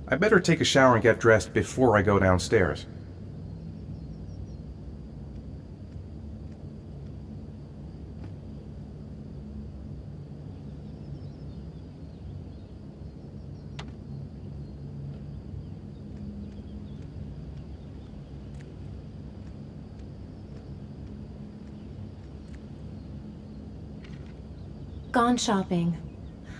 I better take a shower and get dressed before I go downstairs. Gone shopping.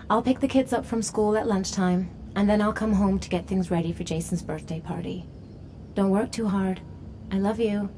I'll pick the kids up from school at lunchtime, and then I'll come home to get things ready for Jason's birthday party. Don't work too hard. I love you.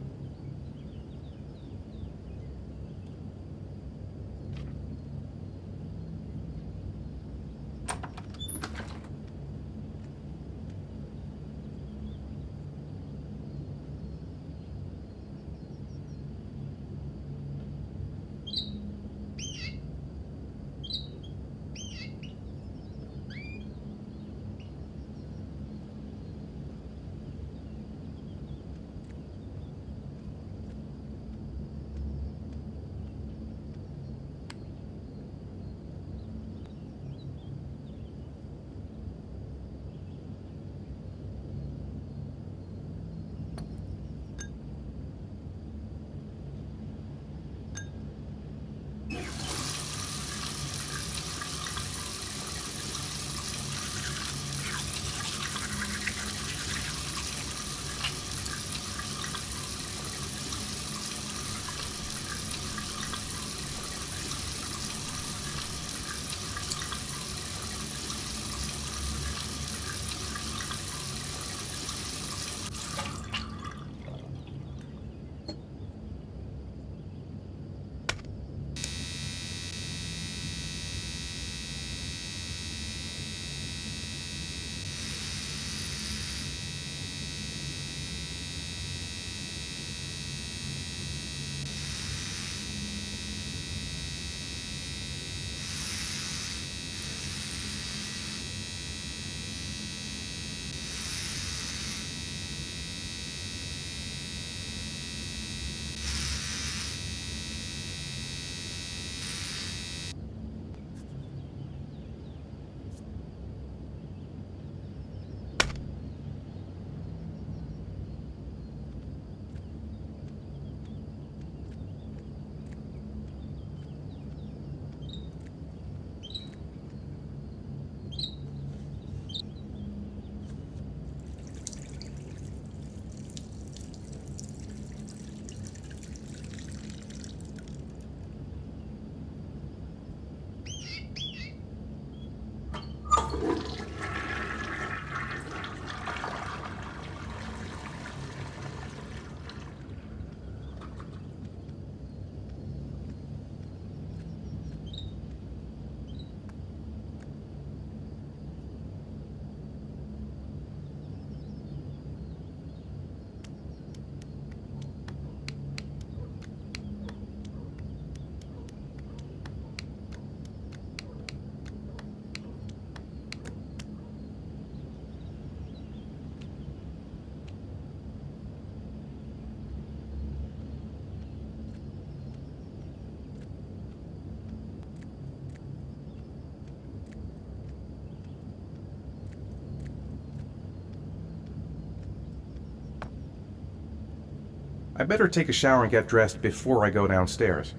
I better take a shower and get dressed before I go downstairs.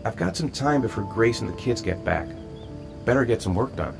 I've got some time before Grace and the kids get back. Better get some work done.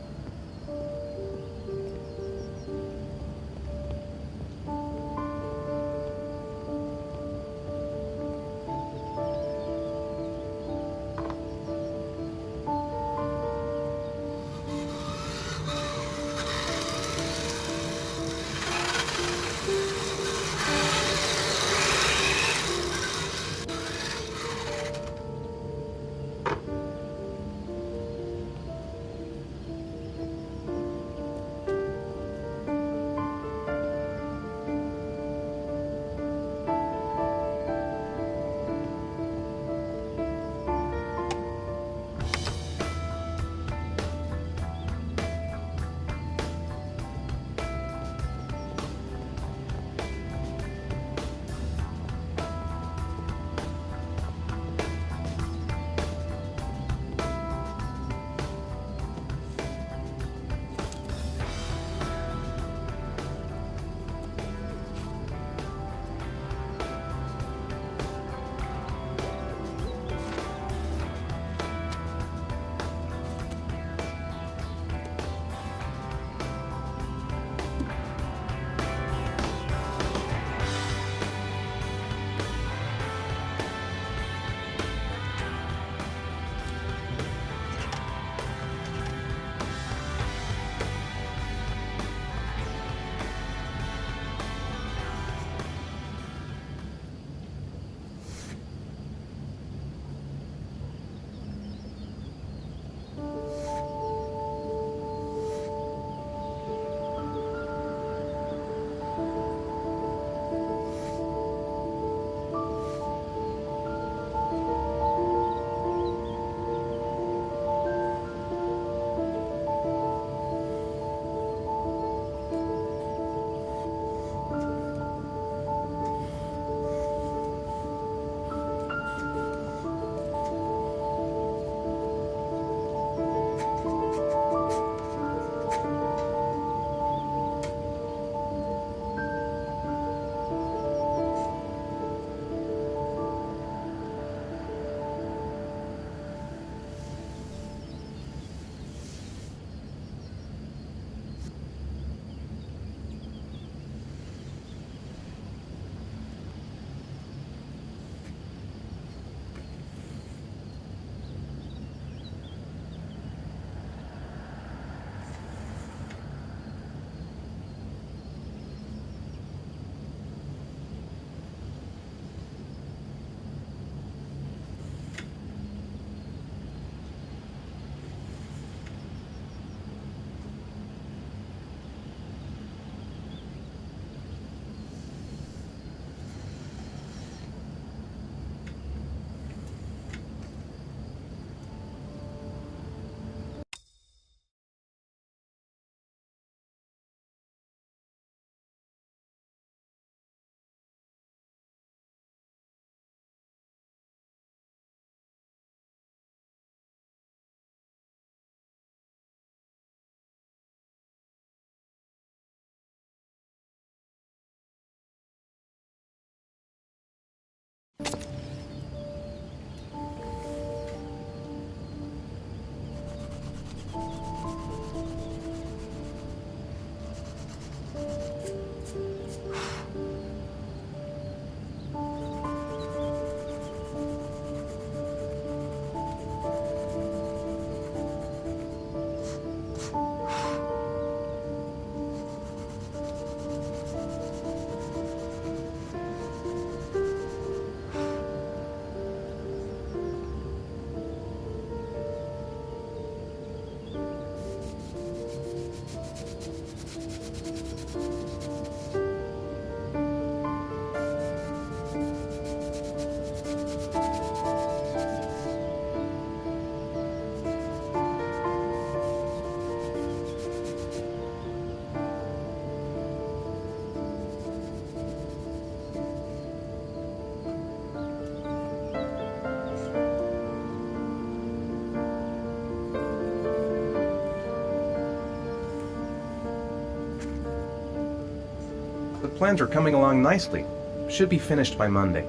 The plans are coming along nicely. Should be finished by Monday.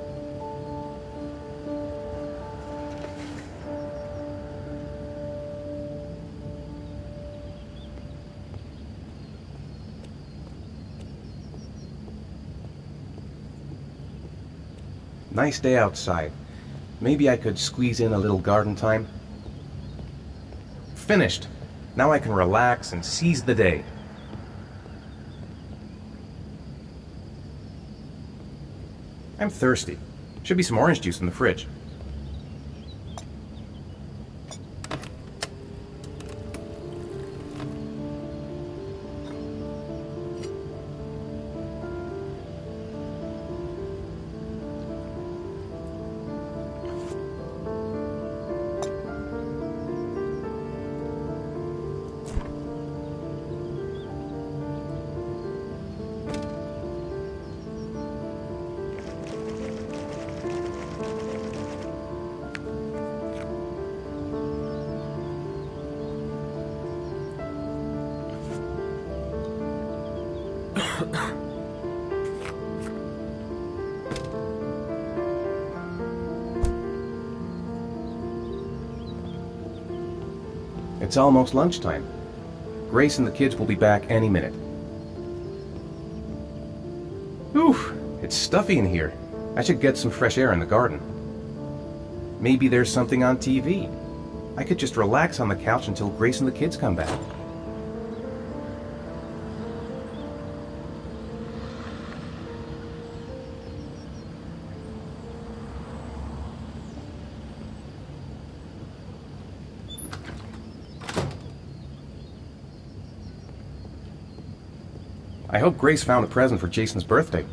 Nice day outside. Maybe I could squeeze in a little garden time. Finished. Now I can relax and seize the day. I'm thirsty. Should be some orange juice in the fridge. It's almost lunchtime. Grace and the kids will be back any minute. Whew, it's stuffy in here. I should get some fresh air in the garden. Maybe there's something on TV. I could just relax on the couch until Grace and the kids come back. I hope Grace found a present for Jason's birthday.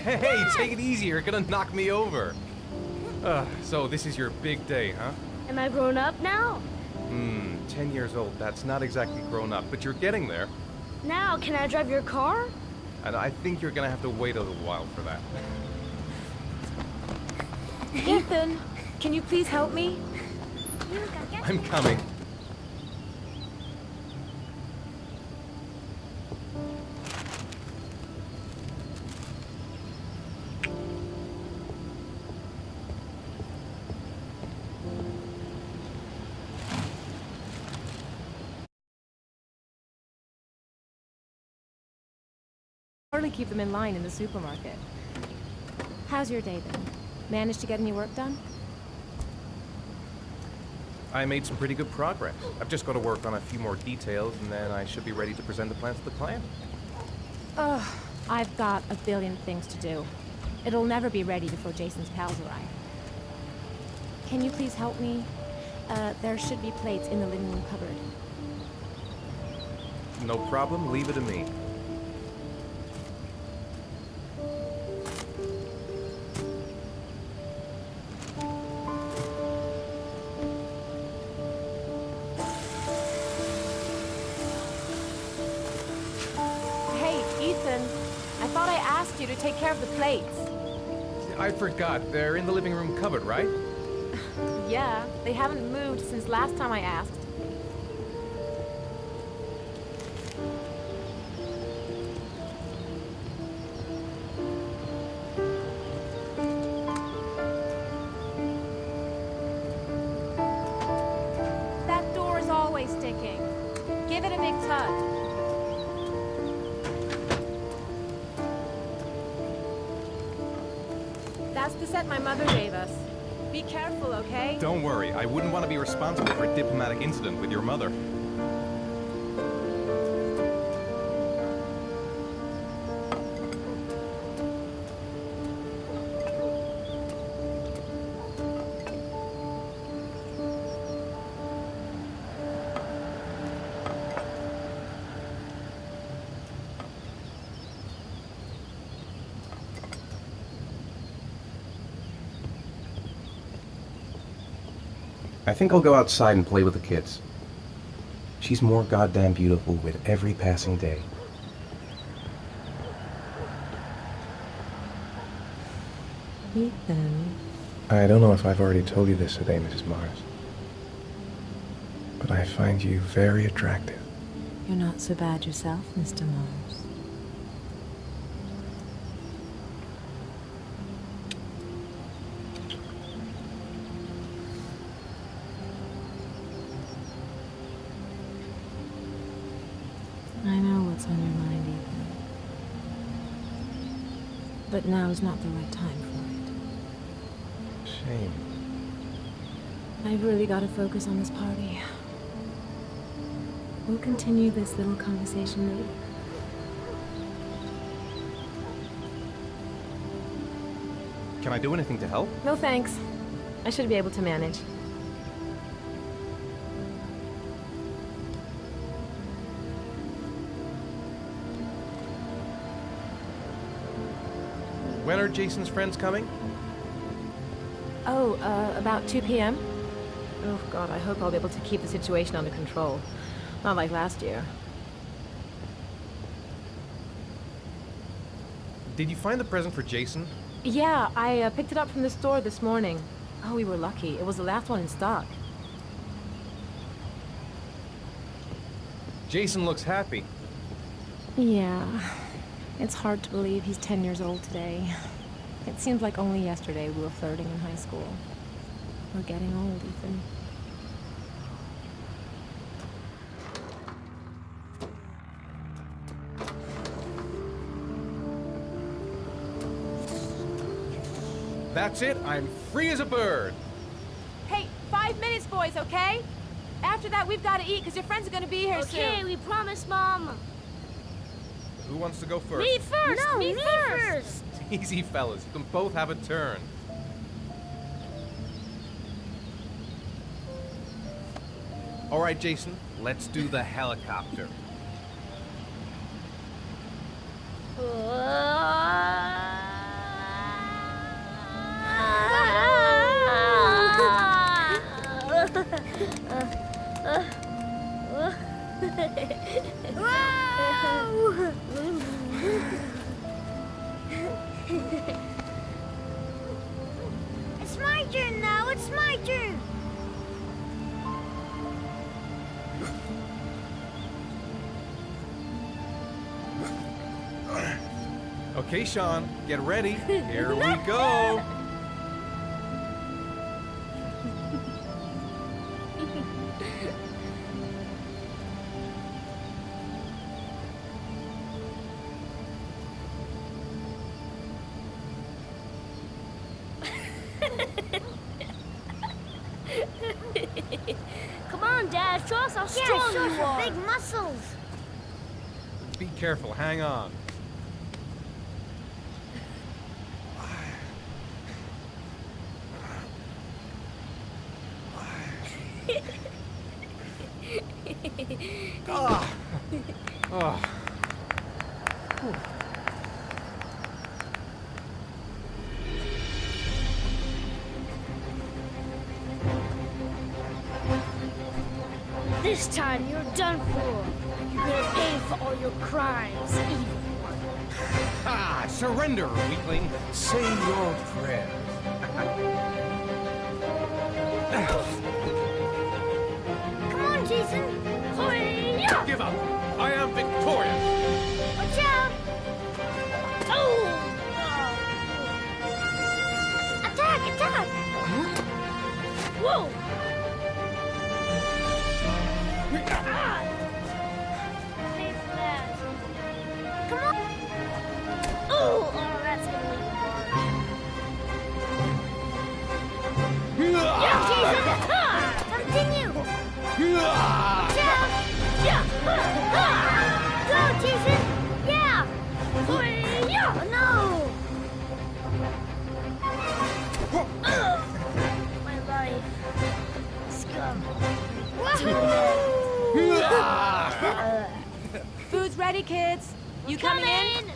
Hey, take it easy, you're gonna knock me over. So this is your big day, huh? Am I grown up now? 10 years old, that's not exactly grown up, but you're getting there. Now, can I drive your car? And I think you're gonna have to wait a little while for that. Ethan, can you please help me? I'm coming. Hardly keep them in line in the supermarket. How's your day then? Managed to get any work done? I made some pretty good progress. I've just got to work on a few more details, and then I should be ready to present the plans to the client. Ugh, I've got a billion things to do. It'll never be ready before Jason's pals arrive. Can you please help me? There should be plates in the living room cupboard. No problem, leave it to me. I thought I asked you to take care of the plates. I forgot. They're in the living room cupboard, right? Yeah, they haven't moved since last time I asked. That door is always sticking. Give it a big tug. That's the set my mother gave us. Be careful, okay? Don't worry, I wouldn't want to be responsible for a diplomatic incident with your mother. I think I'll go outside and play with the kids. She's more goddamn beautiful with every passing day. Ethan. I don't know if I've already told you this today, Mrs. Mars, but I find you very attractive. You're not so bad yourself, Mr. Mars. I know what's on your mind, Ethan. But now is not the right time for it. Shame. I've really got to focus on this party. We'll continue this little conversation later. Can I do anything to help? No thanks. I should be able to manage. When are Jason's friends coming? Oh, about 2 p.m.? Oh, God, I hope I'll be able to keep the situation under control. Not like last year. Did you find the present for Jason? Yeah, I picked it up from the store this morning. Oh, we were lucky. It was the last one in stock. Jason looks happy. Yeah. It's hard to believe he's 10 years old today. It seems like only yesterday we were flirting in high school. We're getting old, Ethan. That's it, I'm free as a bird. Hey, 5 minutes, boys, okay? After that, we've got to eat because your friends are going to be here soon. Okay, we promise, Mom. Who wants to go first? Me first! No, me me first! Easy, fellas. You can both have a turn. All right, Jason, let's do the helicopter. It's my turn now, it's my turn! Okay, Sean, get ready. Here we go. Come on, Dad, show us how strong you are. Big muscles. Be careful, hang on. Ah. Oh. This time you're done for. You're gonna pay for all your crimes, evil one. Ah, surrender, weakling. Say your prayer. Come on, Jason. Hurry-ya! Give up. I am victorious. Watch out! Oh! Attack! Attack! Huh? Whoa! Ah! Pay for that. Come on! Oh! Oh, that's gonna leave a mark. Continue! Yeah! Go, Jason! Yeah! Yeah! No! My life. Scum. Food's ready, kids. You coming in?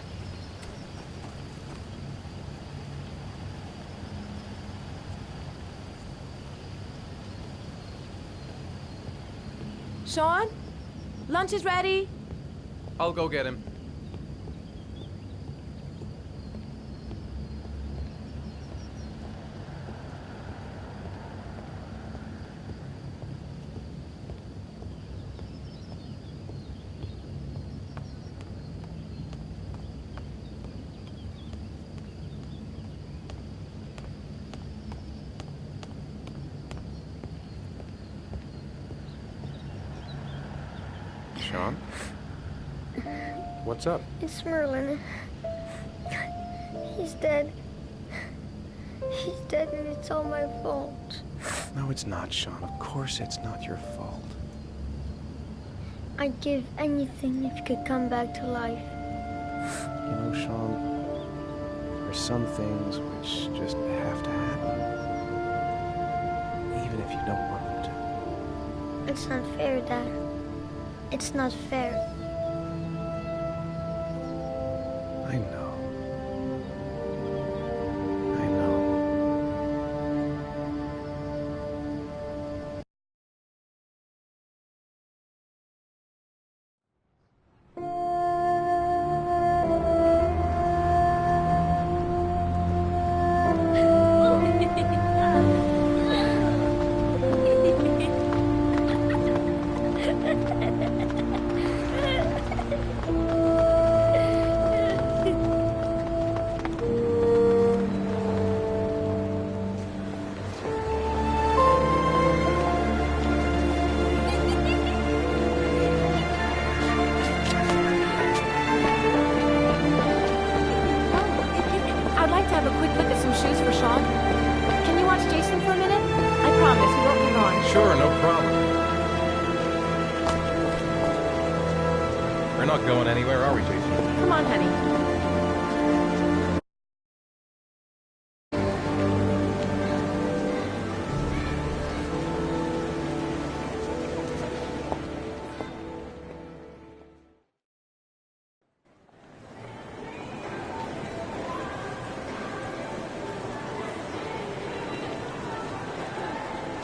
Sean? Lunch is ready. I'll go get him. Sean? What's up? It's Merlin. He's dead. He's dead and it's all my fault. No, it's not, Sean. Of course it's not your fault. I'd give anything if you could come back to life. You know, Sean, there's some things which just have to happen. Even if you don't want them to. It's not fair, Dad. It's not fair. I know. I know. I'd like to have a quick look at some shoes for Sean. Can you watch Jason for a minute? I promise, we won't be long. Sure, no problem. We're not going anywhere, are we, Jason? Come on, honey.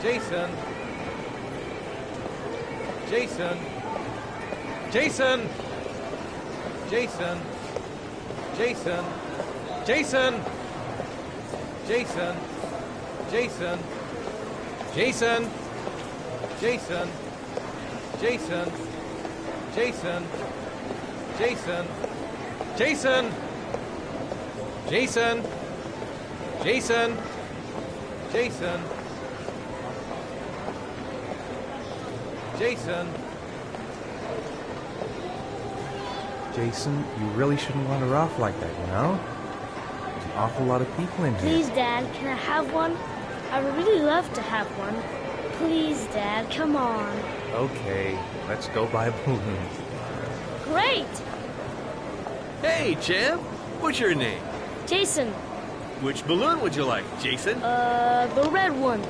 Jason! Jason! Jason! Jason! Jason! Jason! Jason! Jason! Jason! Jason! Jason! Jason! Jason! Jason! Jason! Jason! Jason! Jason! Jason, you really shouldn't wander off like that, you know? There's an awful lot of people in here. Please, Dad, can I have one? I would really love to have one. Please, Dad, come on. Okay, let's go buy balloons. Great! Hey, champ. What's your name? Jason, Which balloon would you like, Jason? the red one.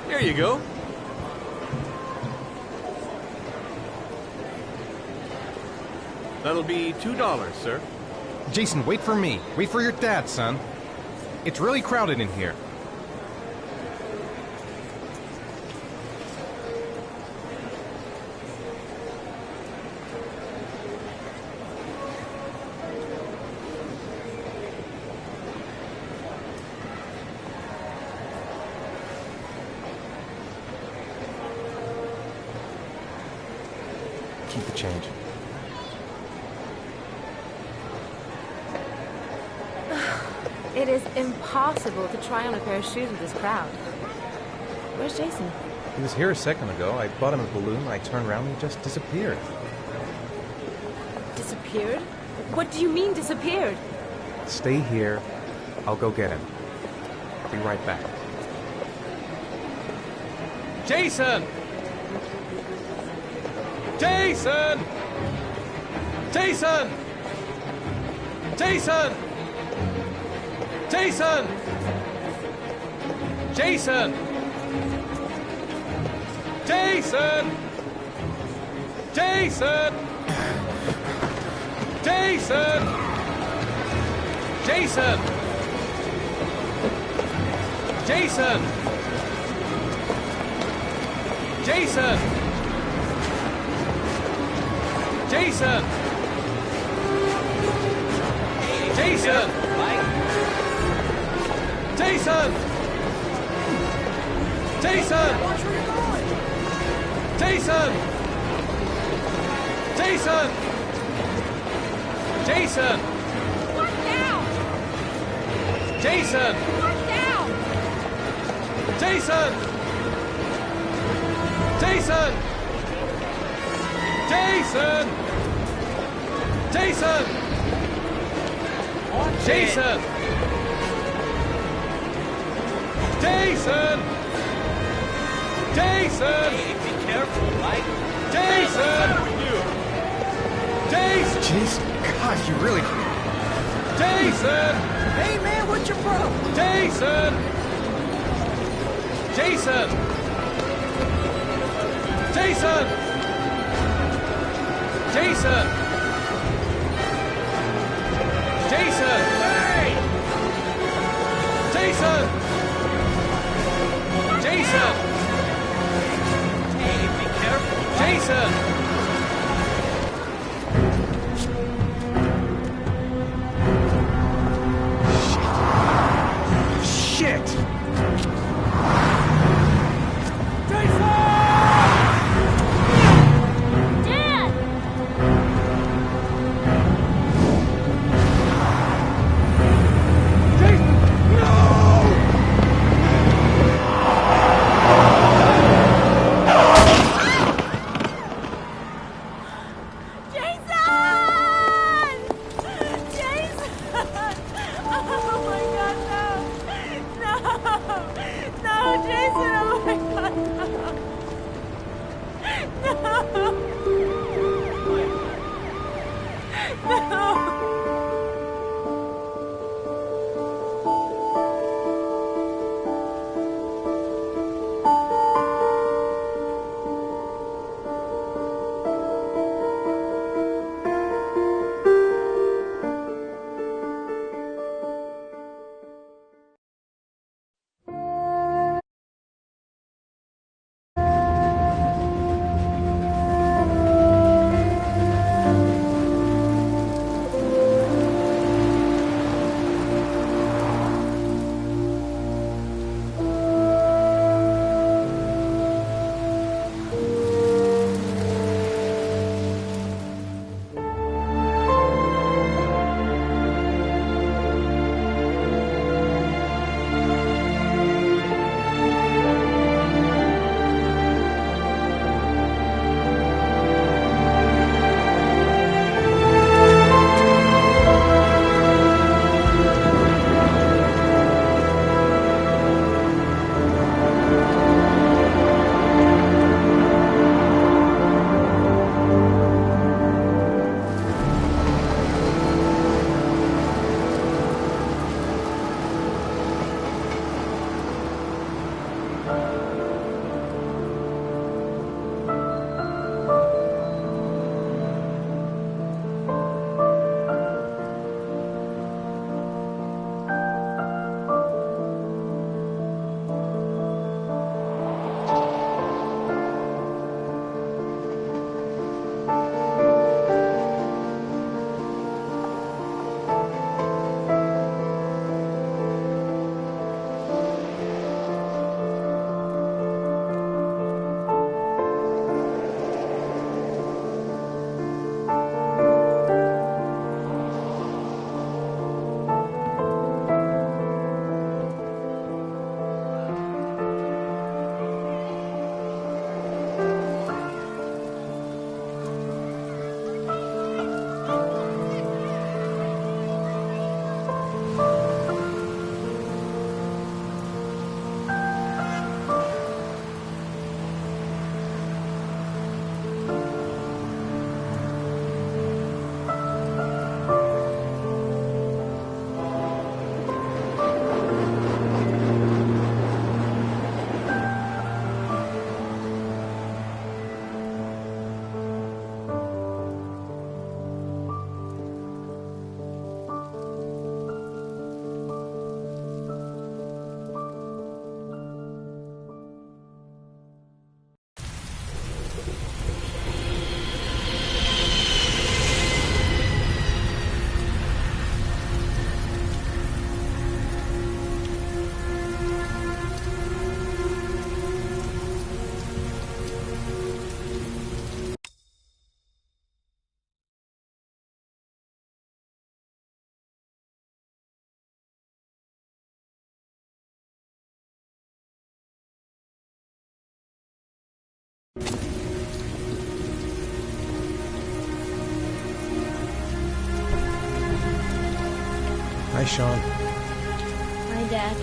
Here you go. That'll be $2, sir. Jason, wait for me. Wait for your dad, son. It's really crowded in here. Keep the change. It is impossible to try on a pair of shoes with this crowd. Where's Jason? He was here a second ago. I bought him a balloon. I turned around and he just disappeared. Disappeared? What do you mean disappeared? Stay here. I'll go get him. I'll be right back. Jason! Jason! Jason! Jason! Jason! Jason! Jason! Jason! Jason! Jason! Jason! Jason! Jason! Jason! Jason! Jason! Jason! Jason! Jason! What now? Jason! What now? Jason! Jason! Jason! Jason! Jason! Jason! Jason! Be careful, Mike. Jason! Jason! Jason, God, you really... Jason! Hey man, what's your problem? Jason! Jason! Jason! Jason! Jason! Hey! Jason! Jason! Hey, be careful. Jason! Hi, Sean. My dad.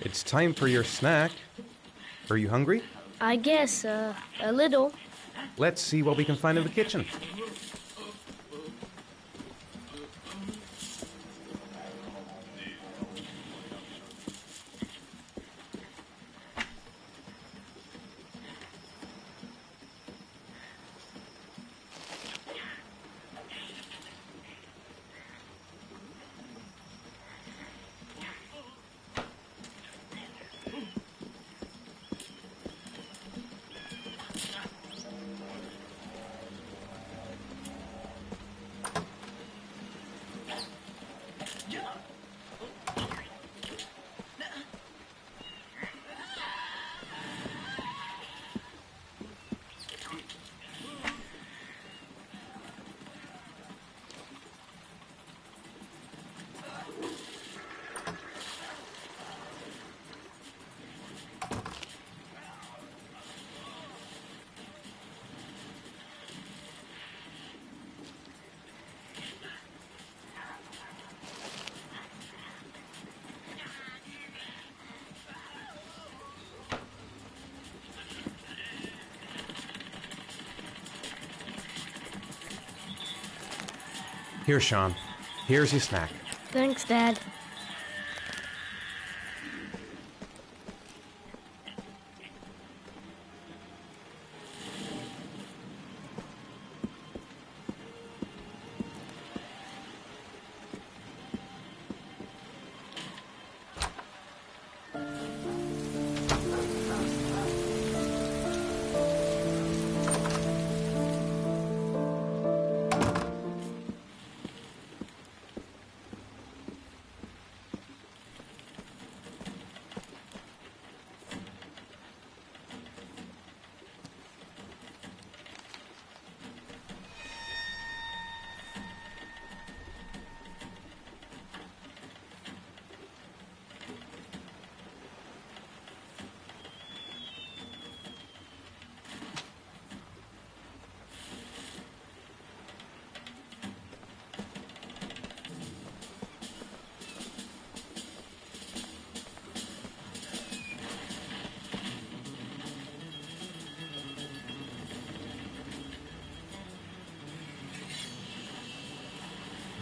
It's time for your snack. Are you hungry? I guess, a little. Let's see what we can find in the kitchen. Here, Sean. Here's your snack. Thanks, Dad.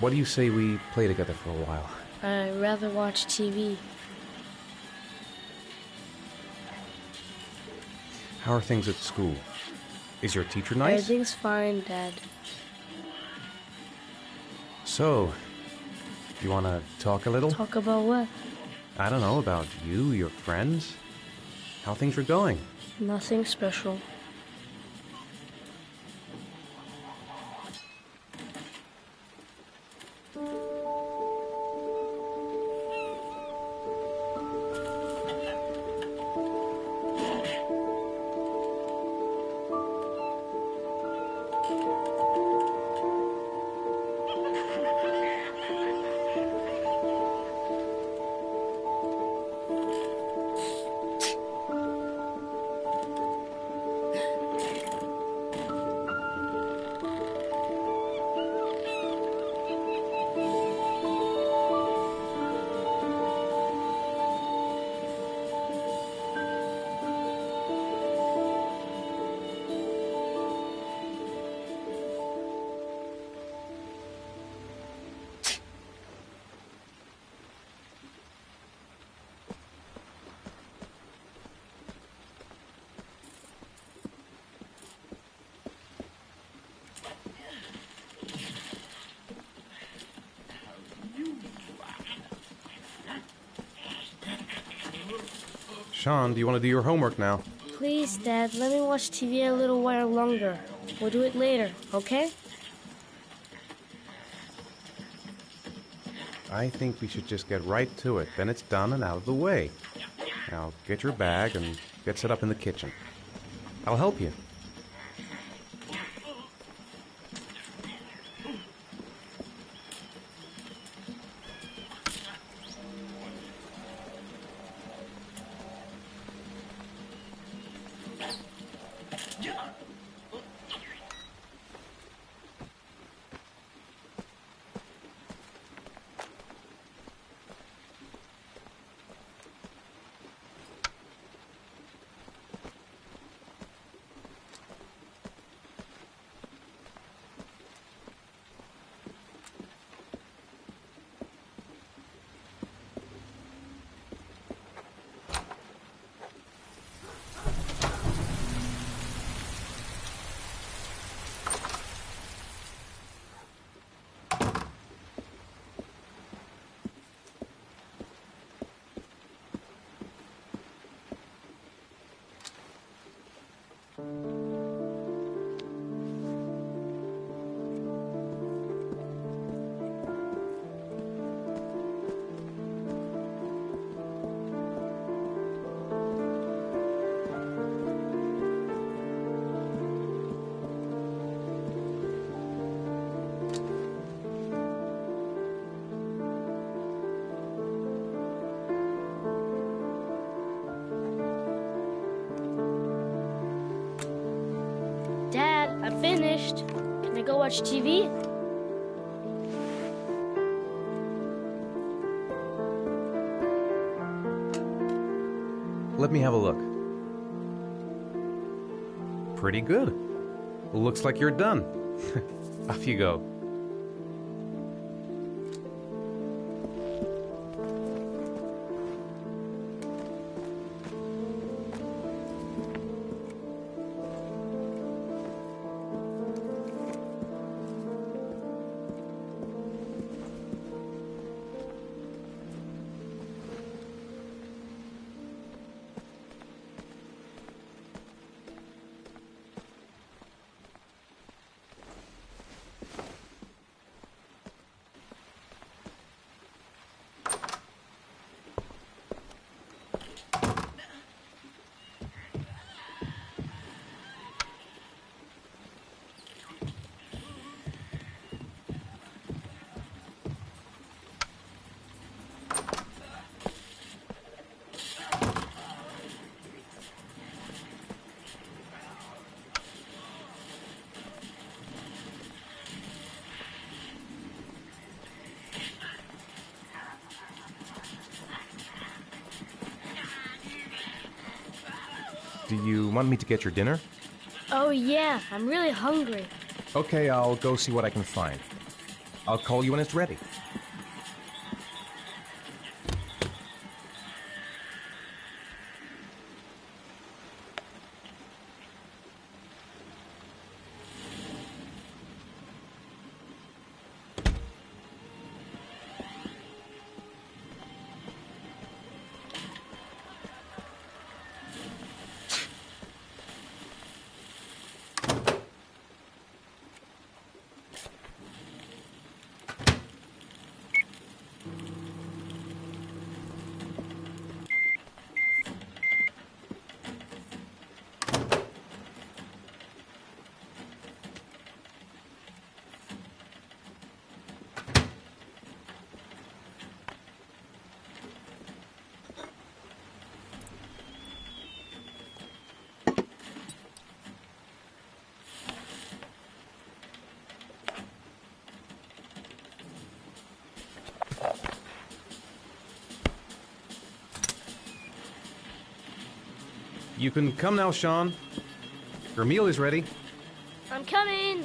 what do you say we play together for a while? I'd rather watch TV. How are things at school? Is your teacher nice? Everything's fine, Dad. So, you want to talk a little? Talk about what? I don't know, about you, your friends, how things are going. Nothing special. Sean, do you want to do your homework now? Please, Dad, let me watch TV a little while longer. We'll do it later, okay? I think we should just get right to it. Then it's done and out of the way. Now, get your bag and get set up in the kitchen. I'll help you. Dad, I'm finished. Can I go watch TV? Let me have a look. Pretty good. Looks like you're done. Off you go. Do you want me to get your dinner? Oh yeah, I'm really hungry. Okay, I'll go see what I can find. I'll call you when it's ready. You can come now, Sean. Your meal is ready. I'm coming!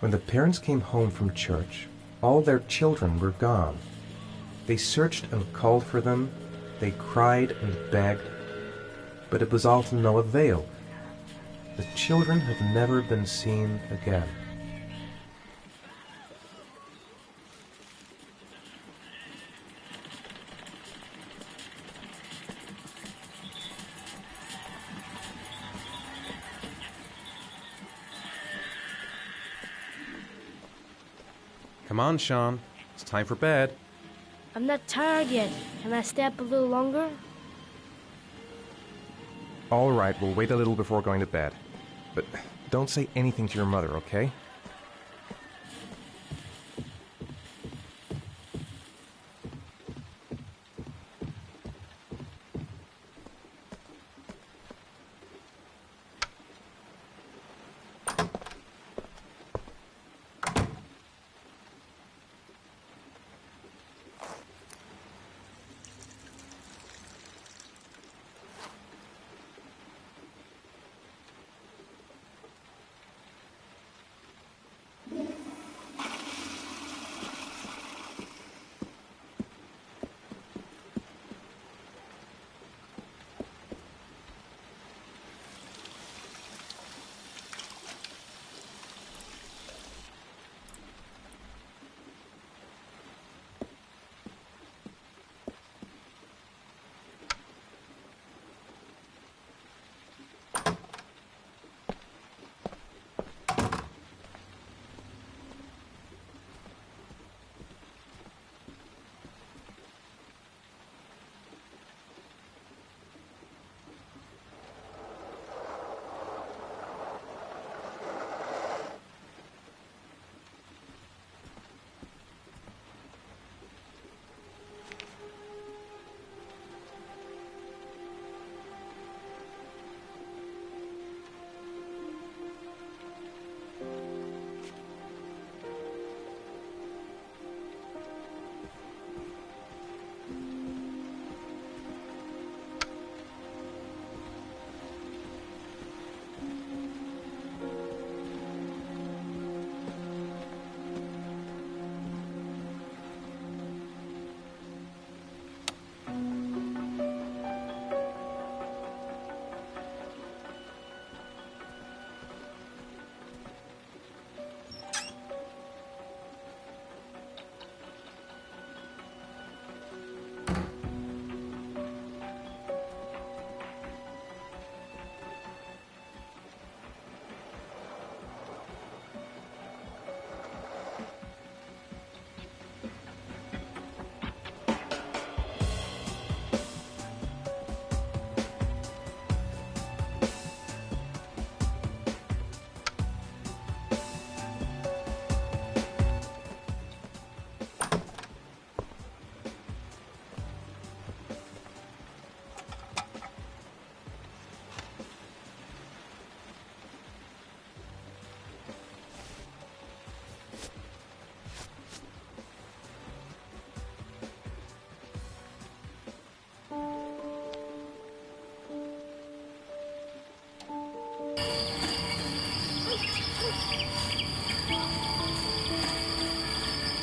When the parents came home from church, all their children were gone. They searched and called for them, they cried and begged, but it was all to no avail. The children have never been seen again. Come on, Sean. It's time for bed. I'm not tired yet. Can I stay up a little longer? All right, we'll wait a little before going to bed. But don't say anything to your mother, okay?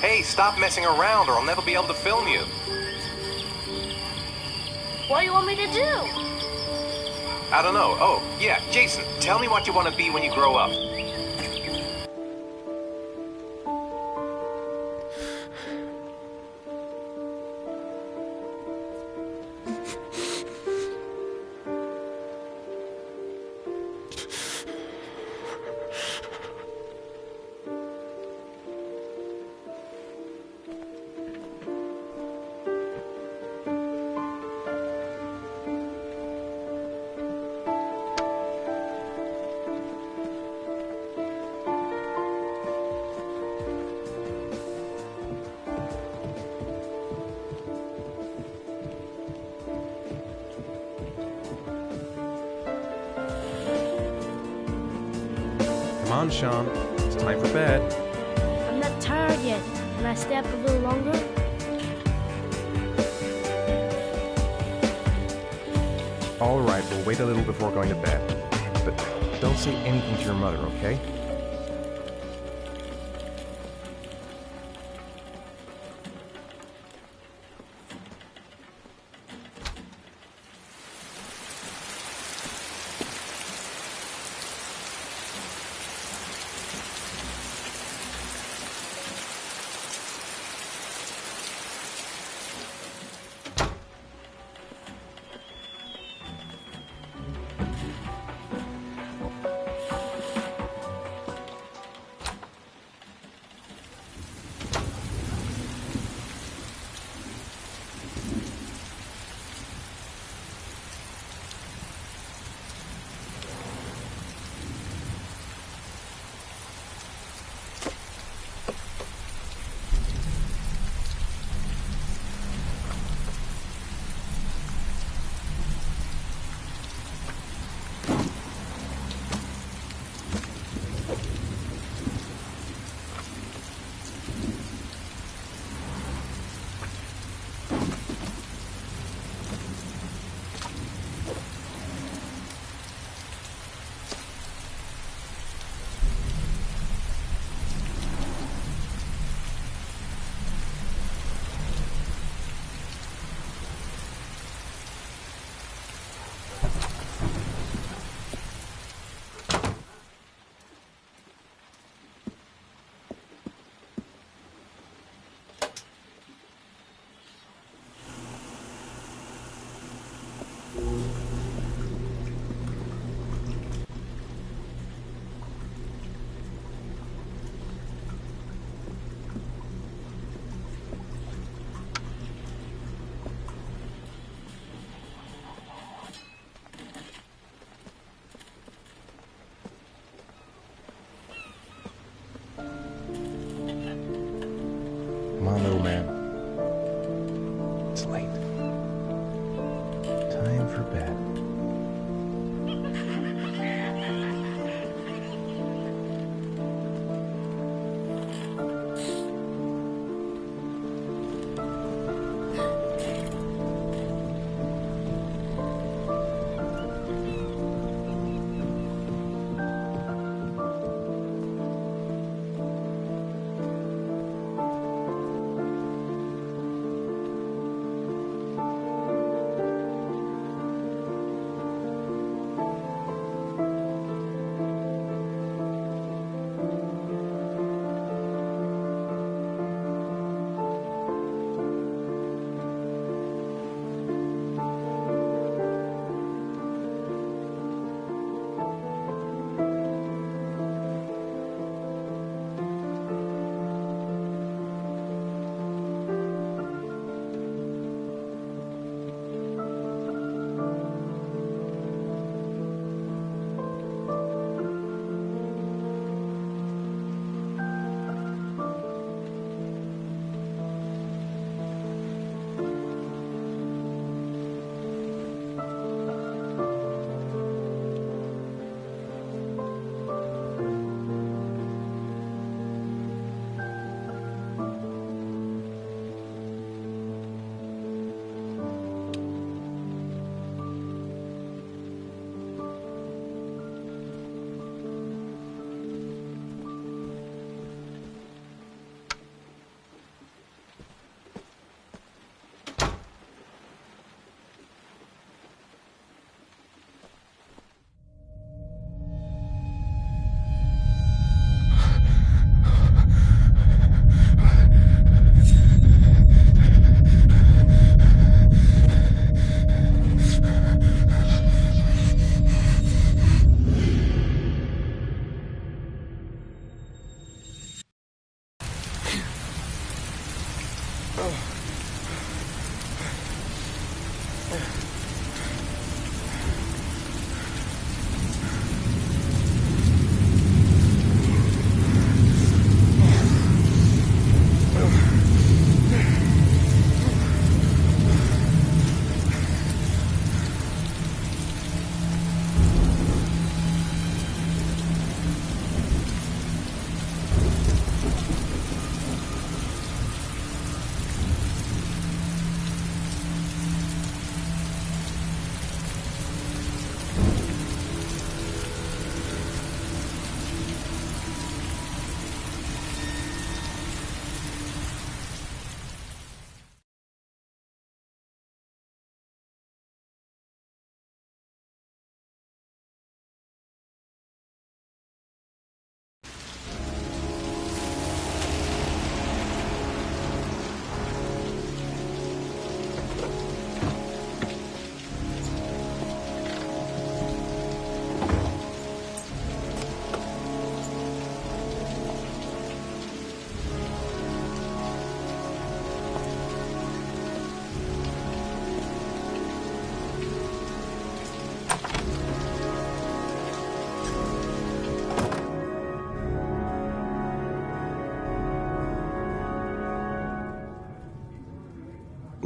Hey, stop messing around or I'll never be able to film you. What do you want me to do? I don't know. Oh, yeah, Jason, tell me what you want to be when you grow up. Come on, Sean. It's time for bed. I'm not tired yet. Can I stay up a little longer? All right, we'll wait a little before going to bed. But don't say anything to your mother, okay?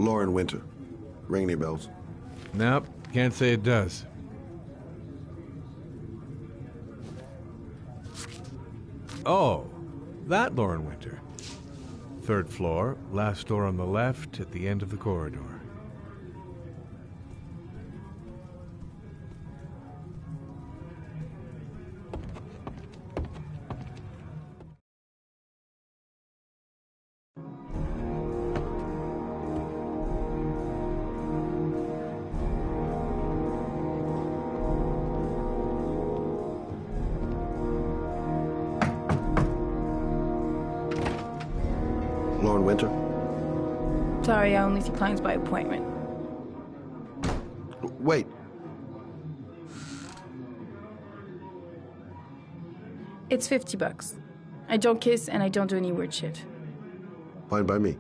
Lauren Winter. Ring any bells? Nope, can't say it does. Oh, that Lauren Winter. 3rd floor, last door on the left at the end of the corridor. Lauren Winter? Sorry, I only see clients by appointment. Wait. It's $50. I don't kiss and I don't do any weird shit. Fine by me.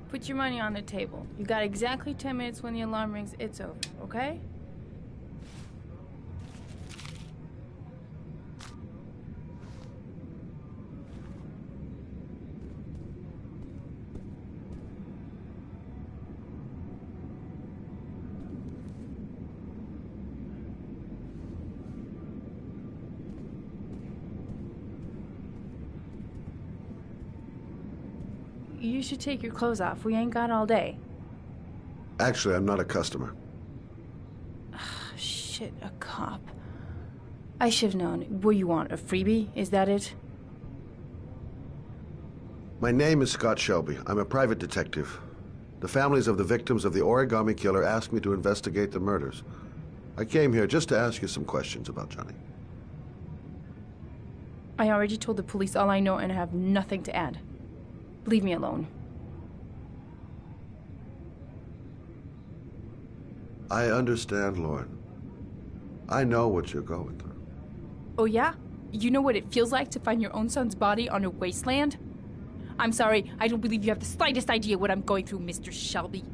Put your money on the table. You got exactly 10 minutes. When the alarm rings, it's over, okay? You should take your clothes off. We ain't got all day. Actually, I'm not a customer. Shit, a cop. I should have known. What do you want, a freebie? Is that it? My name is Scott Shelby. I'm a private detective. The families of the victims of the Origami Killer asked me to investigate the murders. I came here just to ask you some questions about Johnny. I already told the police all I know and I have nothing to add. Leave me alone. I understand, Lauren. I know what you're going through. Oh yeah? You know what it feels like to find your own son's body on a wasteland? I'm sorry, I don't believe you have the slightest idea what I'm going through, Mr. Shelby.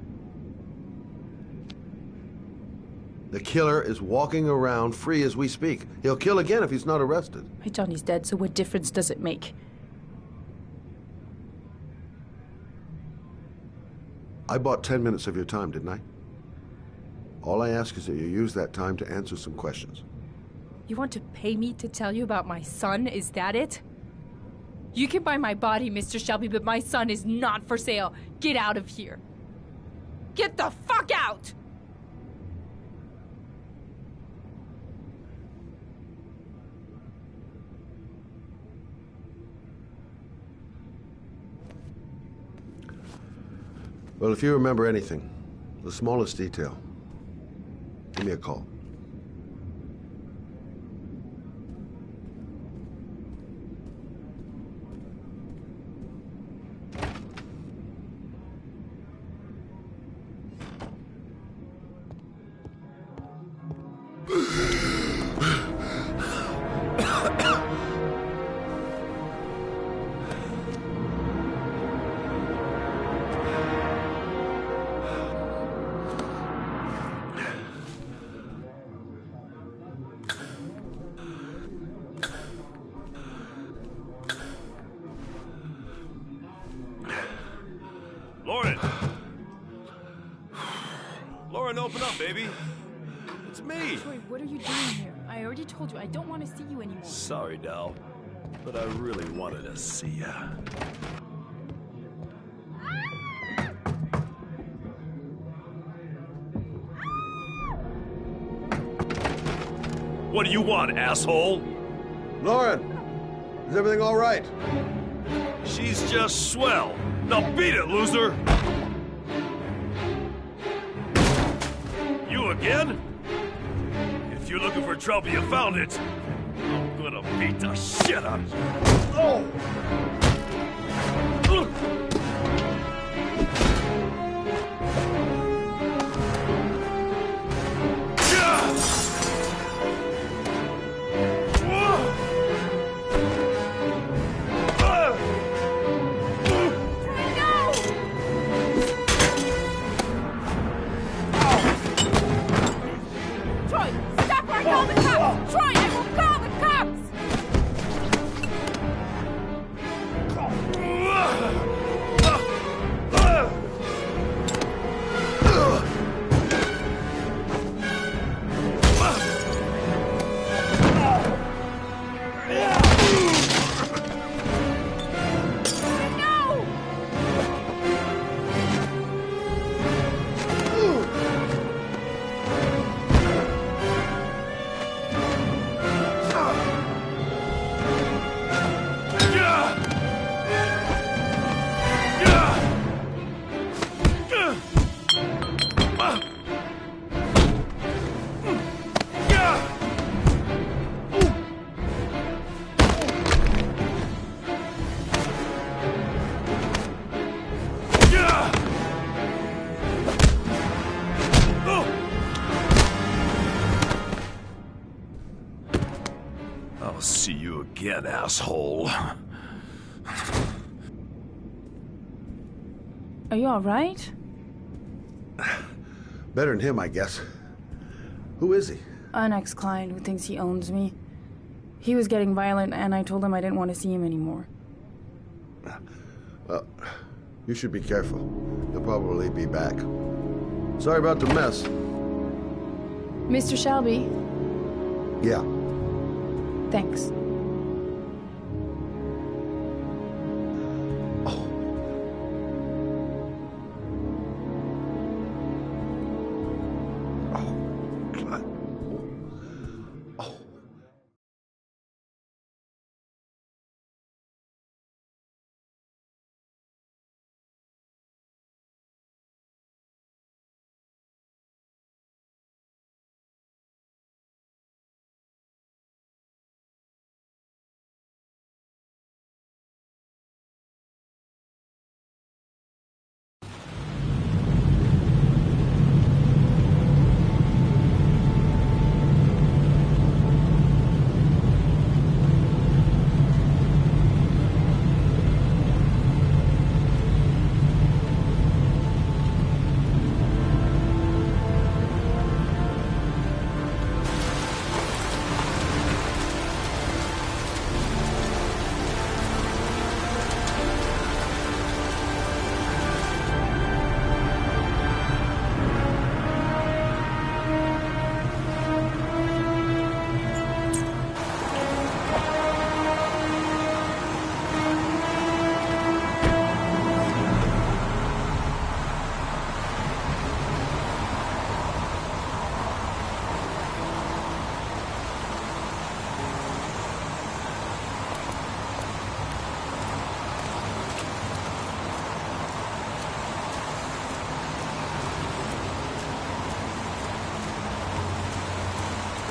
The killer is walking around free as we speak. He'll kill again if he's not arrested. My Johnny's dead, so what difference does it make? I bought 10 minutes of your time, didn't I? All I ask is that you use that time to answer some questions. You want to pay me to tell you about my son? Is that it? You can buy my body, Mr. Shelby, but my son is not for sale. Get out of here. Get the fuck out! Well, if you remember anything, the smallest detail, give me a call. Lauren! Lauren, open up, baby. It's me. Troy, what are you doing here? I already told you, I don't want to see you anymore. Sorry, Dal, but I really wanted to see ya. What do you want, asshole? Lauren! Is everything all right? She's just swell. Now beat it, loser! You again? If you're looking for trouble, you found it. I'm gonna beat the shit out of you. Oh! Troy, again, asshole. Are you alright? Better than him, I guess. Who is he? An ex-client who thinks he owns me. He was getting violent, and I told him I didn't want to see him anymore. Well, you should be careful. He'll probably be back. Sorry about the mess. Mr. Shelby, Yeah. thanks.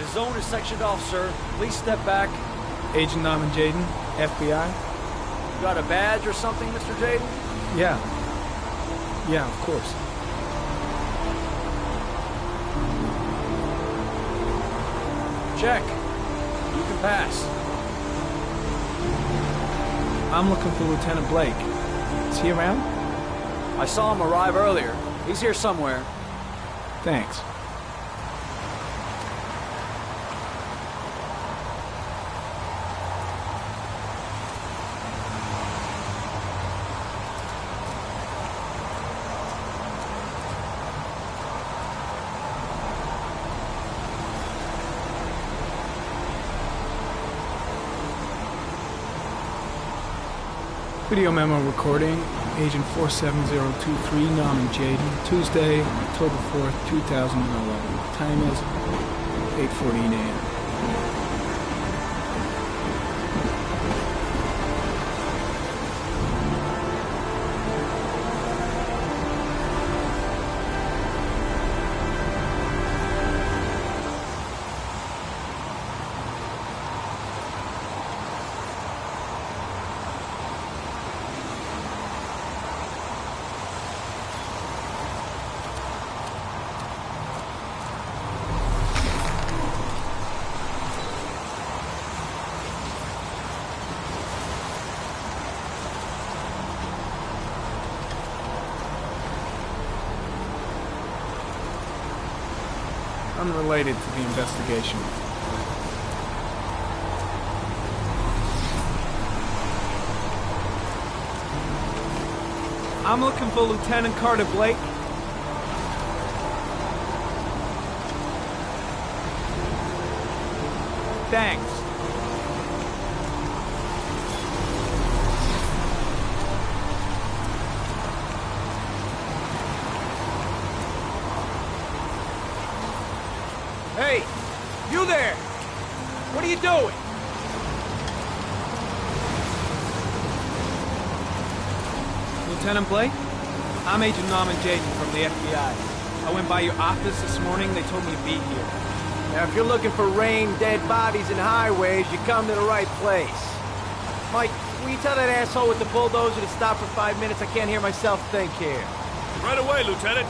The zone is sectioned off, sir. Please step back. Agent Norman Jaden, FBI. You got a badge or something, Mr. Jaden? Yeah. Yeah, of course. Check. You can pass. I'm looking for Lieutenant Blake. Is he around? I saw him arrive earlier. He's here somewhere. Thanks. Video memo recording, Agent 47023, Norman Jaden, Tuesday, October 4th, 2011. Time is 8:14 a.m. Unrelated to the investigation. I'm looking for Lieutenant Carter Blake. Thanks. Hey, you there! What are you doing? Lieutenant Blake? I'm Agent Norman Jaden from the FBI. I went by your office this morning. They told me to be here. Now, if you're looking for rain, dead bodies, and highways, you come to the right place. Mike, will you tell that asshole with the bulldozer to stop for 5 minutes? I can't hear myself think here. Right away, Lieutenant.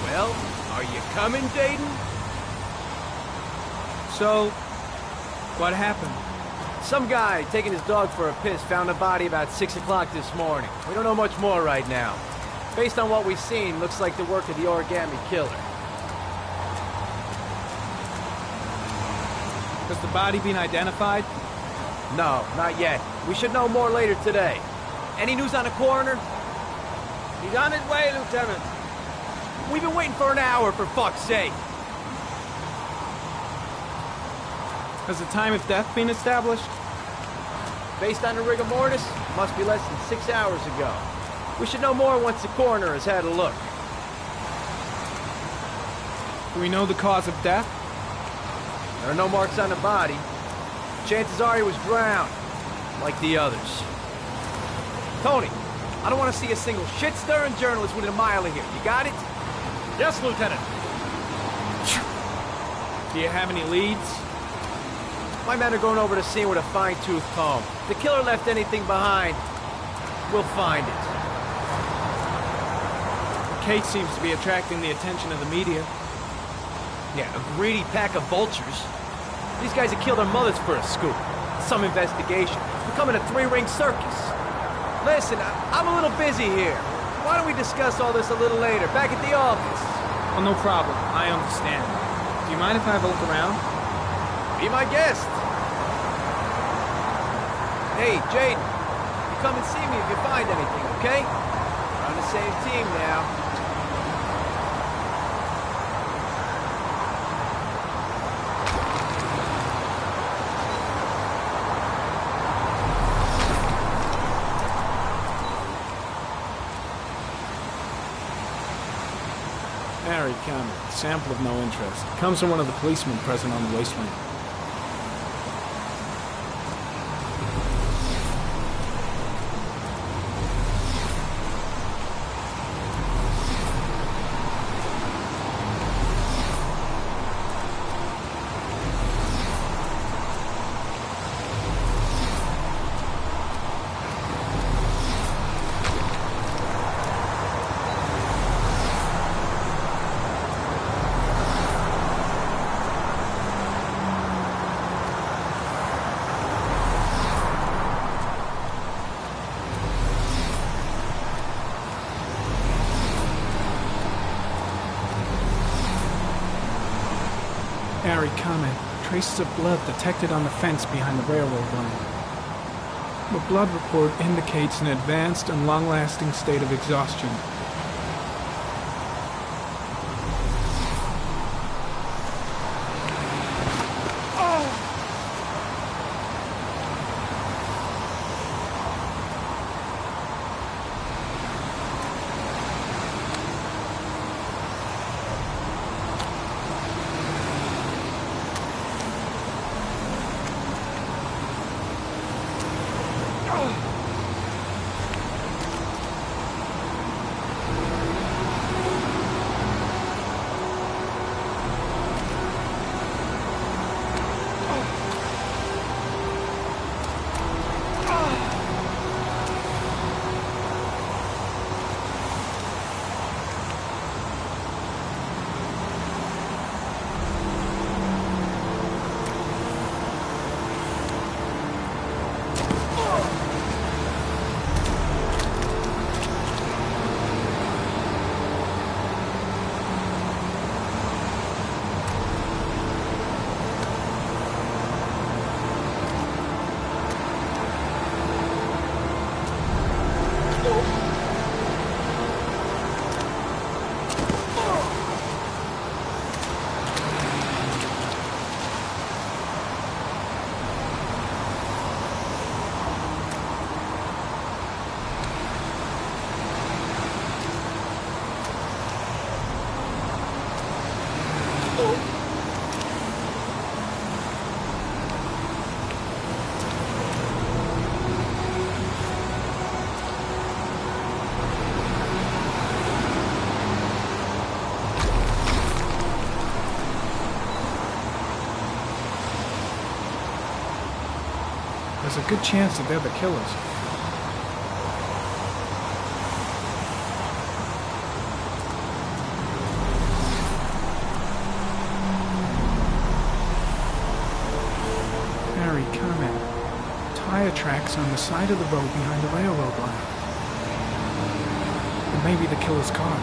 Well, are you coming, Jaden? So, what happened? Some guy taking his dog for a piss found a body about 6 o'clock this morning. We don't know much more right now. Based on what we've seen, looks like the work of the Origami Killer. Has the body been identified? No, not yet. We should know more later today. Any news on the coroner? He's on his way, Lieutenant. We've been waiting for an hour, for fuck's sake. Has the time of death been established? Based on the rigor mortis, must be less than 6 hours ago. We should know more once the coroner has had a look. Do we know the cause of death? There are no marks on the body. Chances are he was drowned, like the others. Tony, I don't want to see a single shit-stirring journalist within a mile of here. You got it? Yes, Lieutenant. Do you have any leads? My men are going over the scene with a fine-tooth comb. If the killer left anything behind, we'll find it. The case seems to be attracting the attention of the media. Yeah, a greedy pack of vultures. These guys have killed their mothers for a scoop. Some investigation. Becoming a three-ring circus. Listen, I'm a little busy here. Why don't we discuss all this a little later, back at the office? Oh, no problem. I understand. Do you mind if I have a look around? Be my guest. Hey, Jaden, you come and see me if you find anything, okay? We're on the same team now. Harry Cameron, sample of no interest. Comes from one of the policemen present on the wasteland. Harry, comment. Traces of blood detected on the fence behind the railroad line. The blood report indicates an advanced and long-lasting state of exhaustion. There's a good chance that they're the killers. tire tracks on the side of the road behind the railroad line. It may be the killer's car.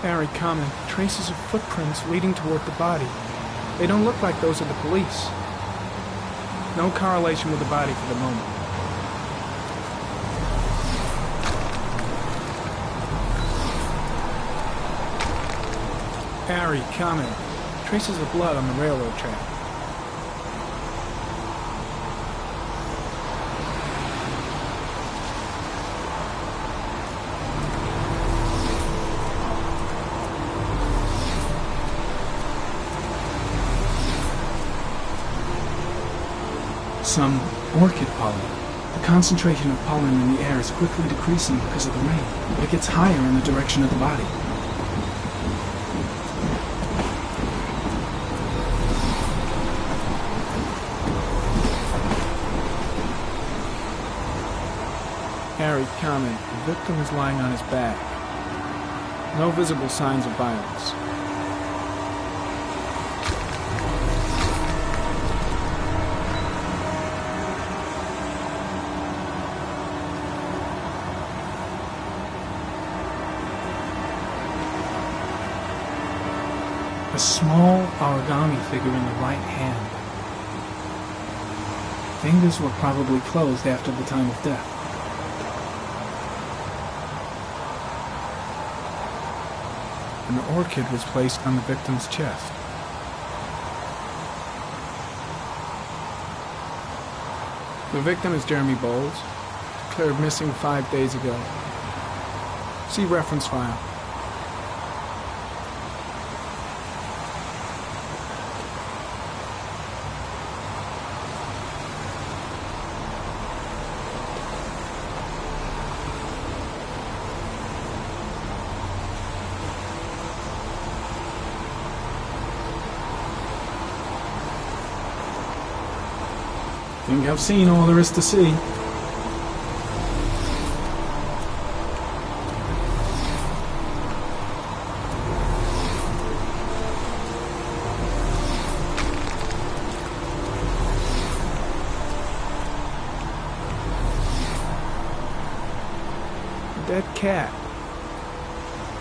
Harry, common. Traces of footprints leading toward the body. They don't look like those of the police. No correlation with the body for the moment. Harry, common. Traces of blood on the railroad track. Some orchid pollen. The concentration of pollen in the air is quickly decreasing because of the rain, but it gets higher in the direction of the body. Harry, comment. The victim is lying on his back. No visible signs of violence. A small origami figure in the right hand. Fingers were probably closed after the time of death. An orchid was placed on the victim's chest. The victim is Jeremy Bowles, declared missing 5 days ago. See reference file. I think I've seen all there is to see. A dead cat.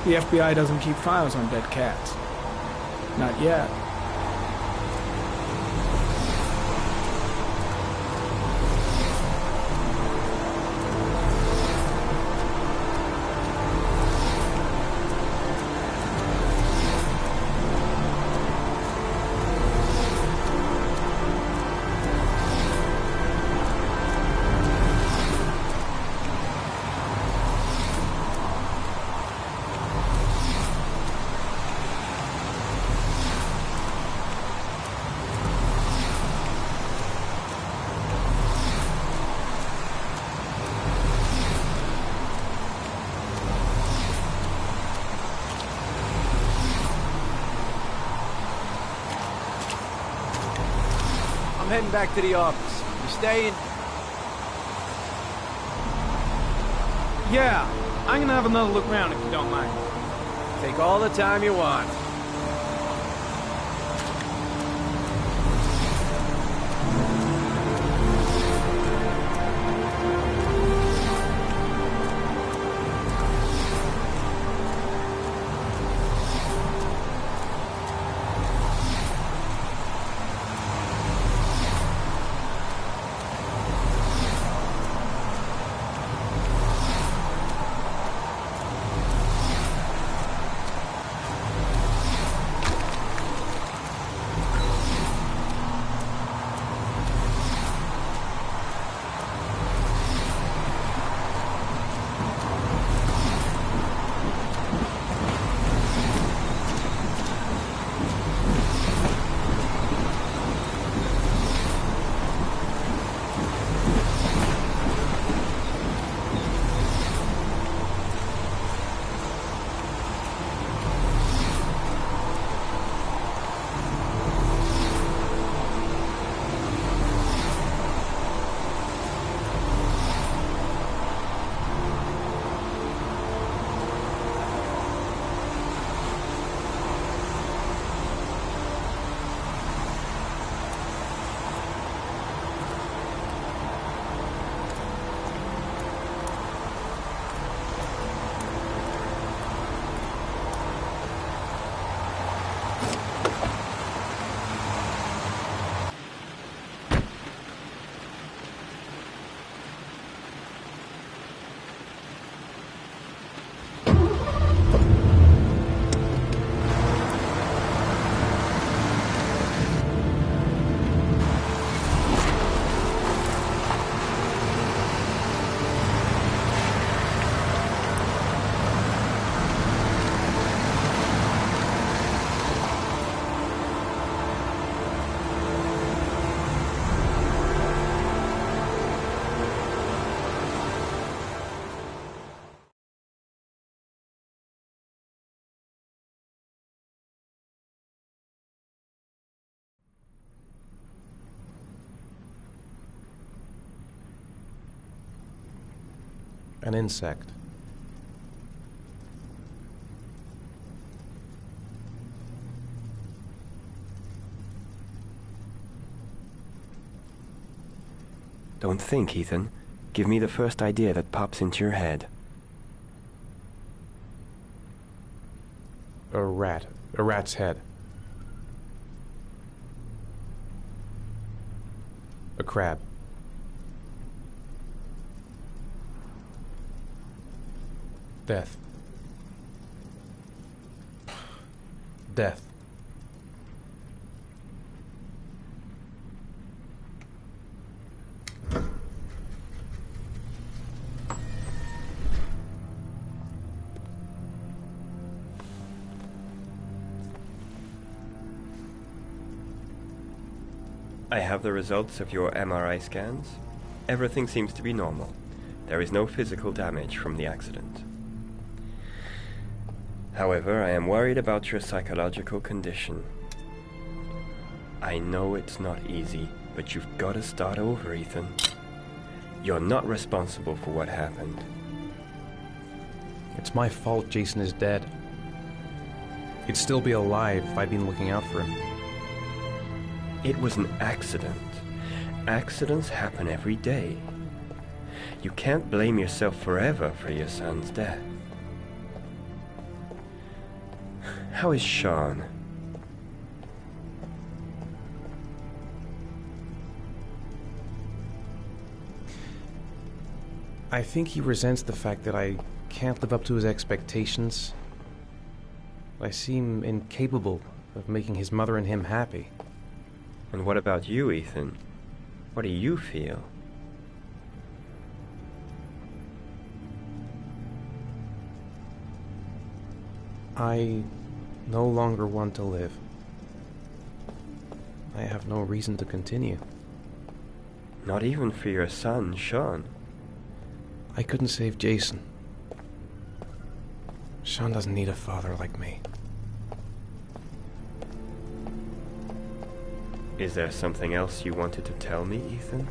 The FBI doesn't keep files on dead cats. Not yet. I'm heading back to the office. You staying? Yeah, I'm gonna have another look around if you don't mind. Take all the time you want. An insect. Don't think, Ethan. Give me the first idea that pops into your head. A rat. A rat's head. A crab. Death. Death. I have the results of your MRI scans. Everything seems to be normal. There is no physical damage from the accident. However, I am worried about your psychological condition. I know it's not easy, but you've got to start over, Ethan. You're not responsible for what happened. It's my fault Jason is dead. He'd still be alive if I'd been looking out for him. It was an accident. Accidents happen every day. You can't blame yourself forever for your son's death. How is Sean? I think he resents the fact that I can't live up to his expectations. I seem incapable of making his mother and him happy. And what about you, Ethan? What do you feel? I no longer want to live. I have no reason to continue. Not even for your son, Sean. I couldn't save Jason. Sean doesn't need a father like me. Is there something else you wanted to tell me, Ethan?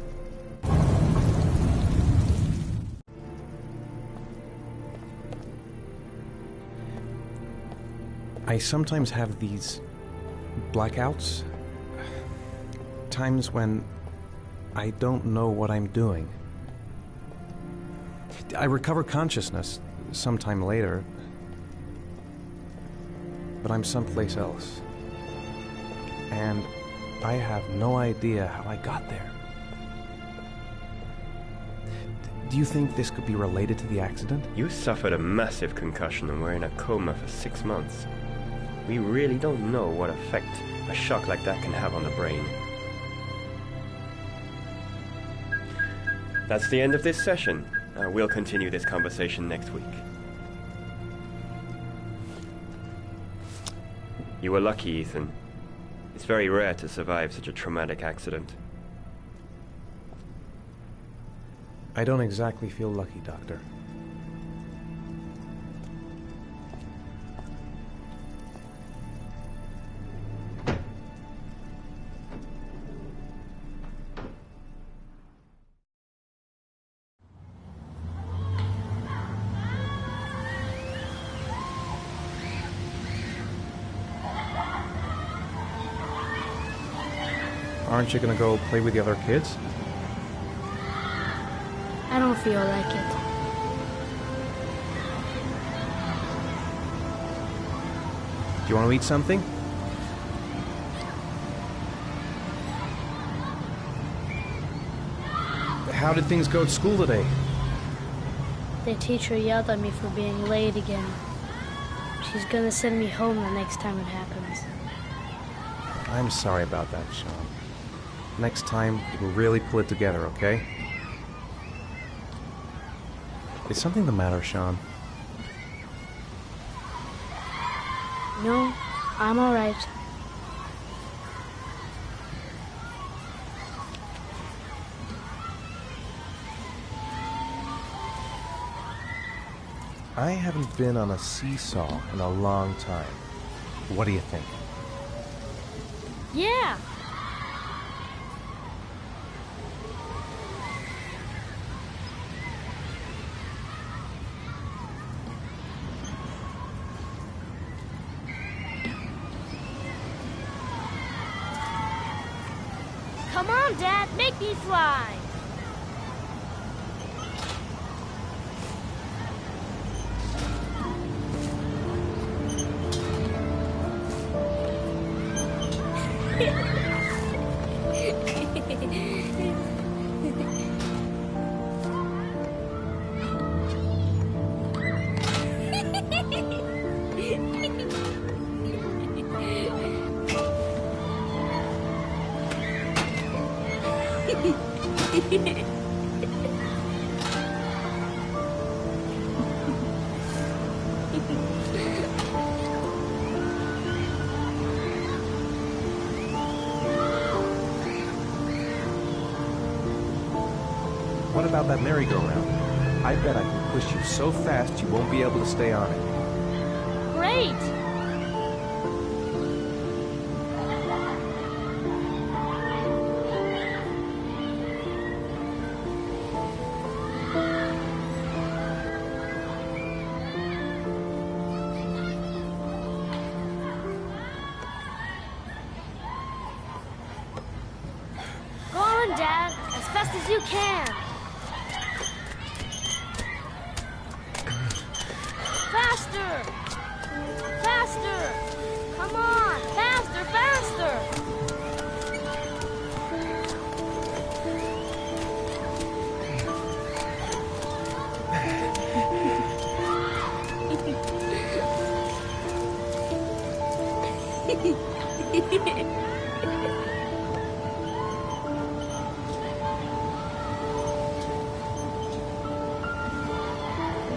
I sometimes have these blackouts. Times when I don't know what I'm doing. I recover consciousness sometime later, but I'm someplace else. And I have no idea how I got there. Do you think this could be related to the accident? You suffered a massive concussion and were in a coma for 6 months. We really don't know what effect a shock like that can have on the brain. That's the end of this session. We'll continue this conversation next week. You were lucky, Ethan. It's very rare to survive such a traumatic accident. I don't exactly feel lucky, Doctor. Aren't you gonna go play with the other kids? I don't feel like it. Do you want to eat something? How did things go at school today? The teacher yelled at me for being late again. She's gonna send me home the next time it happens. I'm sorry about that, Sean. Next time, you can really pull it together, okay? Is something the matter, Sean? No, I'm all right. I haven't been on a seesaw in a long time. What do you think? Yeah! Come on, Dad, make me fly. What about that merry-go-round? I bet I can push you so fast you won't be able to stay on it. Great! Go on, Dad, as fast as you can. Faster! Faster! Come on! Faster, faster!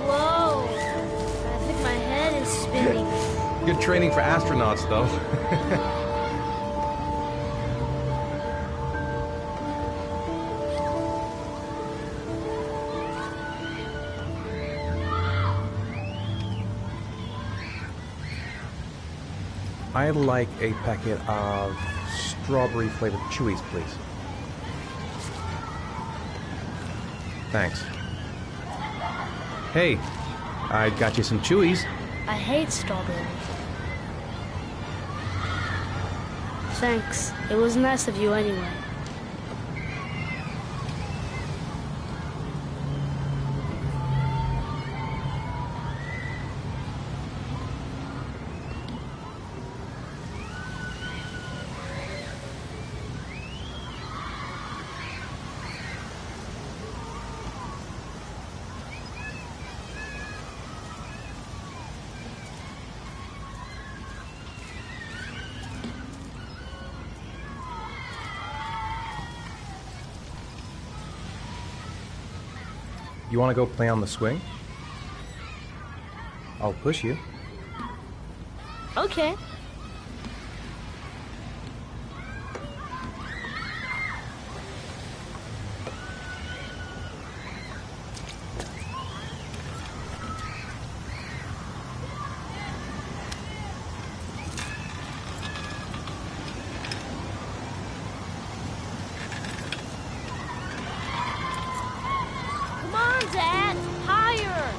Whoa! I think my head is spinning. Good training for astronauts, though. I'd like a packet of strawberry-flavored Chewies, please. Thanks. Hey, I got you some Chewies. I hate strawberries. Thanks. It was nice of you anyway. You want to go play on the swing? I'll push you. Okay. Come on, Dad! Higher!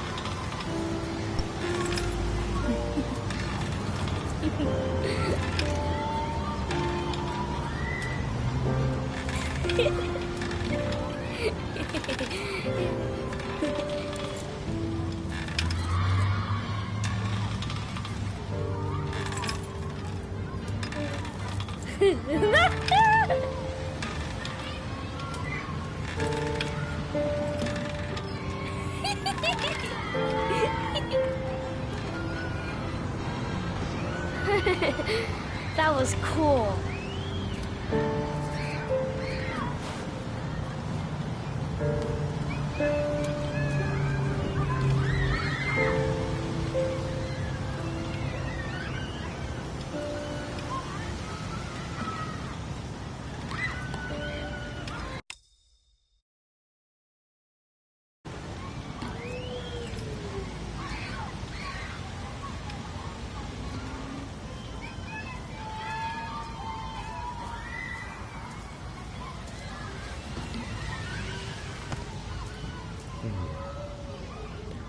That was cool.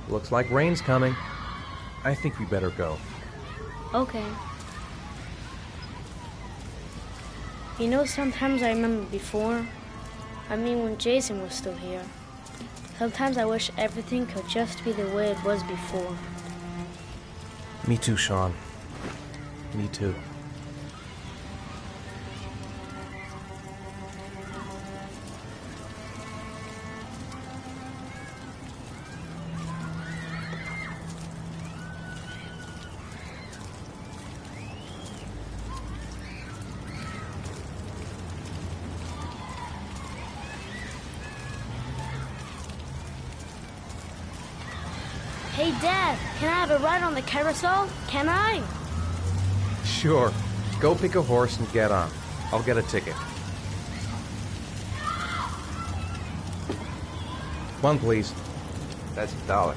Looks like rain's coming. I think we better go. Okay. You know, sometimes I remember before. I mean, when Jason was still here. Sometimes I wish everything could just be the way it was before. Me too, Sean. Me too. Hey, Dad, can I have a ride on the carousel? Can I? Sure. Go pick a horse and get on. I'll get a ticket. One, please. That's $1.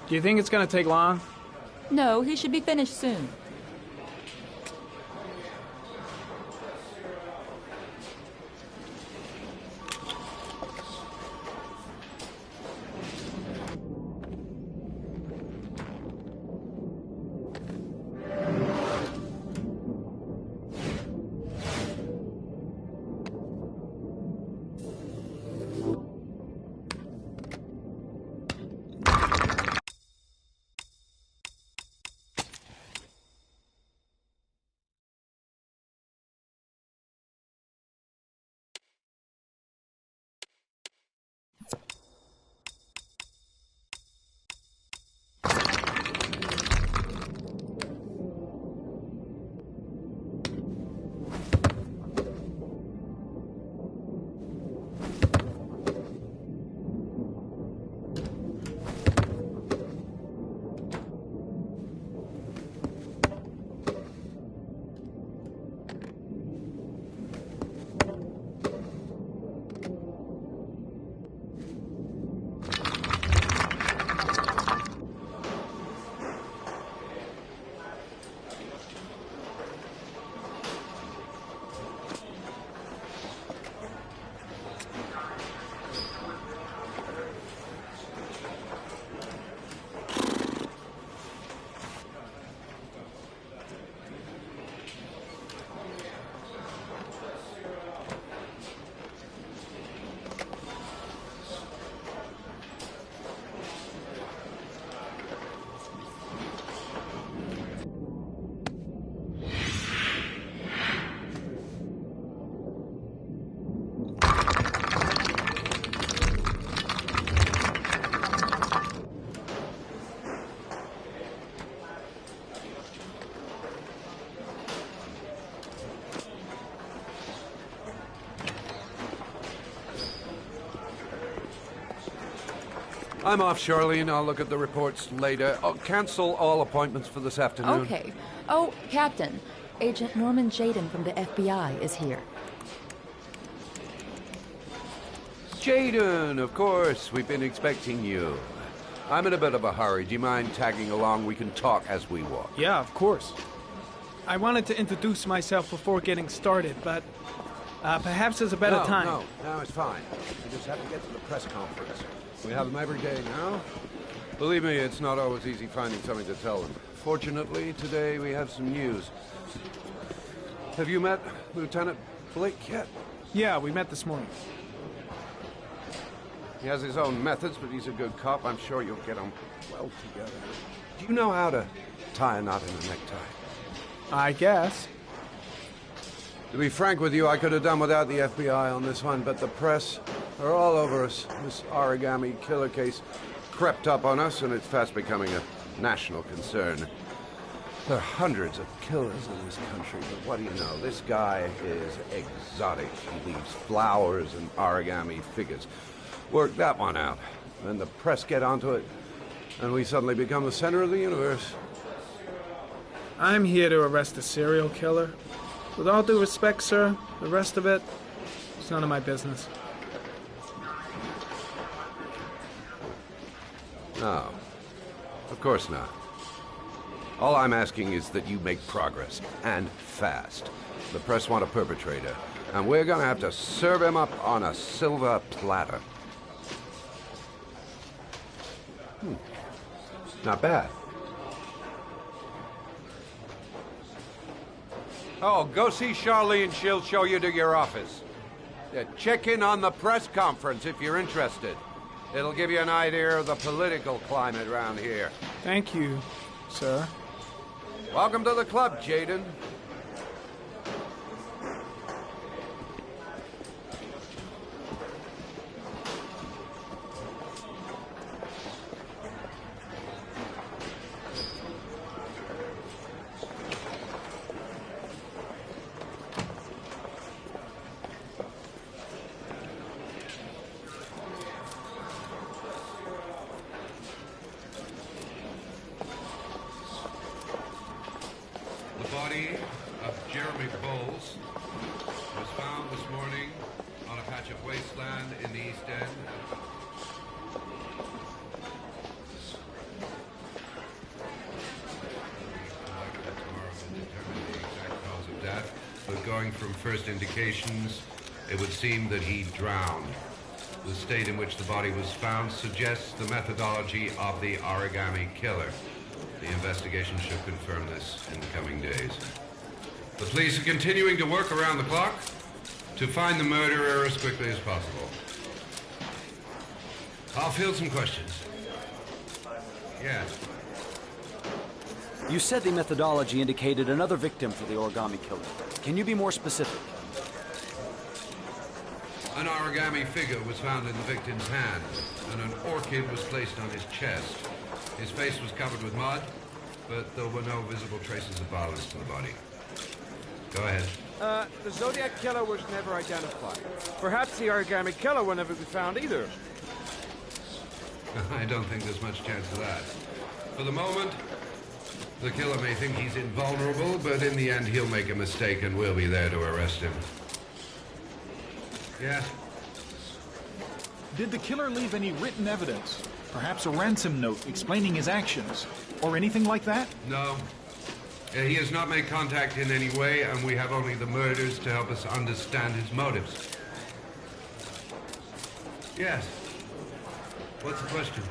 Do you think it's gonna take long? No, he should be finished soon. I'm off, Charlene. I'll look at the reports later. Oh, cancel all appointments for this afternoon. Okay. Oh, Captain. Agent Norman Jayden from the FBI is here. Jayden, of course. We've been expecting you. I'm in a bit of a hurry. Do you mind tagging along? We can talk as we walk. Yeah, of course. I wanted to introduce myself before getting started, but perhaps there's a better time. No, it's fine. We just have to get to the press conference. We have them every day now. Believe me, it's not always easy finding something to tell them. Fortunately, today we have some news. Have you met Lieutenant Blake yet? Yeah, we met this morning. He has his own methods, but he's a good cop. I'm sure you'll get on well together. Do you know how to tie a knot in a necktie? I guess. To be frank with you, I could have done without the FBI on this one, but the press are all over us. This origami killer case crept up on us, and it's fast becoming a national concern. There are hundreds of killers in this country, but what do you know? This guy is exotic. He leaves flowers and origami figures. Work that one out. Then the press get onto it, and we suddenly become the center of the universe. I'm here to arrest a serial killer. With all due respect, sir, the rest of it, it's none of my business. No, of course not. All I'm asking is that you make progress, and fast. The press want a perpetrator, and we're gonna have to serve him up on a silver platter. Not bad. Oh, go see Charlene. She'll show you to your office. Check in on the press conference if you're interested. It'll give you an idea of the political climate around here. Thank you, sir. Welcome to the club, Jayden. The body of Jeremy Bowles was found this morning on a patch of wasteland in the East End. But going from first indications, it would seem that he drowned. The state in which the body was found suggests the methodology of the origami killer. The investigation should confirm this in the coming days. The police are continuing to work around the clock to find the murderer as quickly as possible. I'll field some questions. Yes. You said the methodology indicated another victim for the origami killer. Can you be more specific? An origami figure was found in the victim's hand, and an orchid was placed on his chest. His face was covered with mud, but there were no visible traces of violence to the body. Go ahead. The Zodiac killer was never identified. Perhaps the origami killer will never be found either. I don't think there's much chance of that. For the moment, the killer may think he's invulnerable, but in the end he'll make a mistake and we'll be there to arrest him. Yes? Did the killer leave any written evidence? Perhaps a ransom note explaining his actions? Or anything like that? No. He has not made contact in any way, and we have only the murders to help us understand his motives. Yes. What's the question?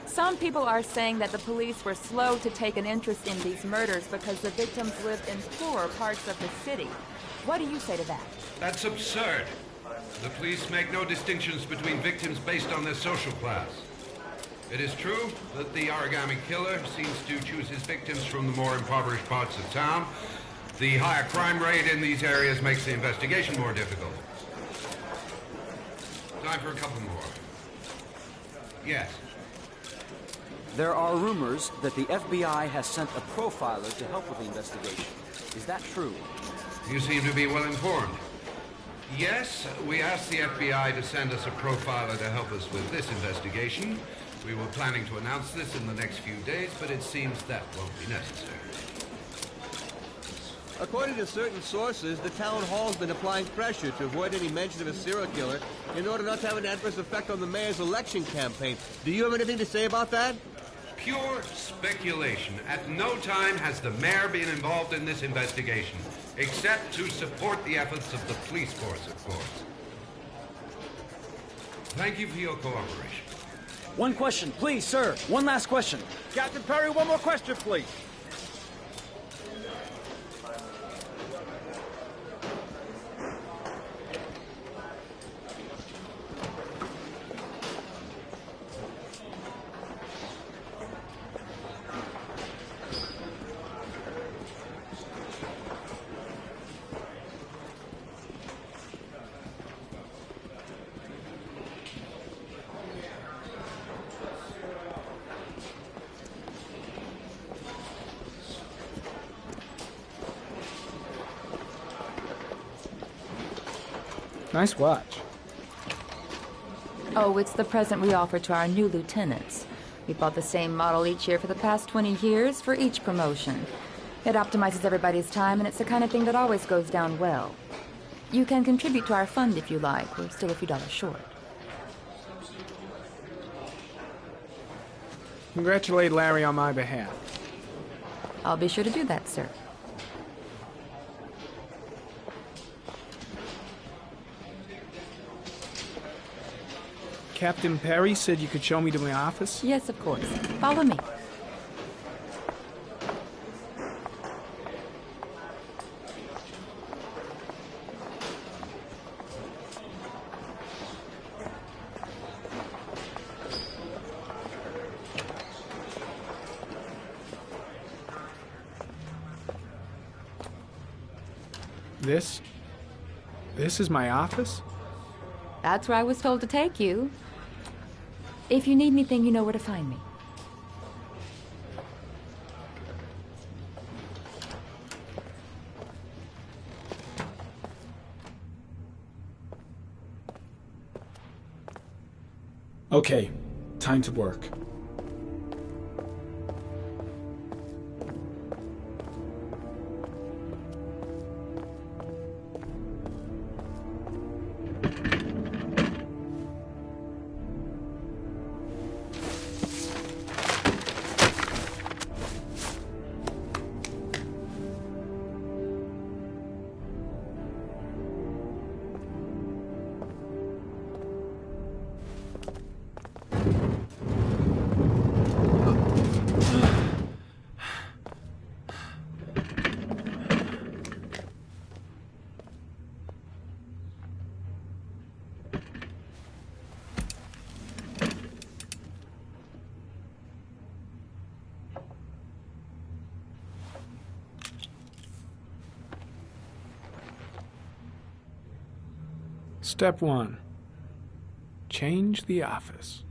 Some people are saying that the police were slow to take an interest in these murders because the victims lived in poorer parts of the city. What do you say to that? That's absurd. The police make no distinctions between victims based on their social class. It is true that the origami killer seems to choose his victims from the more impoverished parts of town. The higher crime rate in these areas makes the investigation more difficult. Time for a couple more. Yes. There are rumors that the FBI has sent a profiler to help with the investigation. Is that true? You seem to be well informed. Yes, we asked the FBI to send us a profiler to help us with this investigation. We were planning to announce this in the next few days, but it seems that won't be necessary. According to certain sources, the town hall's been applying pressure to avoid any mention of a serial killer in order not to have an adverse effect on the mayor's election campaign. Do you have anything to say about that? Pure speculation. At no time has the mayor been involved in this investigation, except to support the efforts of the police force, of course. Thank you for your cooperation. One question, please, sir. One last question. Captain Perry, one more question, please. Nice watch. Oh, it's the present we offer to our new lieutenants. We bought the same model each year for the past 20 years for each promotion. It optimizes everybody's time, and it's the kind of thing that always goes down well. You can contribute to our fund if you like. We're still a few dollars short. Congratulate Larry on my behalf. I'll be sure to do that, sir. Captain Perry said you could show me to my office? Yes, of course. Follow me. This is my office? That's where I was told to take you. If you need anything, you know where to find me. Okay, time to work. Step 1. Change the office.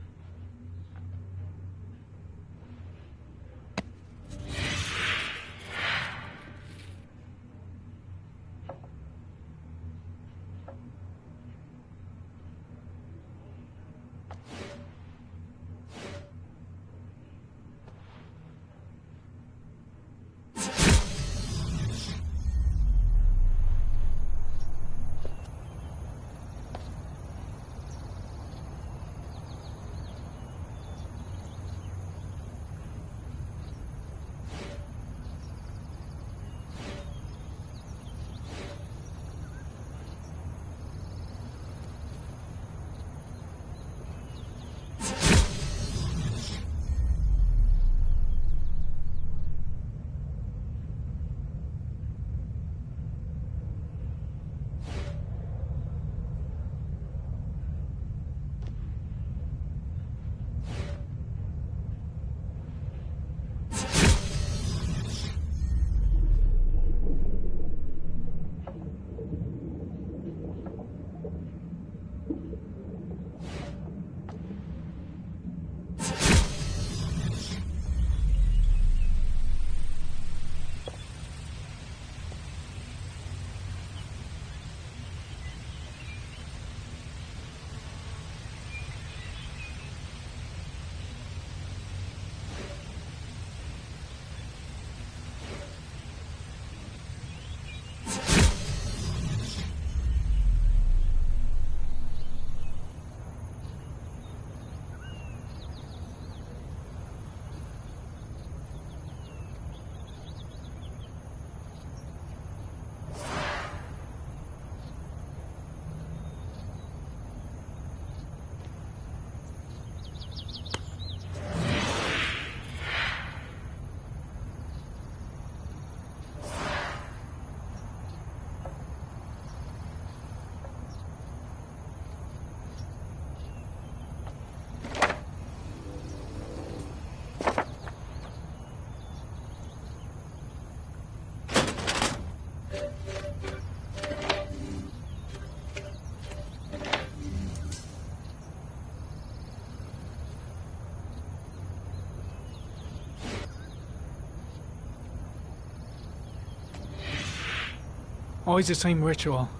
Always the same ritual.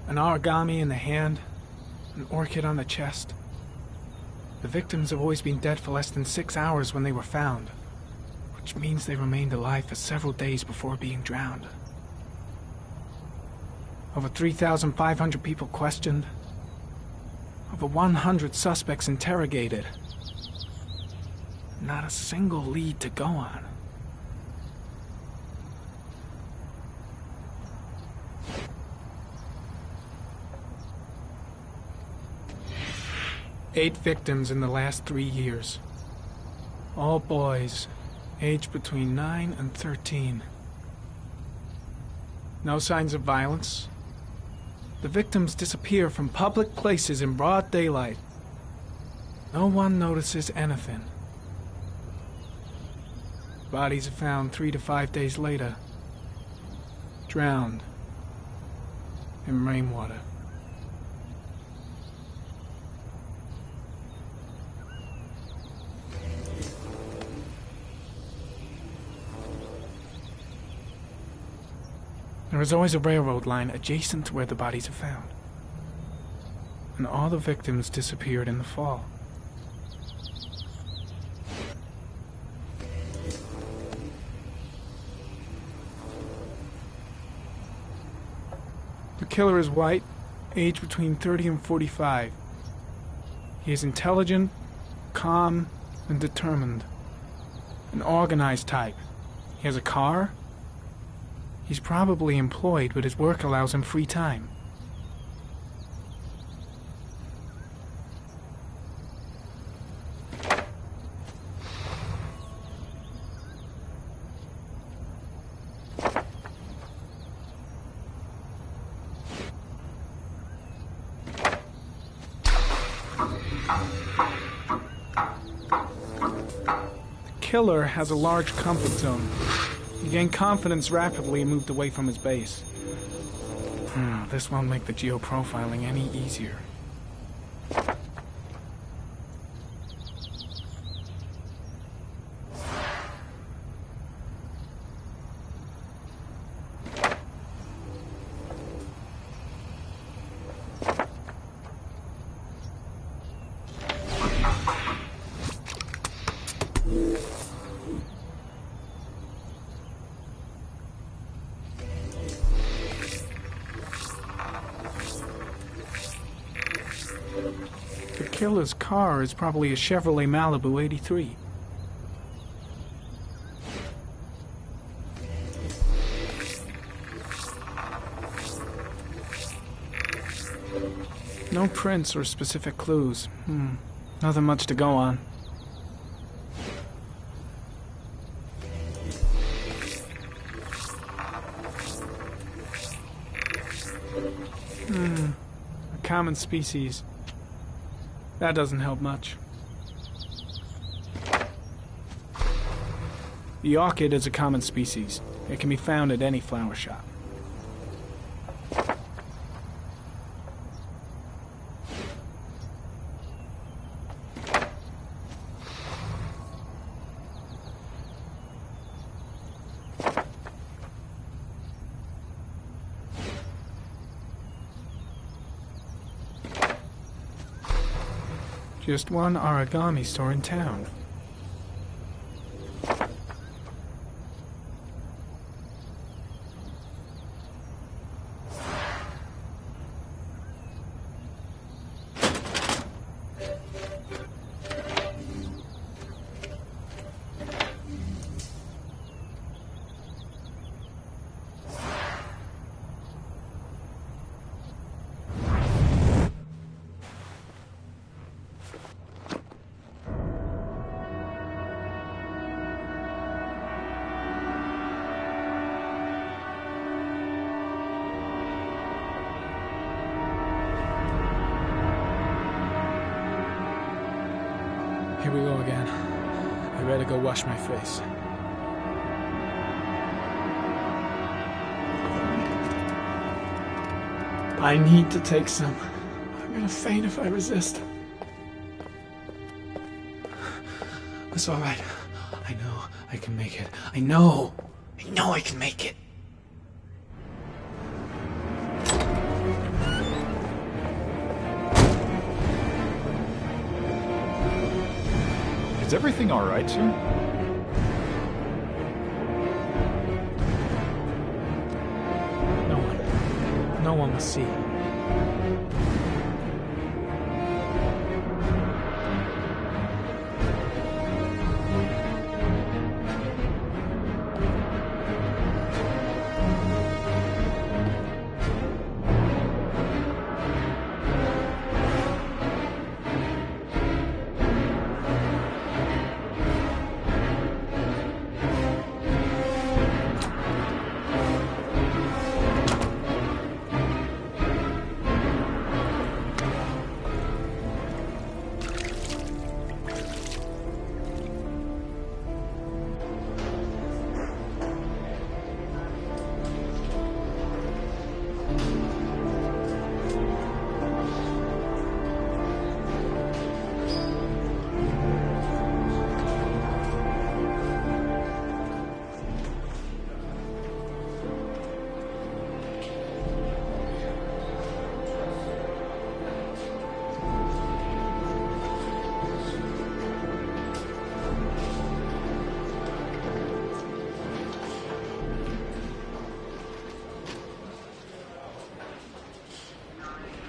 An origami in the hand, an orchid on the chest. The victims have always been dead for less than 6 hours when they were found, which means they remained alive for several days before being drowned. Over 3,500 people questioned. Over 100 suspects interrogated. Not a single lead to go on. Eight victims in the last 3 years. All boys, aged between 9 and 13. No signs of violence. The victims disappear from public places in broad daylight. No one notices anything. Bodies are found 3 to 5 days later, drowned in rainwater. There is always a railroad line adjacent to where the bodies are found. And all the victims disappeared in the fall. The killer is white, aged between 30 and 45. He is intelligent, calm, and determined. An organized type. He has a car. He's probably employed, but his work allows him free time. The killer has a large comfort zone. He gained confidence rapidly and moved away from his base. This won't make the geoprofiling any easier. The killer's car is probably a Chevrolet Malibu 83. No prints or specific clues. Nothing much to go on. A common species. That doesn't help much. The orchid is a common species. It can be found at any flower shop. Just one origami store in town. Here we go again. I better go wash my face. I need to take some. I'm gonna faint if I resist. It's all right. I know I can make it. I know I can make it. Is everything all right, sir? No one will see.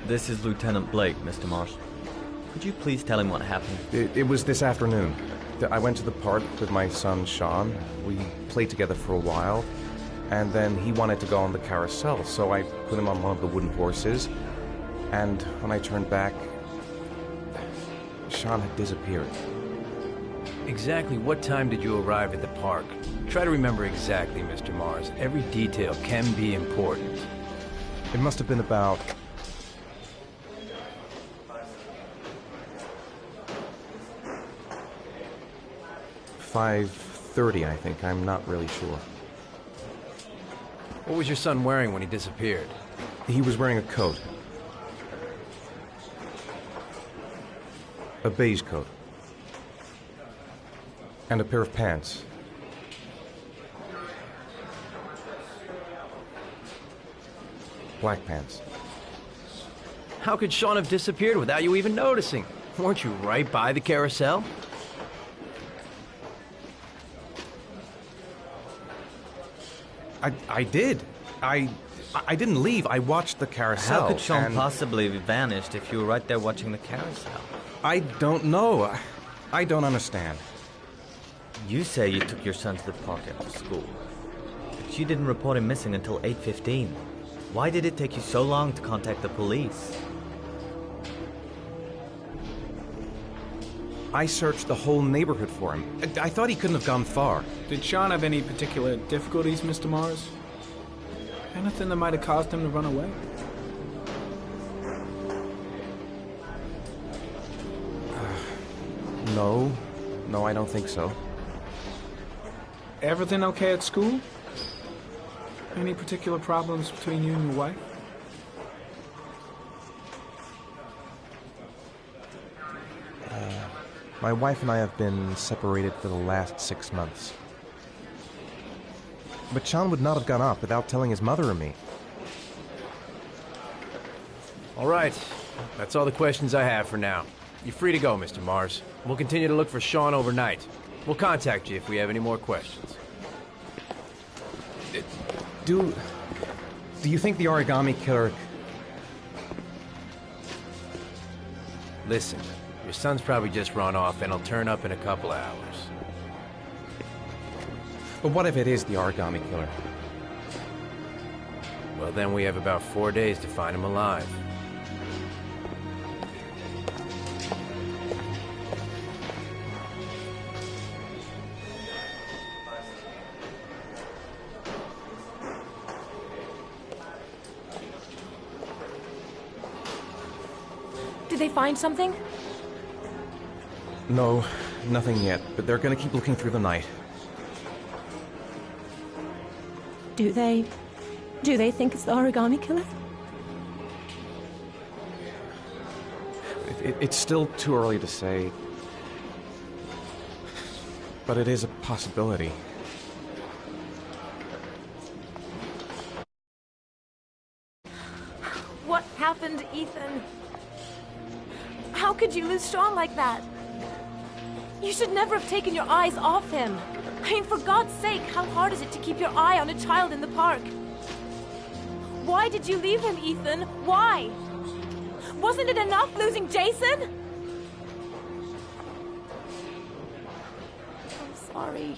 This is Lieutenant Blake, Mr. Mars. Could you please tell him what happened? It was this afternoon. I went to the park with my son, Sean. We played together for a while, and then he wanted to go on the carousel, so I put him on one of the wooden horses, and when I turned back, Sean had disappeared. Exactly what time did you arrive at the park? Try to remember exactly, Mr. Mars. Every detail can be important. It must have been about 5:30, I think. I'm not really sure. What was your son wearing when he disappeared? He was wearing a coat. A beige coat. And a pair of pants. Black pants. How could Sean have disappeared without you even noticing? Weren't you right by the carousel? I did. I didn't leave. I watched the carousel. How could Sean possibly have vanished if you were right there watching the carousel? I don't know. I don't understand. You say you took your son to the park after school, but you didn't report him missing until 8:15. Why did it take you so long to contact the police? I searched the whole neighborhood for him. I thought he couldn't have gone far. Did Sean have any particular difficulties, Mr. Mars? Anything that might have caused him to run away? No, I don't think so. Everything okay at school? Any particular problems between you and your wife? My wife and I have been separated for the last 6 months. But Sean would not have gone off without telling his mother or me. All right. That's all the questions I have for now. You're free to go, Mr. Mars. We'll continue to look for Sean overnight. We'll contact you if we have any more questions. Do you think the Origami Killer... Listen, your son's probably just run off and he'll turn up in a couple of hours. But what if it is the Origami Killer? Well, then we have about 4 days to find him alive. Did they find something? No, nothing yet, but they're gonna keep looking through the night. Do they think it's the Origami Killer? It's still too early to say, but it is a possibility. What happened, Ethan? How could you lose Sean like that? You should never have taken your eyes off him. I mean, for God's sake, how hard is it to keep your eye on a child in the park? Why did you leave him, Ethan? Why? Wasn't it enough losing Jason? I'm sorry.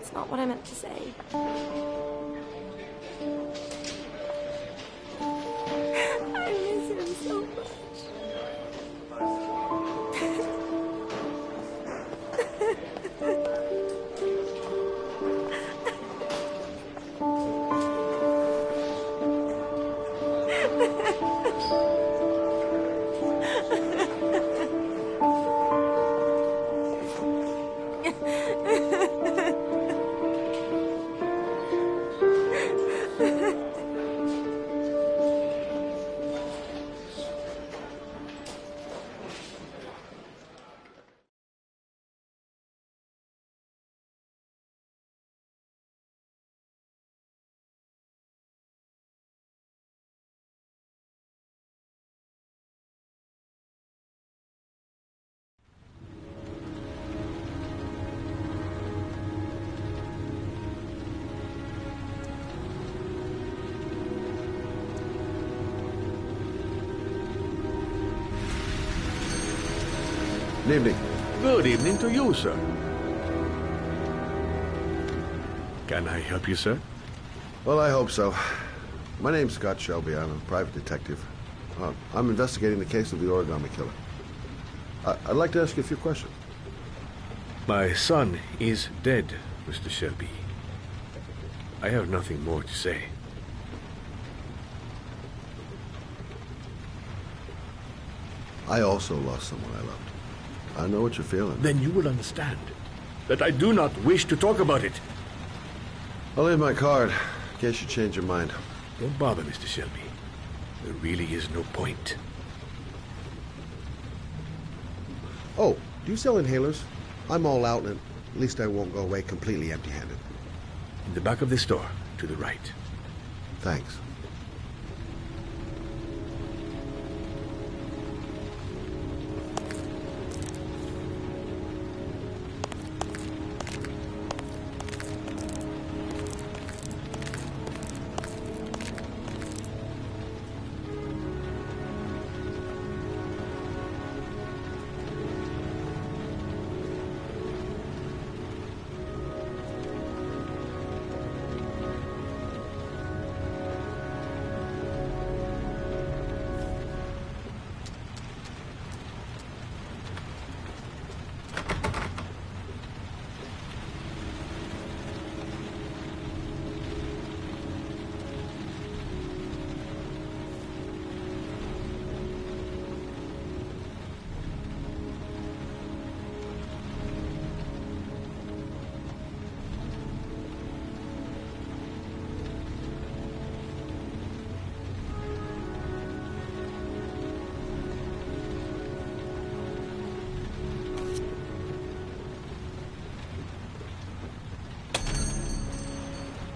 It's not what I meant to say. I miss him so much. Good evening. Good evening to you, sir. Can I help you, sir? Well, I hope so. My name's Scott Shelby. I'm a private detective. I'm investigating the case of the Origami Killer. I'd like to ask you a few questions. My son is dead, Mr. Shelby. I have nothing more to say. I also lost someone I loved. I know what you're feeling. Then you will understand that I do not wish to talk about it. I'll leave my card in case you change your mind. Don't bother, Mr. Shelby. There really is no point. Oh, do you sell inhalers? I'm all out, and at least I won't go away completely empty-handed. In the back of the store, to the right. Thanks.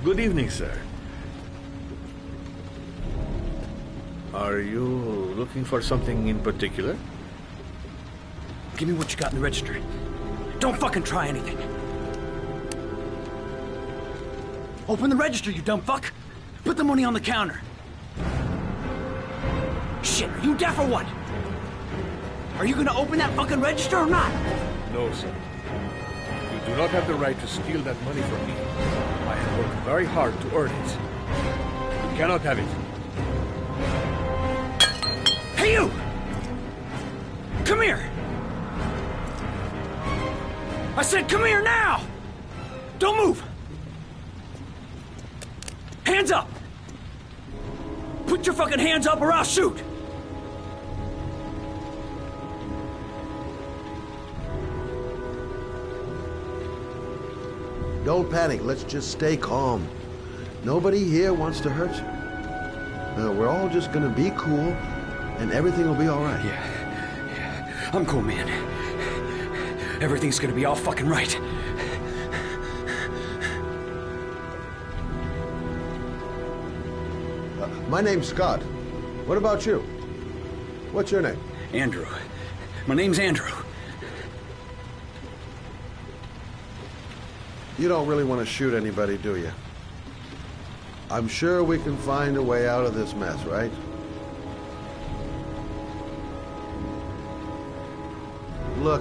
Good evening, sir. Are you looking for something in particular? Give me what you got in the register. Don't fucking try anything. Open the register, you dumb fuck. Put the money on the counter. Shit, are you deaf or what? Are you gonna open that fucking register or not? No, sir. You do not have the right to steal that money from me. I have worked very hard to earn it. You cannot have it. Hey, you! Come here! I said come here now! Don't move! Hands up! Put your fucking hands up or I'll shoot! Don't panic. Let's just stay calm. Nobody here wants to hurt you. We're all just gonna be cool, and everything will be all right. Yeah. I'm cool, man. Everything's gonna be all fucking right. My name's Scott. What about you? What's your name? Andrew. My name's Andrew. You don't really want to shoot anybody, do you? I'm sure we can find a way out of this mess, right? Look,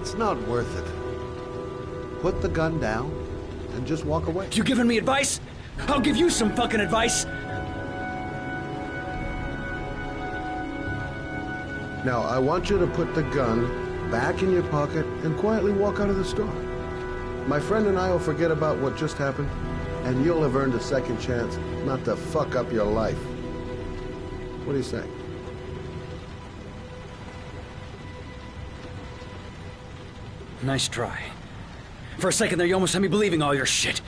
it's not worth it. Put the gun down and just walk away. You giving me advice? I'll give you some fucking advice. Now, I want you to put the gun back in your pocket and quietly walk out of the store. My friend and I will forget about what just happened, and you'll have earned a second chance not to fuck up your life. What do you say? Nice try. For a second there, you almost had me believing all your shit.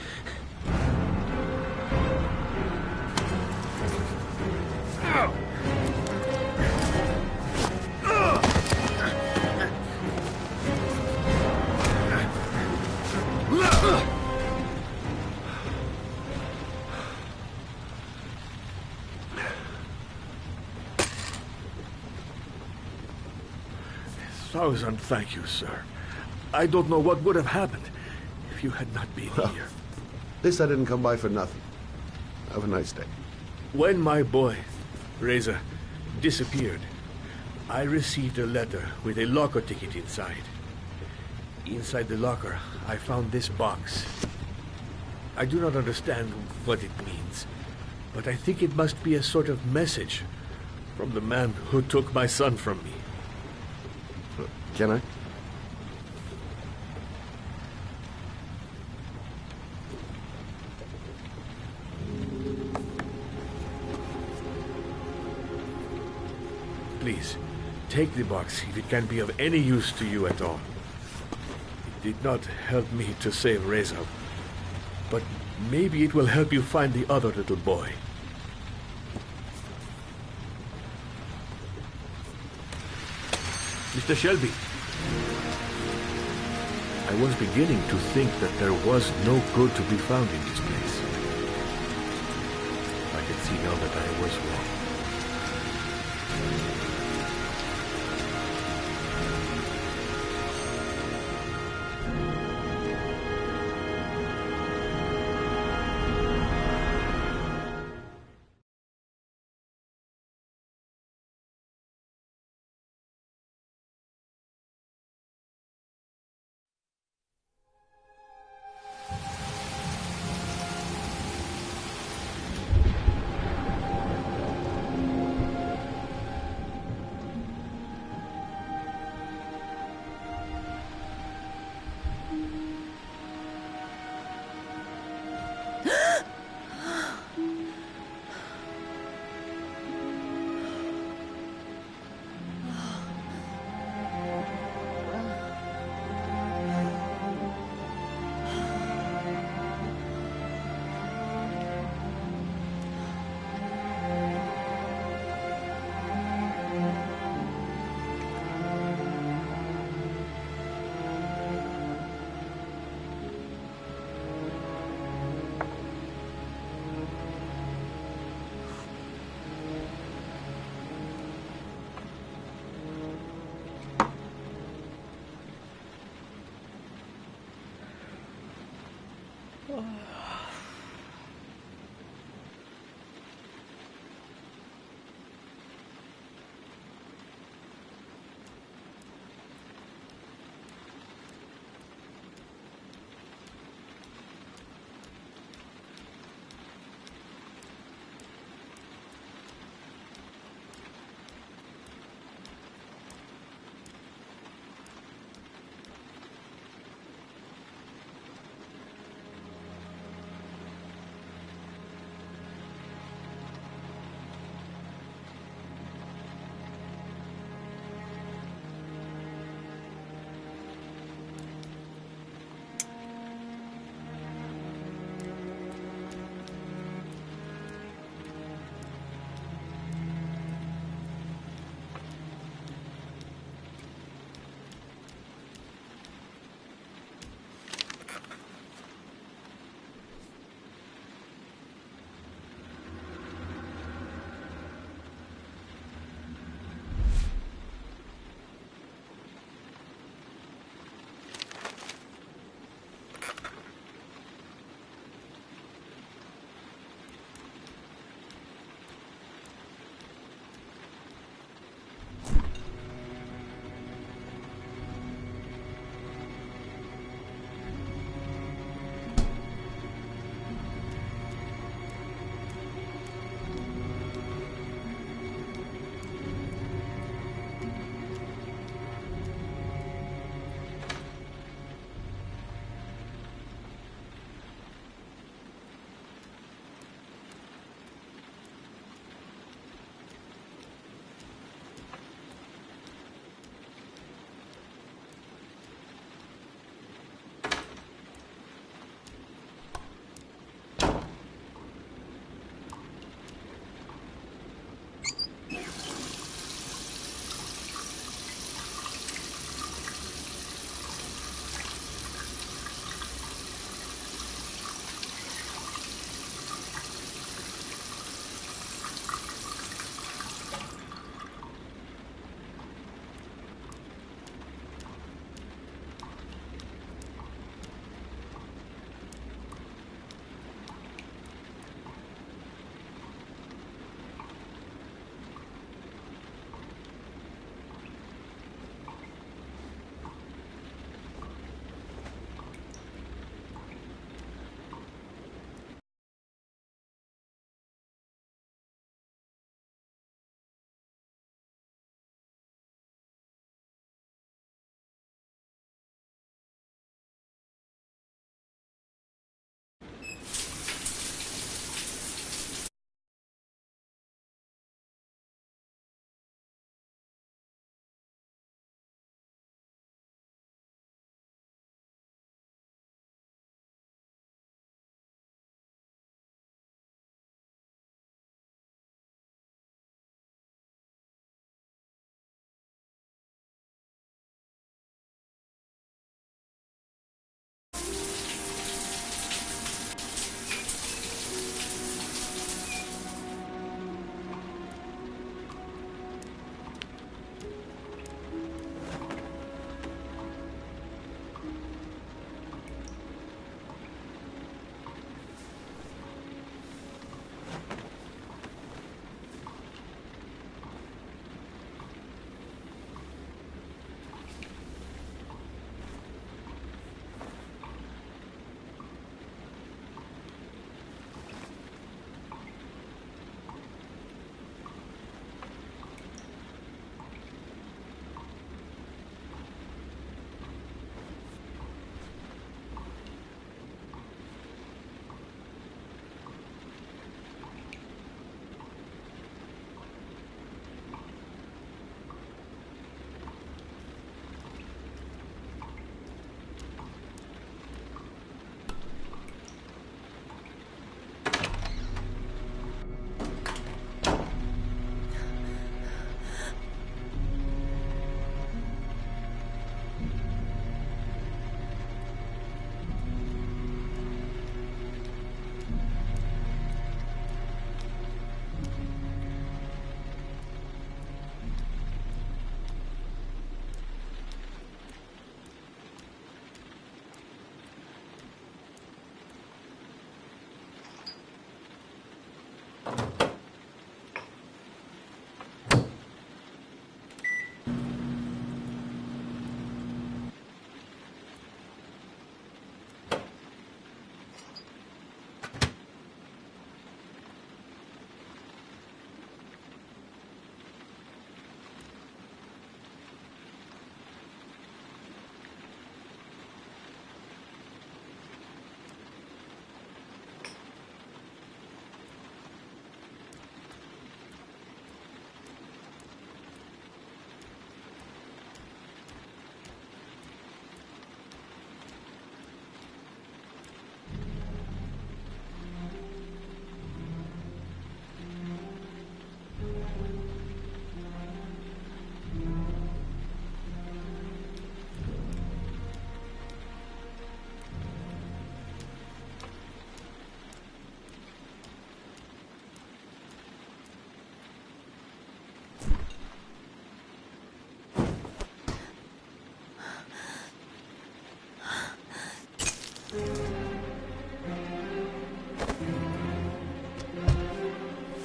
Thousand thank you, sir. I don't know what would have happened if you had not been here. This I didn't come by for nothing. Have a nice day. When my boy, Reza, disappeared, I received a letter with a locker ticket inside. Inside the locker, I found this box. I do not understand what it means, but I think it must be a sort of message from the man who took my son from me. Can I? Please, take the box if it can be of any use to you at all. It did not help me to save Reza, but maybe it will help you find the other little boy. Mr. Shelby, I was beginning to think that there was no good to be found in this place. I can see now that I was wrong.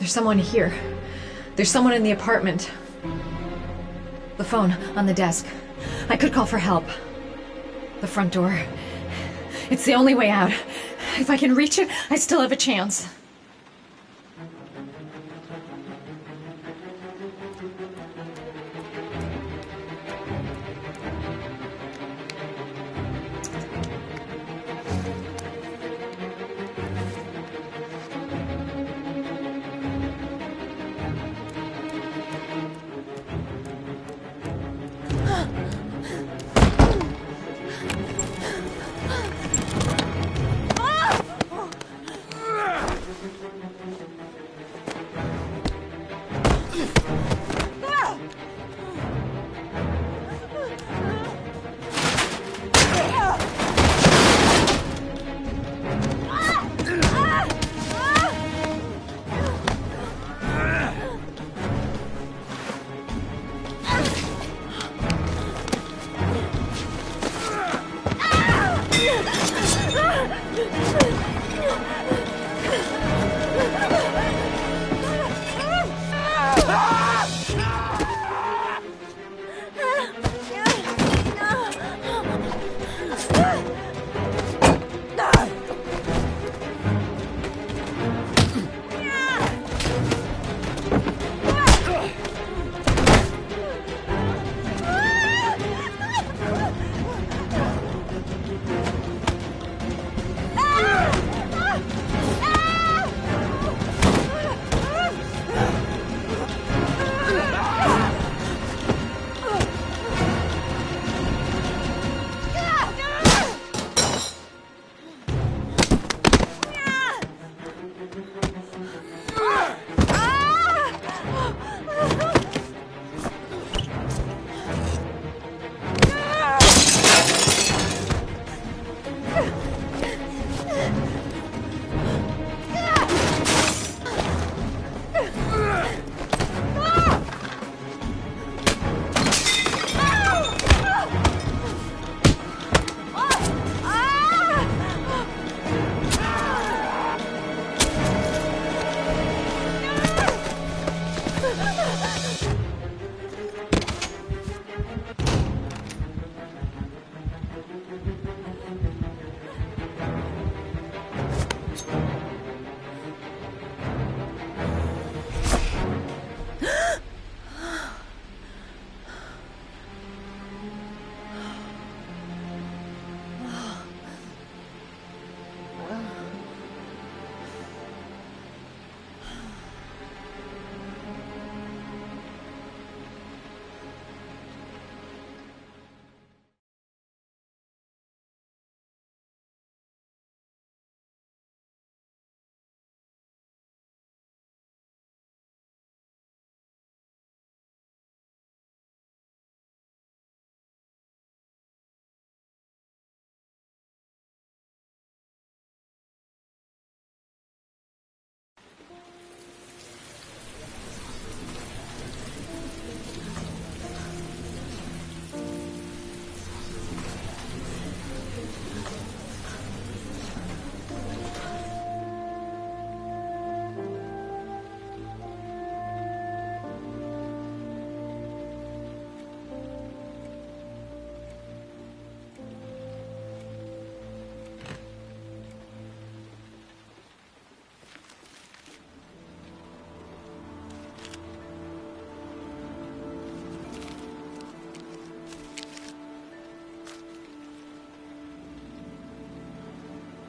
There's someone here. There's someone in the apartment. The phone on the desk. I could call for help. The front door. It's the only way out. If I can reach it, I still have a chance.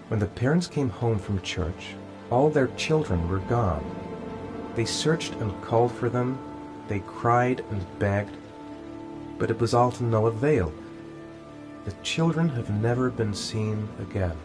When the parents came home from church, all their children were gone. They searched and called for them, they cried and begged, but it was all to no avail. The children have never been seen again.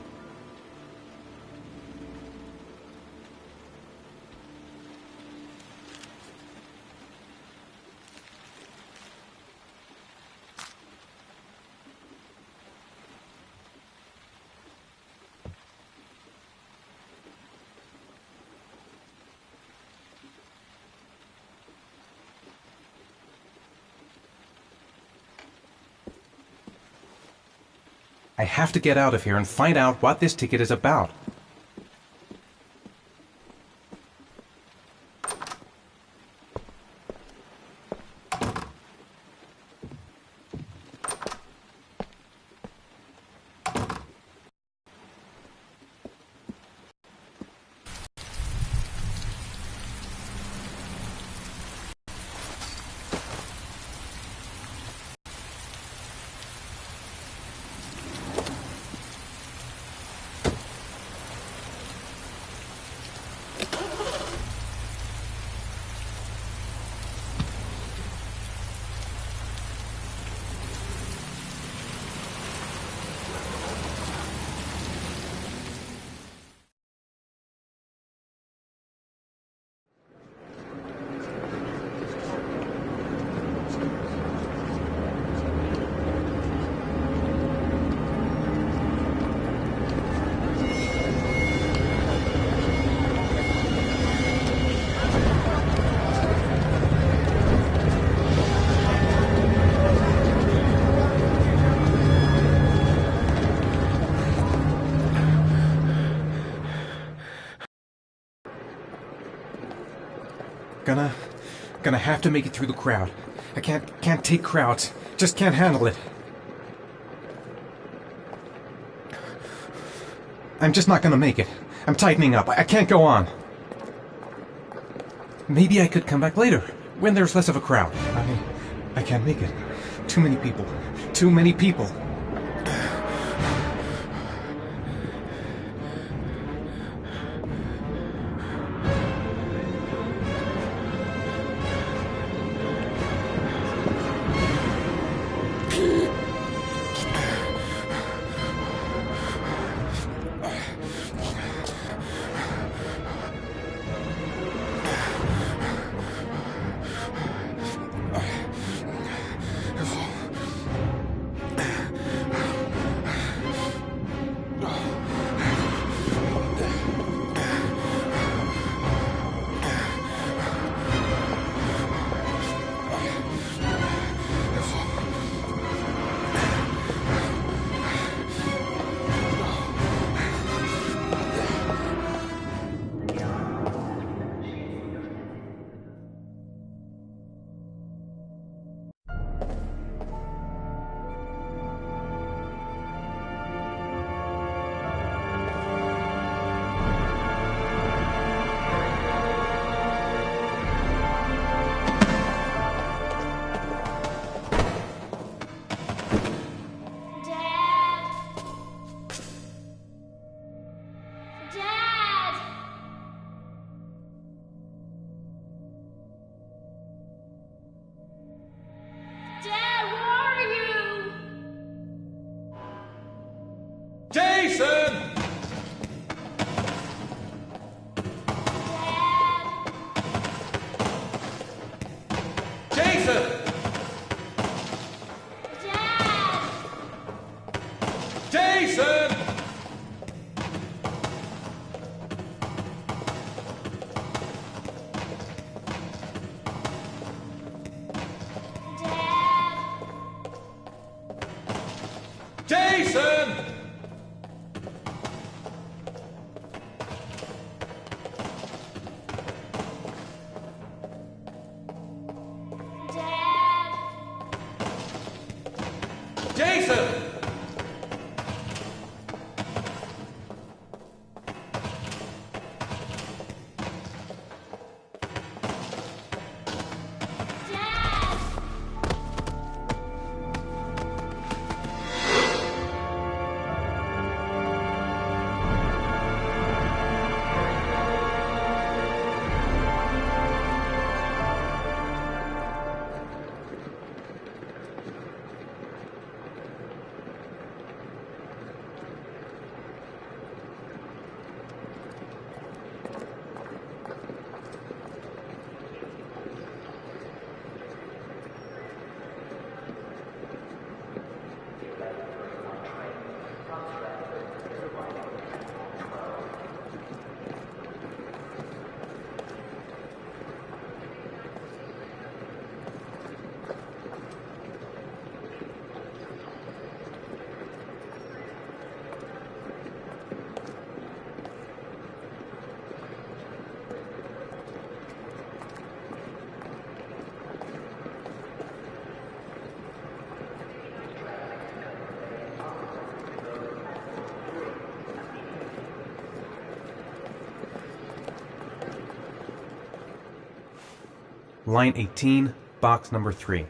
I have to get out of here and find out what this ticket is about. Gonna have to make it through the crowd. I can't take crowds. Just can't handle it. I'm just not gonna make it. I'm tightening up. I can't go on. Maybe I could come back later, when there's less of a crowd. I can't make it. Too many people. Too many people. Line 18, box number 3.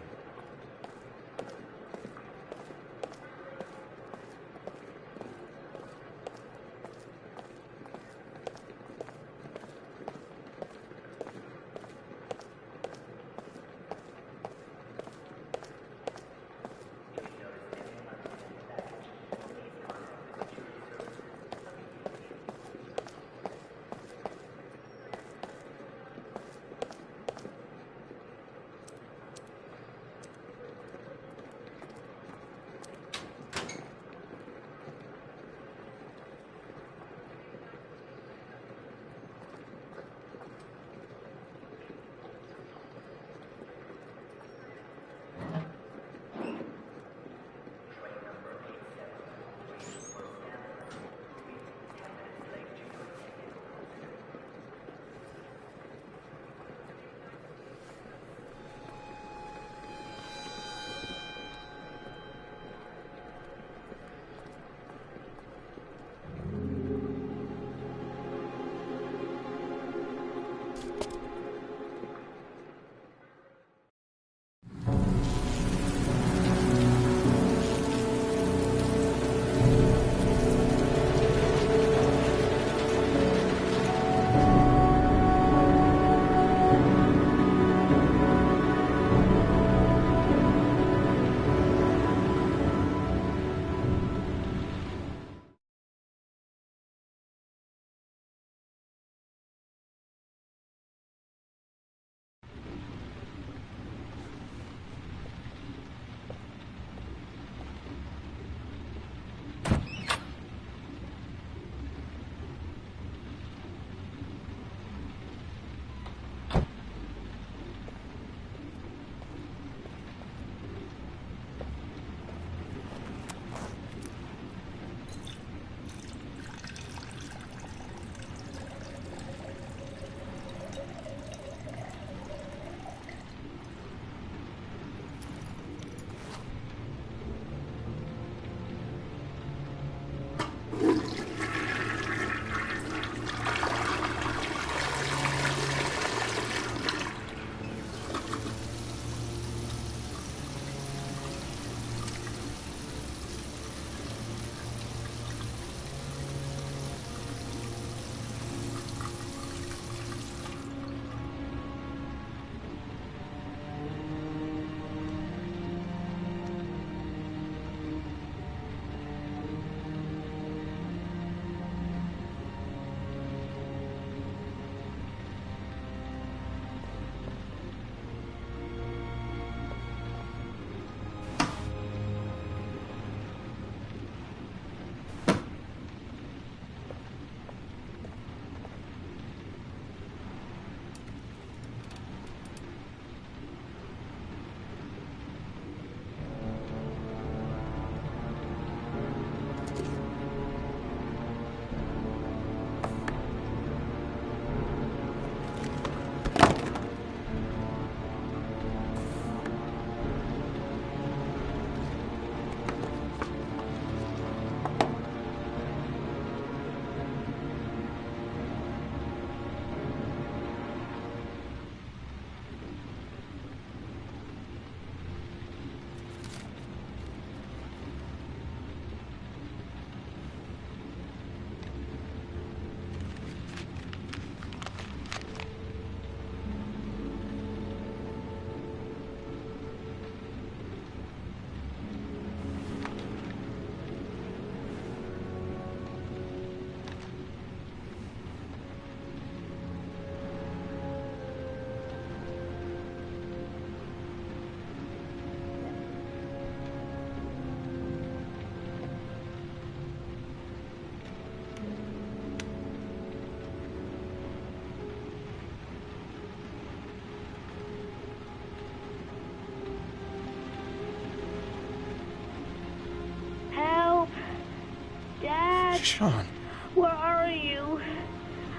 Dad! Sean! Where are you?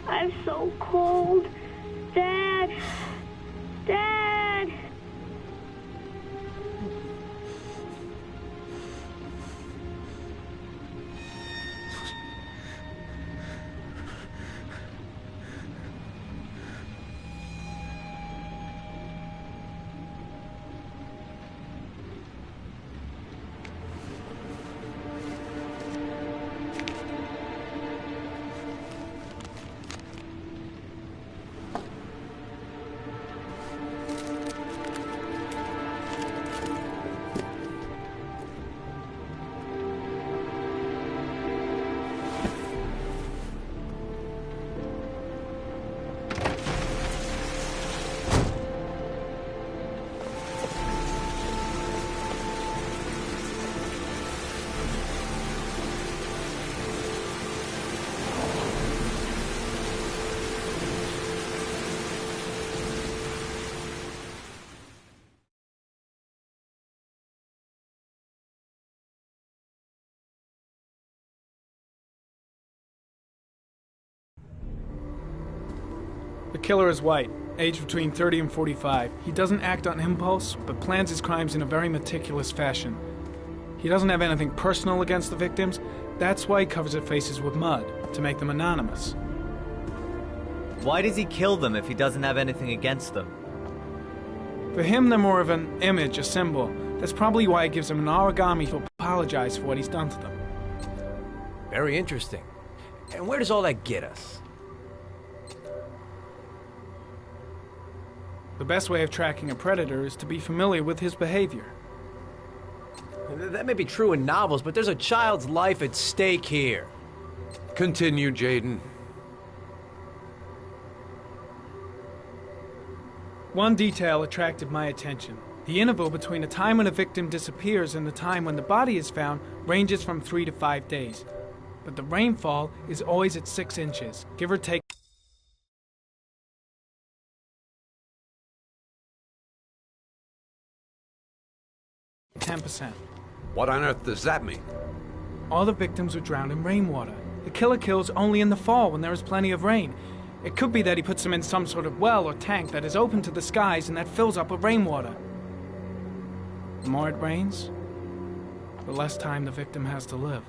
I'm so cold. Dad! Dad! The killer is white, aged between 30 and 45. He doesn't act on impulse, but plans his crimes in a very meticulous fashion. He doesn't have anything personal against the victims. That's why he covers their faces with mud, to make them anonymous. Why does he kill them if he doesn't have anything against them? For him, they're more of an image, a symbol. That's probably why he gives them an origami to apologize for what he's done to them. Very interesting. And where does all that get us? The best way of tracking a predator is to be familiar with his behavior. That may be true in novels, but there's a child's life at stake here. Continue, Jayden. One detail attracted my attention. The interval between the time when a victim disappears and the time when the body is found ranges from 3 to 5 days. But the rainfall is always at 6 inches, give or take 10%. What on earth does that mean? All the victims were drowned in rainwater. The killer kills only in the fall when there is plenty of rain. It could be that he puts them in some sort of well or tank that is open to the skies and that fills up with rainwater. The more it rains, the less time the victim has to live.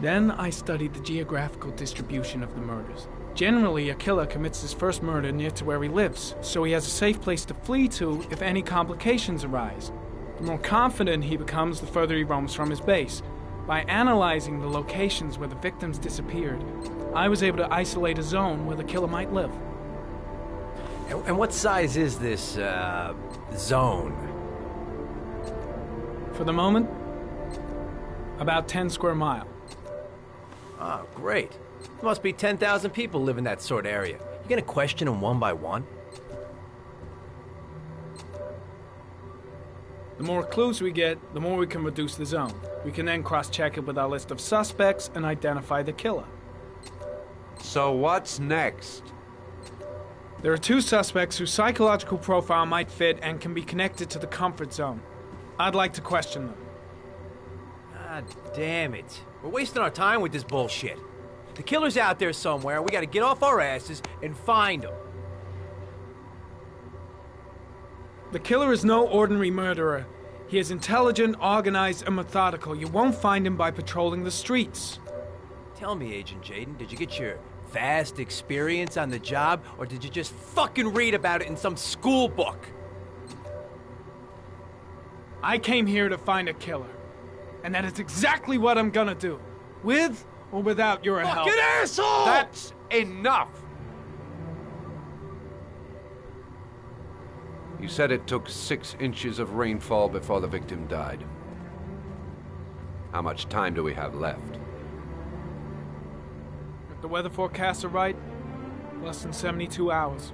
Then I studied the geographical distribution of the murders. Generally, a killer commits his first murder near to where he lives, so he has a safe place to flee to if any complications arise. The more confident he becomes, the further he roams from his base. By analyzing the locations where the victims disappeared, I was able to isolate a zone where the killer might live. And what size is this, zone? For the moment, about 10 square miles. Oh, great. There must be 10,000 people live in that sort of area. You gonna question them one by one? The more clues we get, the more we can reduce the zone. We can then cross-check it with our list of suspects and identify the killer. So what's next? There are 2 suspects whose psychological profile might fit and can be connected to the comfort zone. I'd like to question them. God damn it. We're wasting our time with this bullshit. The killer's out there somewhere. We gotta get off our asses and find him. The killer is no ordinary murderer. He is intelligent, organized, and methodical. You won't find him by patrolling the streets. Tell me, Agent Jayden, did you get your vast experience on the job, or did you just fucking read about it in some school book? I came here to find a killer. And that is exactly what I'm gonna do. With or without your help. Fucking asshole! That's enough! You said it took 6 inches of rainfall before the victim died. How much time do we have left? If the weather forecasts are right, less than 72 hours.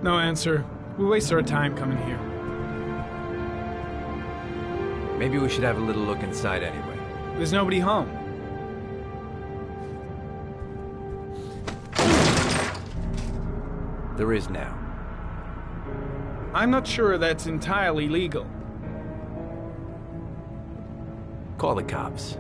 No answer. We waste our time coming here. Maybe we should have a little look inside anyway. There's nobody home. There is now. I'm not sure that's entirely legal. Call the cops.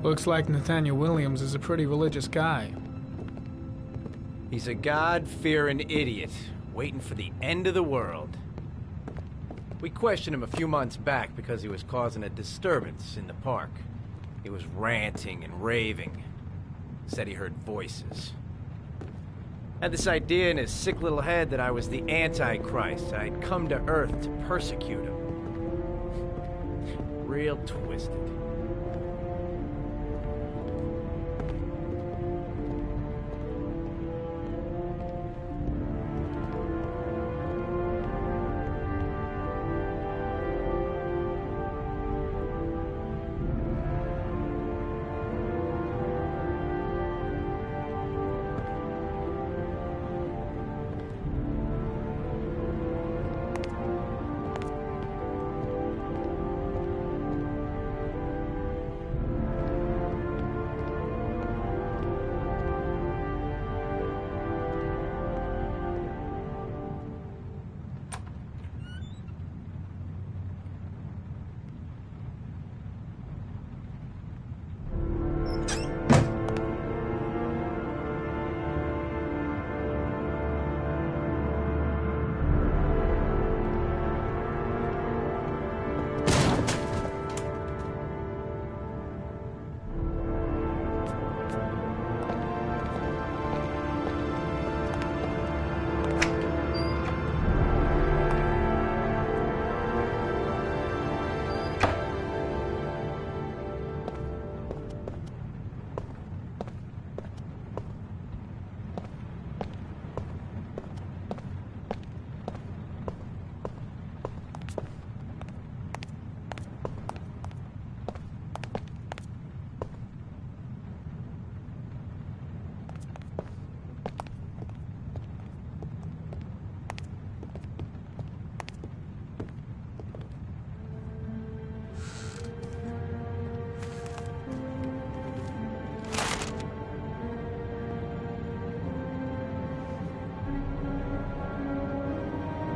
Looks like Nathaniel Williams is a pretty religious guy. He's a God-fearing idiot, waiting for the end of the world. We questioned him a few months back because he was causing a disturbance in the park. He was ranting and raving. Said he heard voices. Had this idea in his sick little head that I was the Antichrist. I'd come to Earth to persecute him. Real twisted.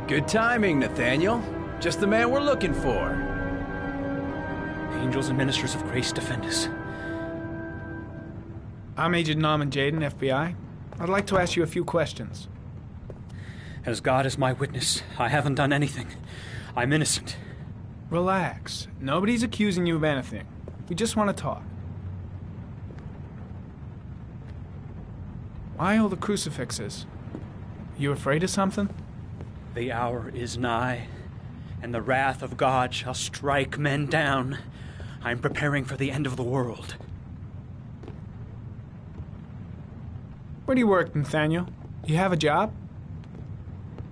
Good timing, Nathaniel. Just the man we're looking for. Angels and ministers of grace defend us. I'm Agent Norman Jayden, FBI. I'd like to ask you a few questions. As God is my witness, I haven't done anything. I'm innocent. Relax. Nobody's accusing you of anything. We just want to talk. Why all the crucifixes? You afraid of something? The hour is nigh, and the wrath of God shall strike men down. I'm preparing for the end of the world. Where do you work, Nathaniel? You have a job?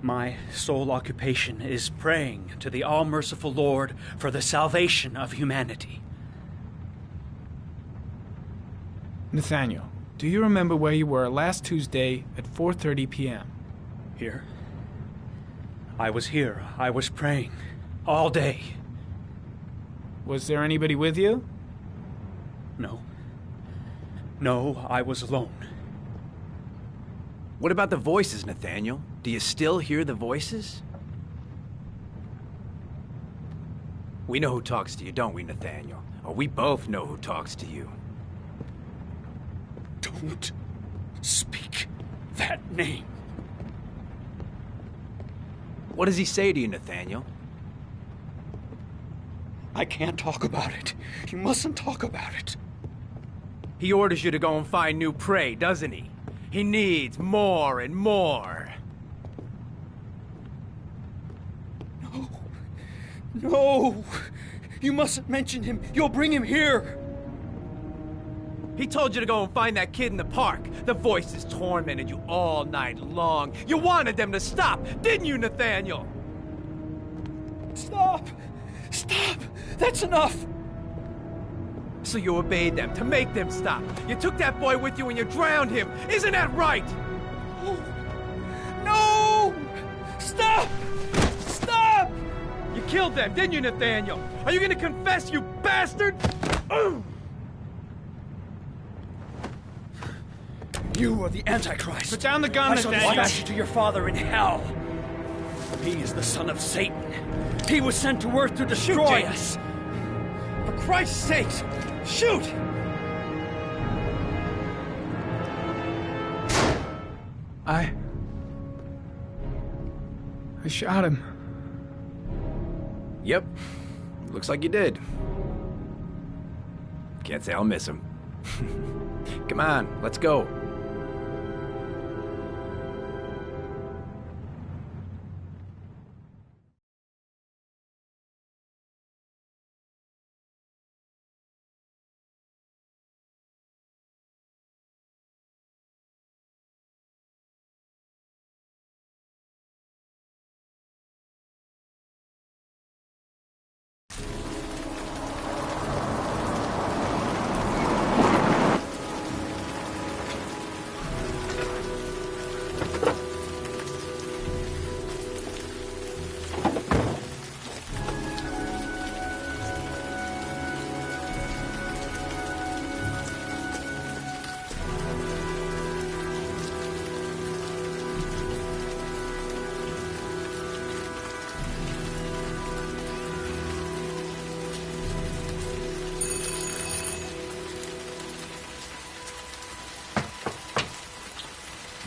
My sole occupation is praying to the all-merciful Lord for the salvation of humanity. Nathaniel, do you remember where you were last Tuesday at 4:30 p.m.? Here? I was here. I was praying. All day. Was there anybody with you? No. No, I was alone. What about the voices, Nathaniel? Do you still hear the voices? We know who talks to you, don't we, Nathaniel? Or we both know who talks to you. Don't speak that name. What does he say to you, Nathaniel? I can't talk about it. You mustn't talk about it. He orders you to go and find new prey, doesn't he? He needs more and more. No. No! You mustn't mention him. You'll bring him here. He told you to go and find that kid in the park. The voices tormented you all night long. You wanted them to stop, didn't you, Nathaniel? Stop! Stop! That's enough! So you obeyed them to make them stop. You took that boy with you and you drowned him. Isn't that right? No! Stop! Stop! You killed them, didn't you, Nathaniel? Are you gonna confess, you bastard? You are the Antichrist. Put down the gun, I shall Nathaniel. dispatch you to your father in hell. He is the son of Satan. He was sent to earth to destroy us. For Christ's sake, shoot! I shot him. Yep. Looks like you did. Can't say I'll miss him. Come on, let's go.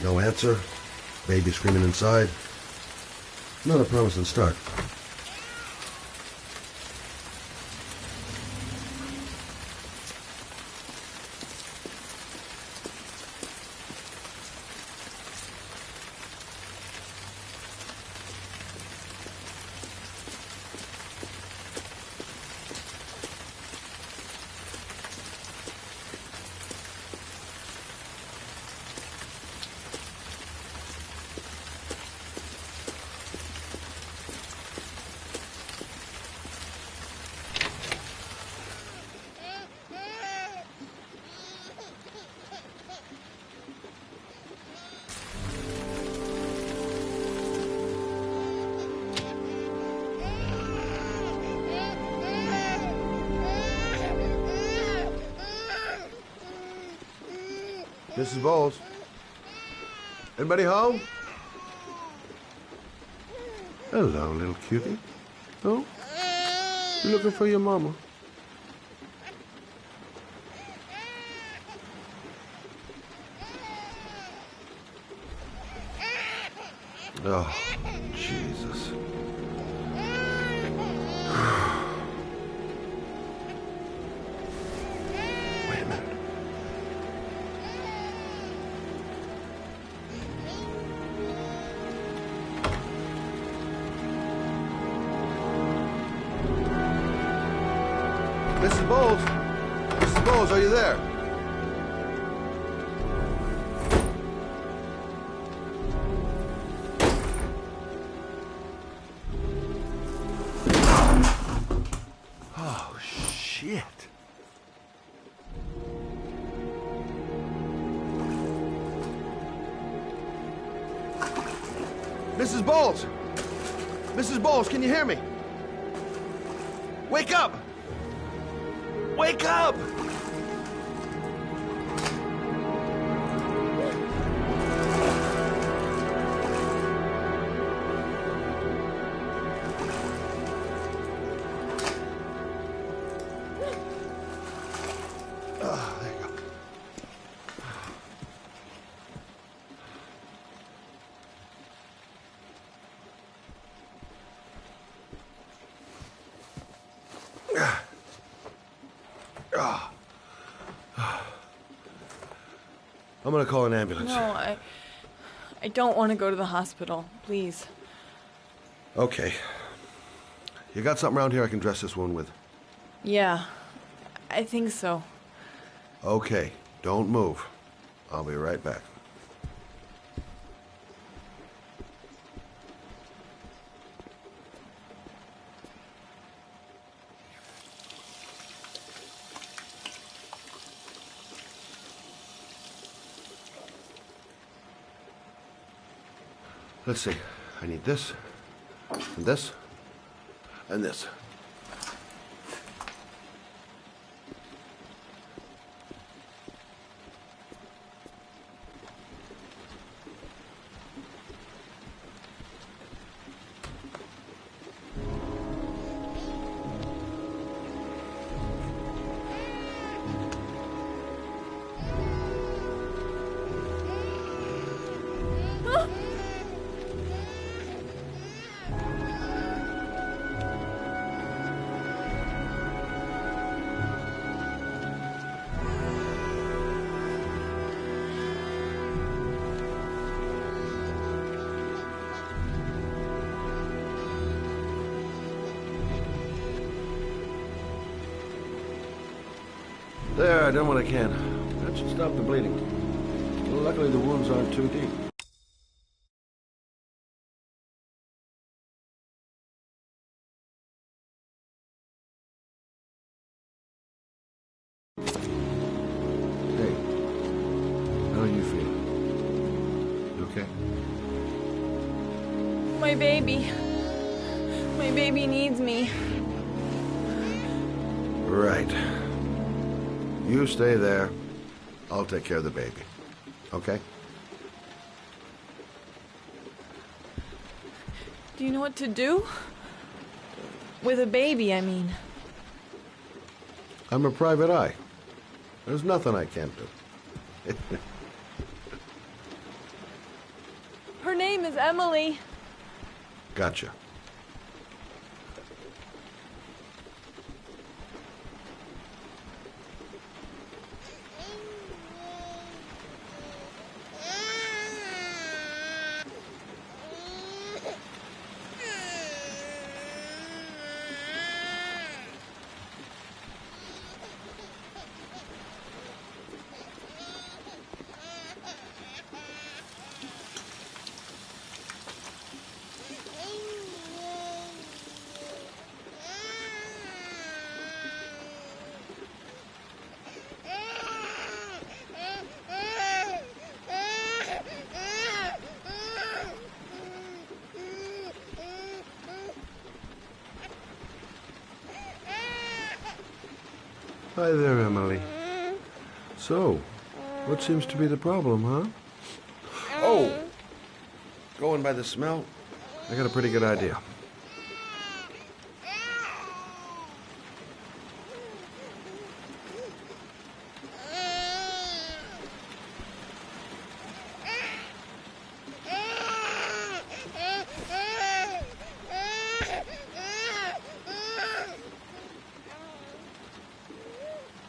No answer. Baby screaming inside. Not a promising start. Mrs. Bowles? Anybody home? Hello, little cutie. Oh? You looking for your mama? Oh, Jesus. Wait a minute. Mrs. Bowles? Mrs. Bowles, are you there? Oh, shit. Mrs. Bowles! Mrs. Bowles, can you hear me? Wake up! Wake up! There you go. I'm gonna call an ambulance. No, I don't want to go to the hospital. Please. Okay. You got something around here I can dress this wound with? Yeah, I think so. Okay. Don't move. I'll be right back. Let's see. I need this, and this, and this. There, I done what I can. That should stop the bleeding. Luckily, the wounds aren't too deep. Hey, how do you feel? You okay? My baby. My baby needs me. Right. You stay there. I'll take care of the baby. Okay? Do you know what to do? With a baby, I mean. I'm a private eye. There's nothing I can't do. Her name is Emily. Gotcha. Hi there, Emily. So, what seems to be the problem, huh? Oh! Going by the smell, I got a pretty good idea.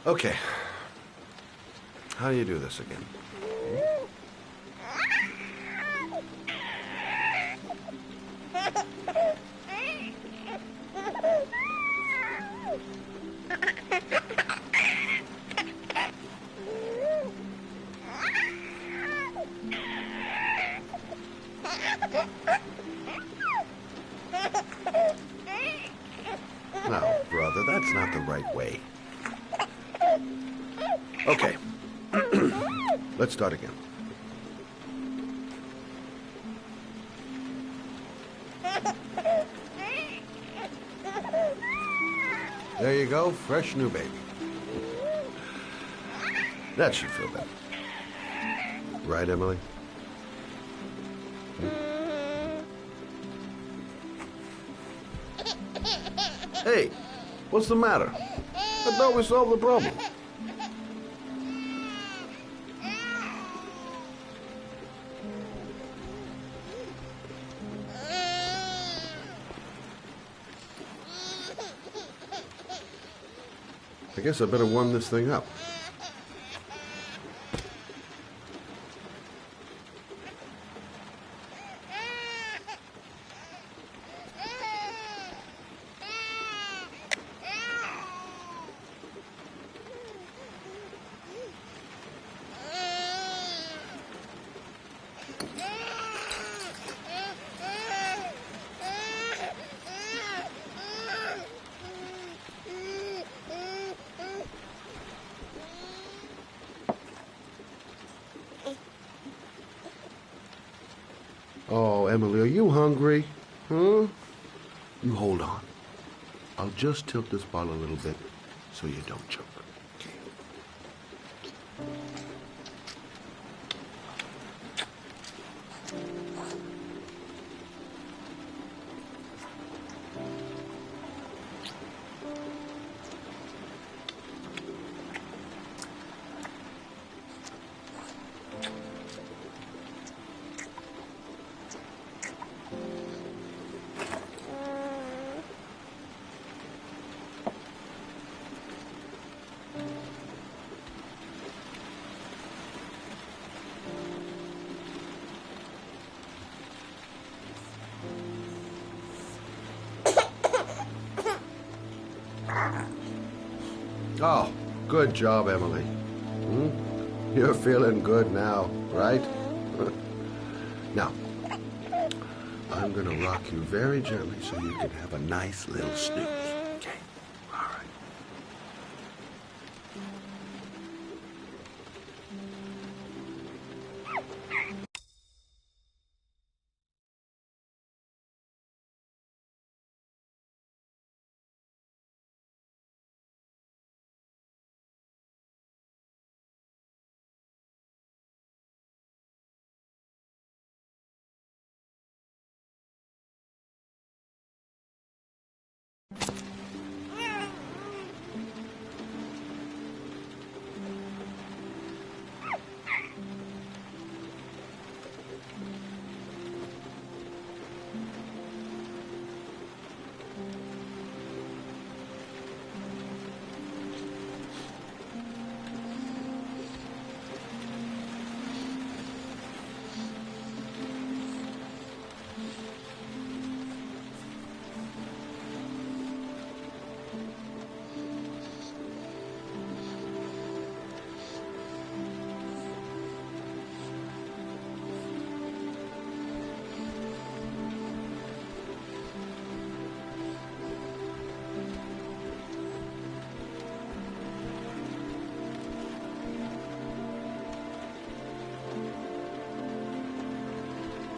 Okay. How do you do this again? No, brother, that's not the right way. Okay. Let's start again. There you go, fresh new baby. That should feel better. Right, Emily? Hey, what's the matter? I thought we solved the problem. I guess I better warm this thing up. Oh, Emily, are you hungry? Huh? You hold on. I'll just tilt this bottle a little bit so you don't choke. Oh, good job, Emily. You're feeling good now, right? Now, I'm gonna rock you very gently so you can have a nice little snooze. Okay? All right.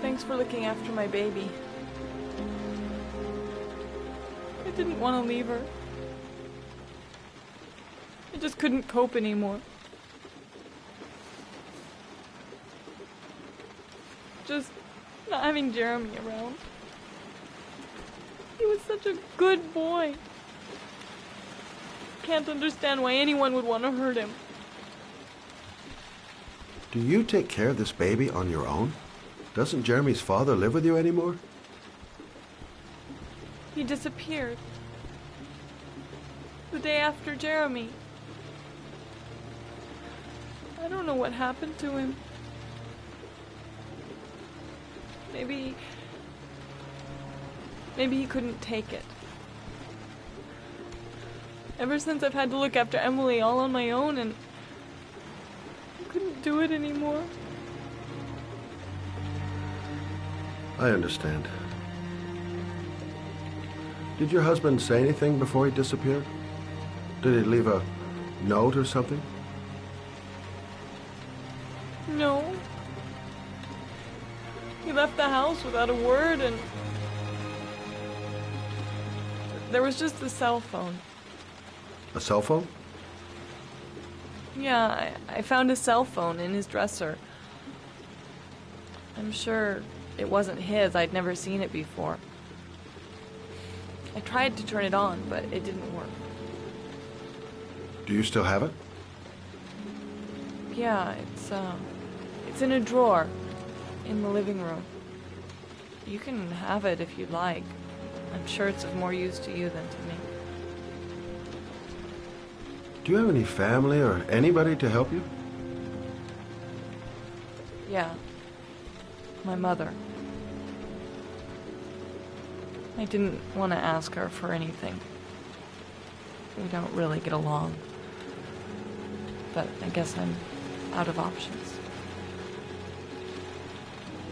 Thanks for looking after my baby. I didn't want to leave her. I just couldn't cope anymore. Just not having Jeremy around. He was such a good boy. Can't understand why anyone would want to hurt him. Do you take care of this baby on your own? Doesn't Jeremy's father live with you anymore? He disappeared. The day after Jeremy. I don't know what happened to him. Maybe he couldn't take it. Ever since I've had to look after Emily all on my own, and I couldn't do it anymore. I understand. Did your husband say anything before he disappeared? Did he leave a note or something? No. He left the house without a word, and there was just the cell phone. A cell phone? Yeah, I found a cell phone in his dresser. I'm sure it wasn't his. I'd never seen it before. I tried to turn it on, but it didn't work. Do you still have it? Yeah, it's in a drawer in the living room. You can have it if you'd like. I'm sure it's of more use to you than to me. Do you have any family or anybody to help you? Yeah. My mother. I didn't want to ask her for anything. We don't really get along. But I guess I'm out of options.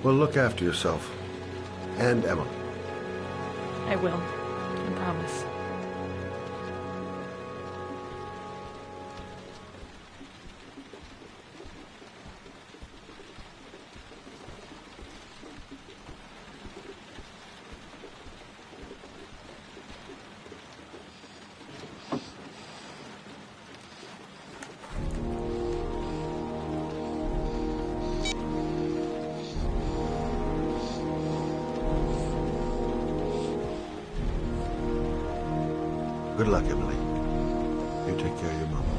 Well, look after yourself. And Emma. I will. I promise. Good luck, Emily. You take care of your mama.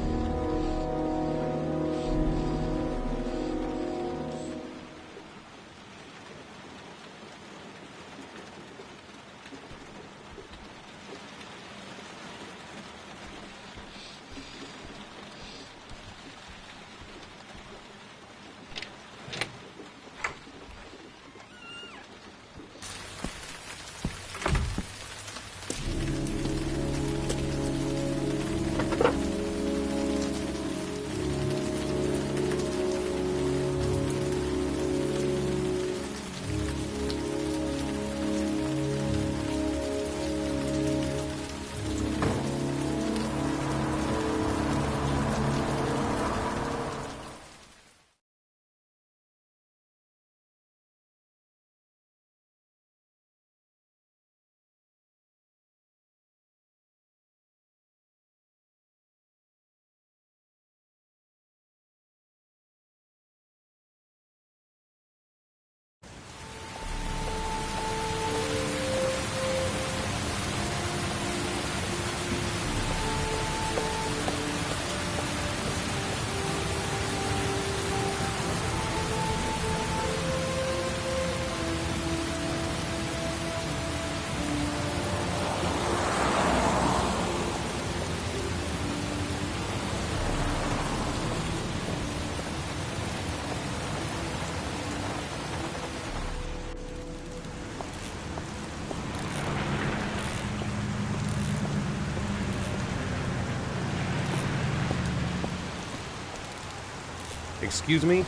Excuse me?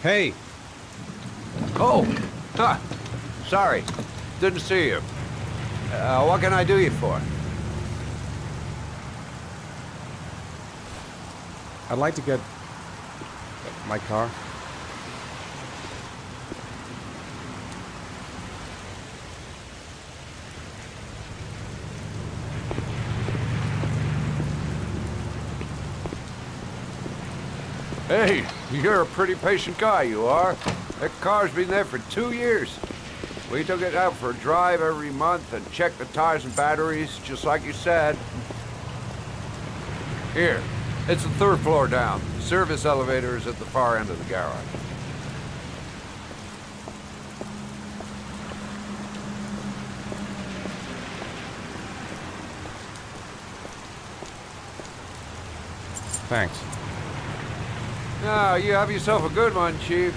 Hey! Oh! Huh. Sorry. Didn't see you. What can I do you for? I'd like to get my car. Hey, you're a pretty patient guy, you are. That car's been there for 2 years. We took it out for a drive every month and checked the tires and batteries, just like you said. Here, it's the 3rd floor down. The service elevator is at the far end of the garage. Thanks. Now, you have yourself a good one, Chief.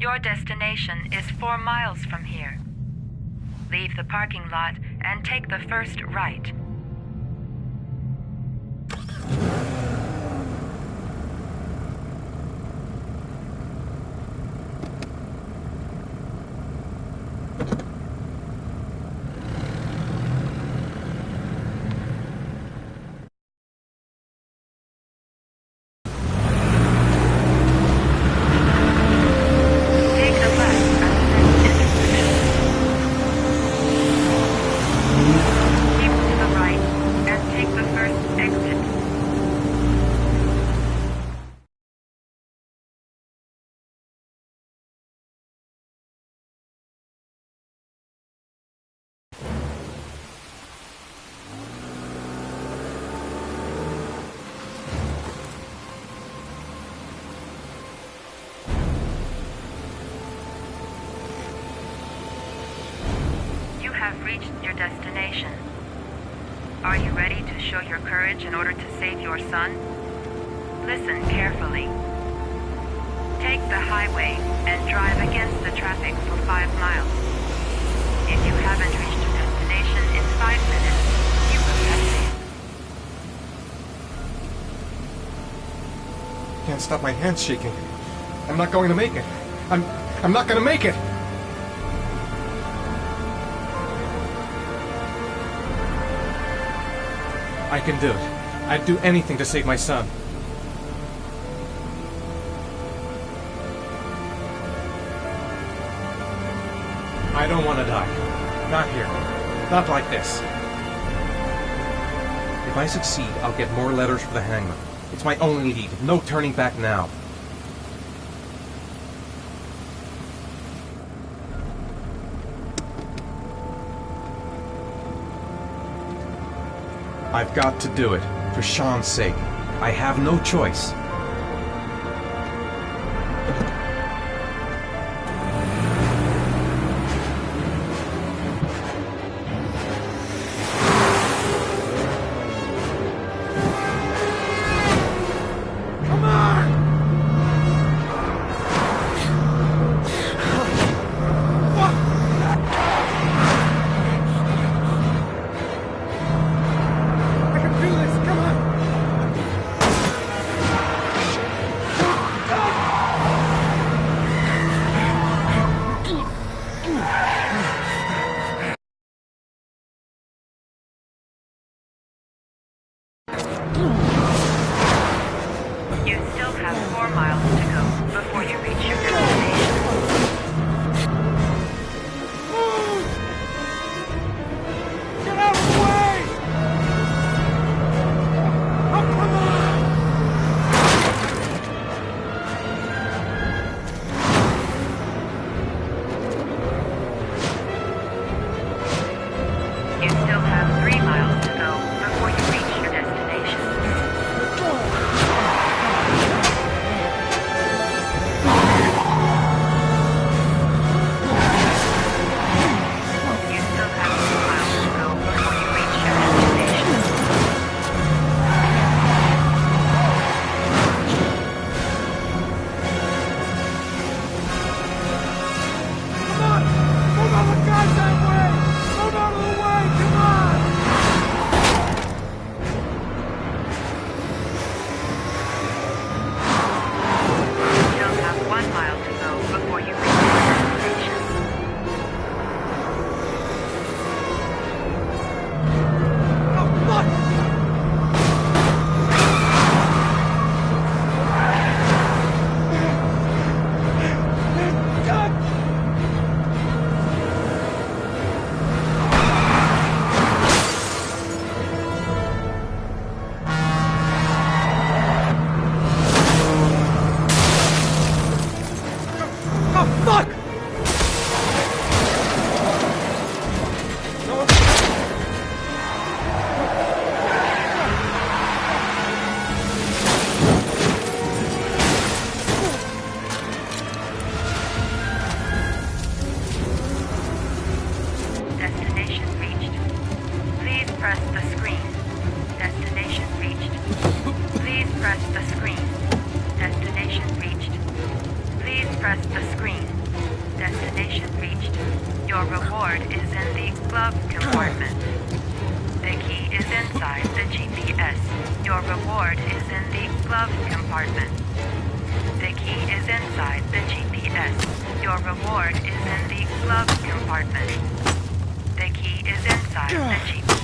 Your destination is 4 miles from here. Leave the parking lot and take the first right. have reached your destination. Are you ready to show your courage in order to save your son? Listen carefully. Take the highway and drive against the traffic for 5 miles. If you haven't reached your destination in 5 minutes, you will have failed. Can't stop my hands shaking. I'm not going to make it. I'm not going to make it. I can do it. I'd do anything to save my son. I don't want to die. Not here. Not like this. If I succeed, I'll get more letters for the hangman. It's my only lead. No turning back now. I've got to do it. For Sean's sake. I have no choice. You still have 4 miles to go before you reach your destination. Get out of the way! Oh, come on! You still have 3 miles to go before you reach your destination. You still have 2 miles to go before you reach your destination. Come on! Move out of the goddamn way! Move out of the way! Come on! You still have 1 mile to go before you reach your destination. Oh, fuck! God! Oh, fuck! Destination reached. Please press the screen. Destination reached. Please press the screen. Destination reached. Please press the screen. Destination reached. Your reward is in the glove compartment. The key is inside the GPS. Your reward is in the glove compartment. The key is inside the GPS. Your reward is in the glove compartment. The key is inside the GPS.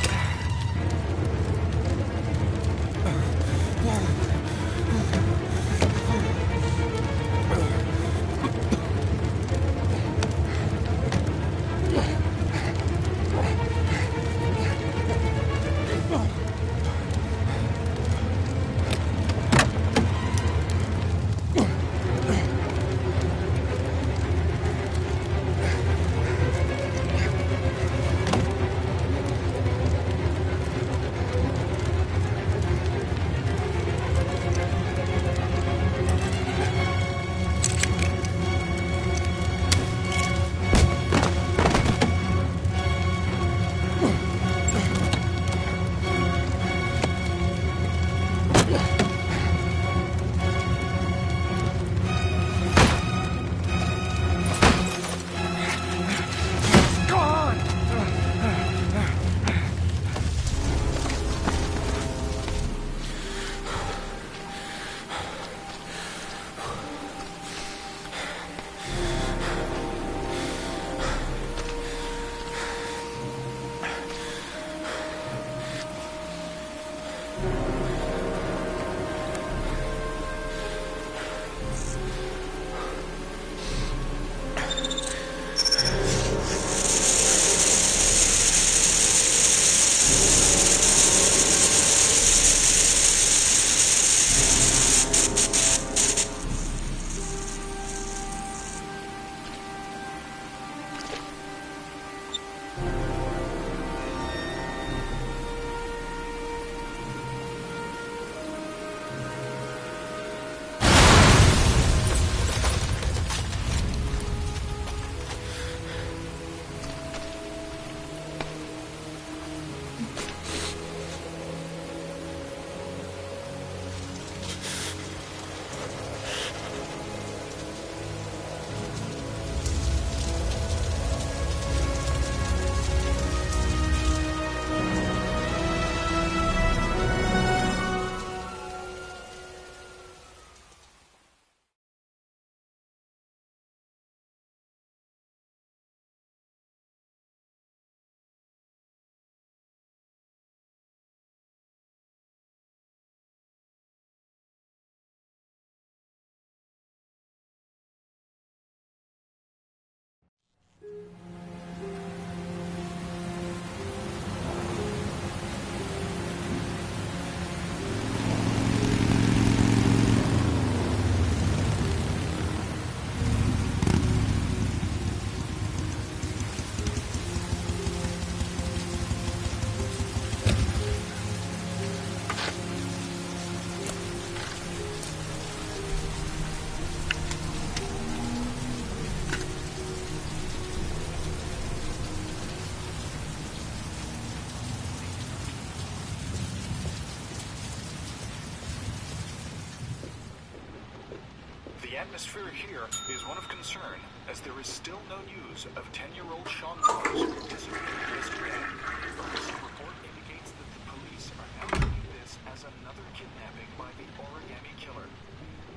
atmosphere here is one of concern, as there is still no news of 10-year-old Sean Mars, who disappeared yesterday. A recent report indicates that the police are now treating this as another kidnapping by the Origami Killer.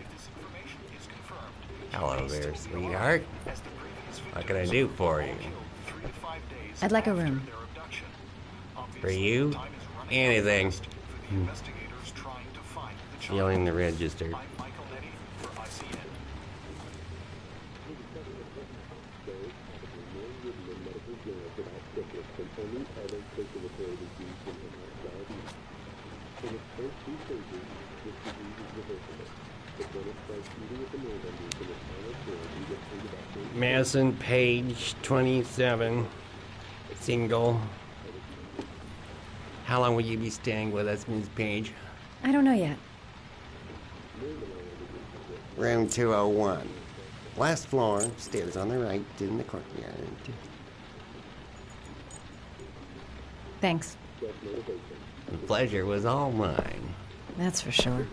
If this information is confirmed, Hello there, sweetheart. What can I do for you? I'd like a room. For you? Anything. Feeling the register. Madison, page 27, single. How long will you be staying with us, Ms. Page? I don't know yet. Room 201. Last floor, stairs on the right, in the courtyard. Thanks. The pleasure was all mine. That's for sure.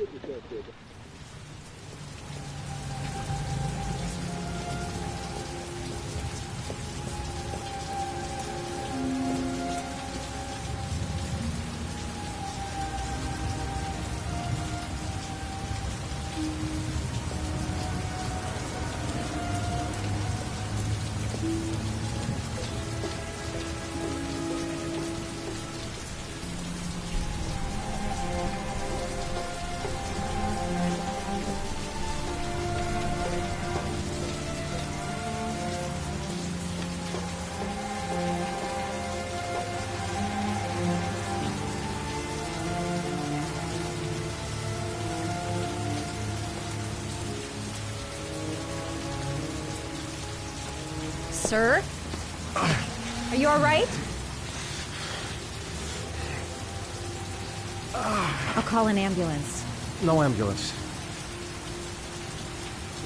Sir? Are you all right? I'll call an ambulance. No ambulance.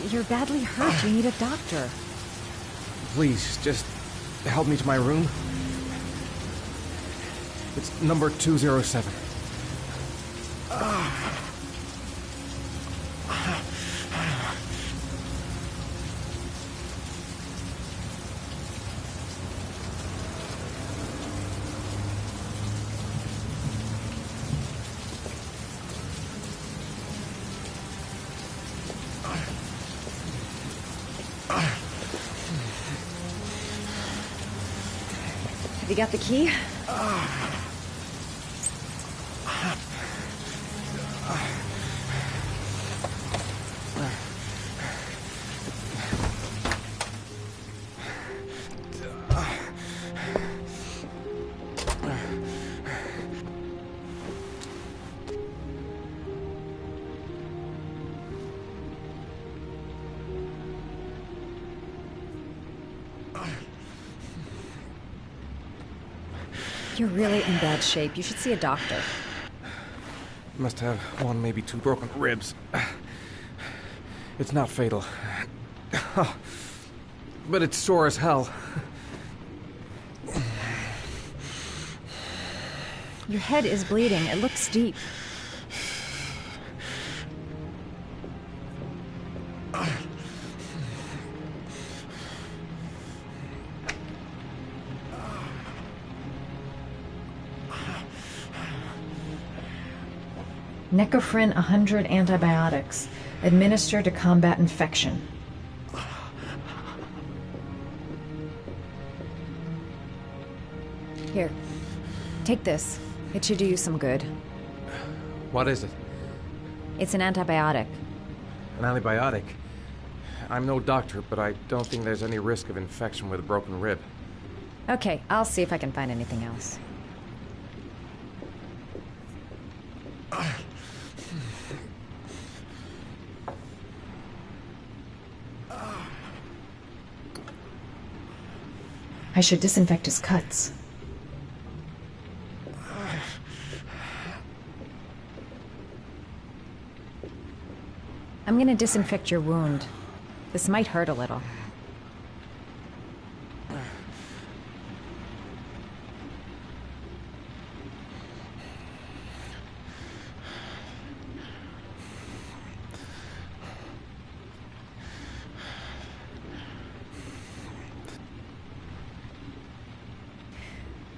You're badly hurt. You need a doctor. Please, just help me to my room. It's number 207. Have you got the key? You're really in bad shape. You should see a doctor. Must have one, maybe two broken ribs. It's not fatal. But it's sore as hell. Your head is bleeding. It looks deep. Necophren 100 antibiotics, administered to combat infection. Here, take this. It should do you some good. What is it? It's an antibiotic. An antibiotic? I'm no doctor, but I don't think there's any risk of infection with a broken rib. Okay, I'll see if I can find anything else. I should disinfect his cuts. I'm gonna disinfect your wound. This might hurt a little.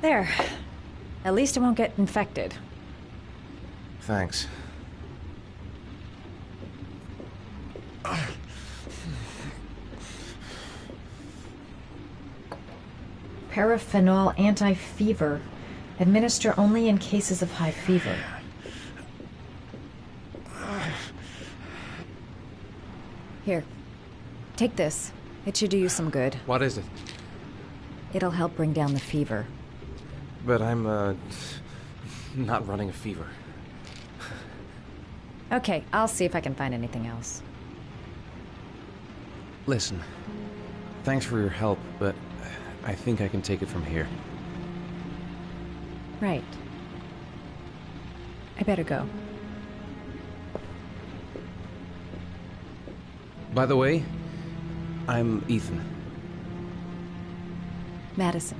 There. At least it won't get infected. Thanks. Paraphenol anti-fever. Administer only in cases of high fever. Here. Take this. It should do you some good. What is it? It'll help bring down the fever. But I'm, not running a fever. Okay, I'll see if I can find anything else. Listen, thanks for your help, but I think I can take it from here. Right. I better go. By the way, I'm Ethan. Madison.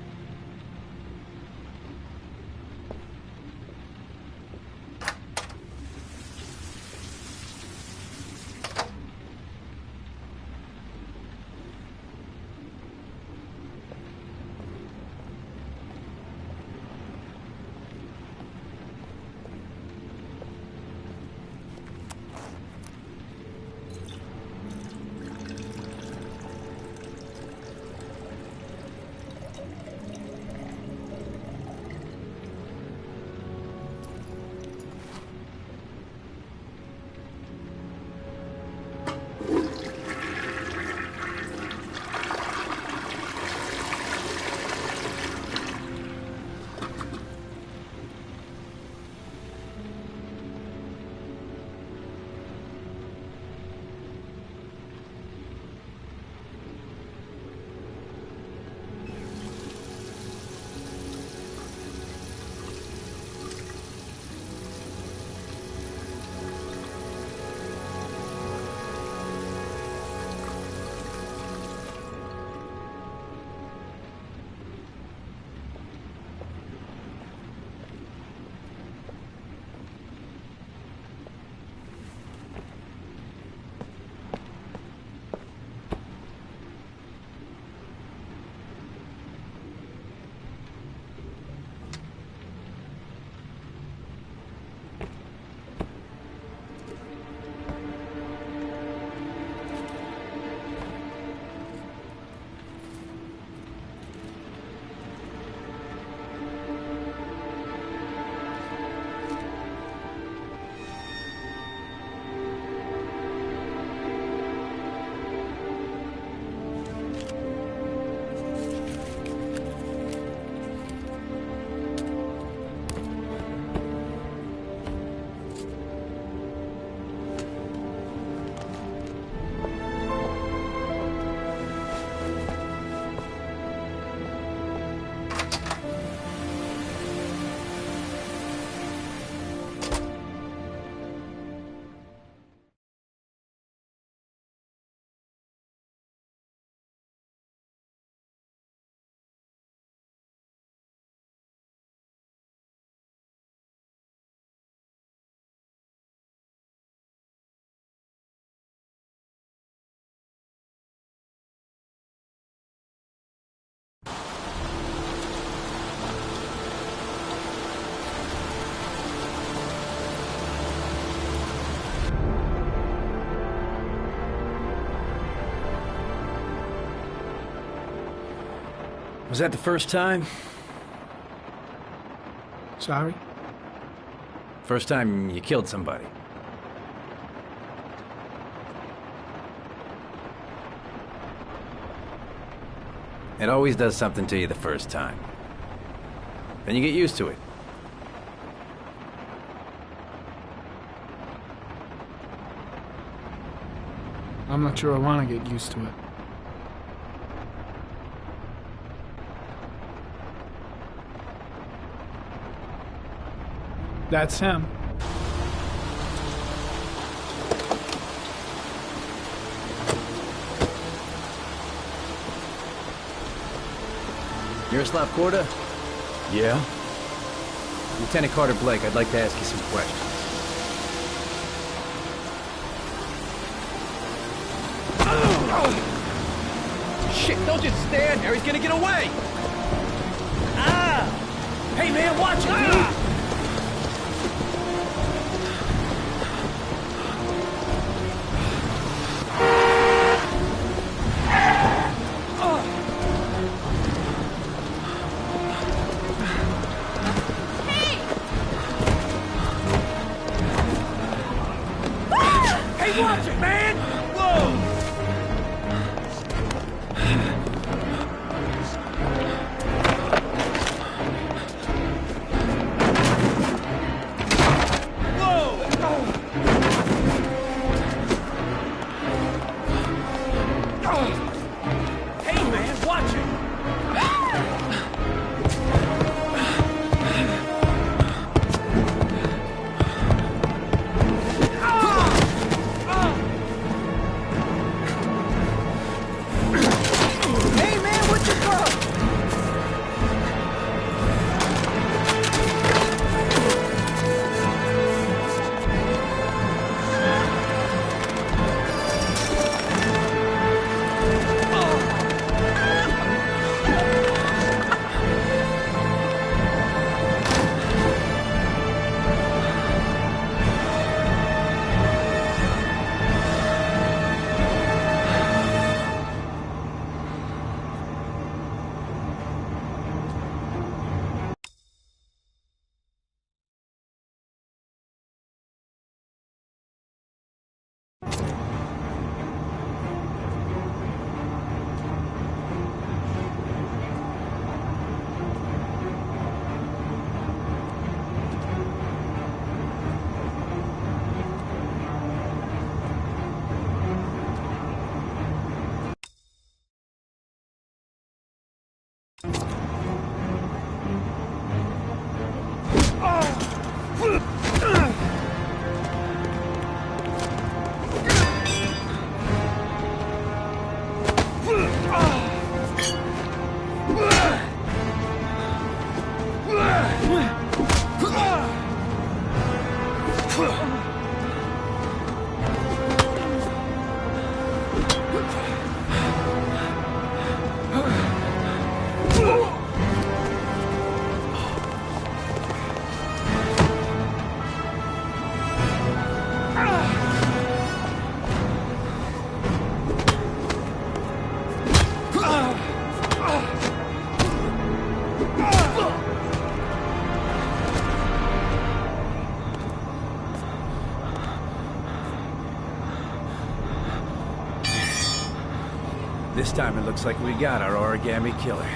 Was that the first time? Sorry? First time you killed somebody. It always does something to you the first time. Then you get used to it. I'm not sure I want to get used to it. That's him. Miroslav Korda? Yeah? Lieutenant Carter Blake, I'd like to ask you some questions. Shit, don't just stand there, he's gonna get away! Ah! Hey, man, watch it! Ah! Hey, watch it, man! Whoa! This time it looks like we got our origami killer.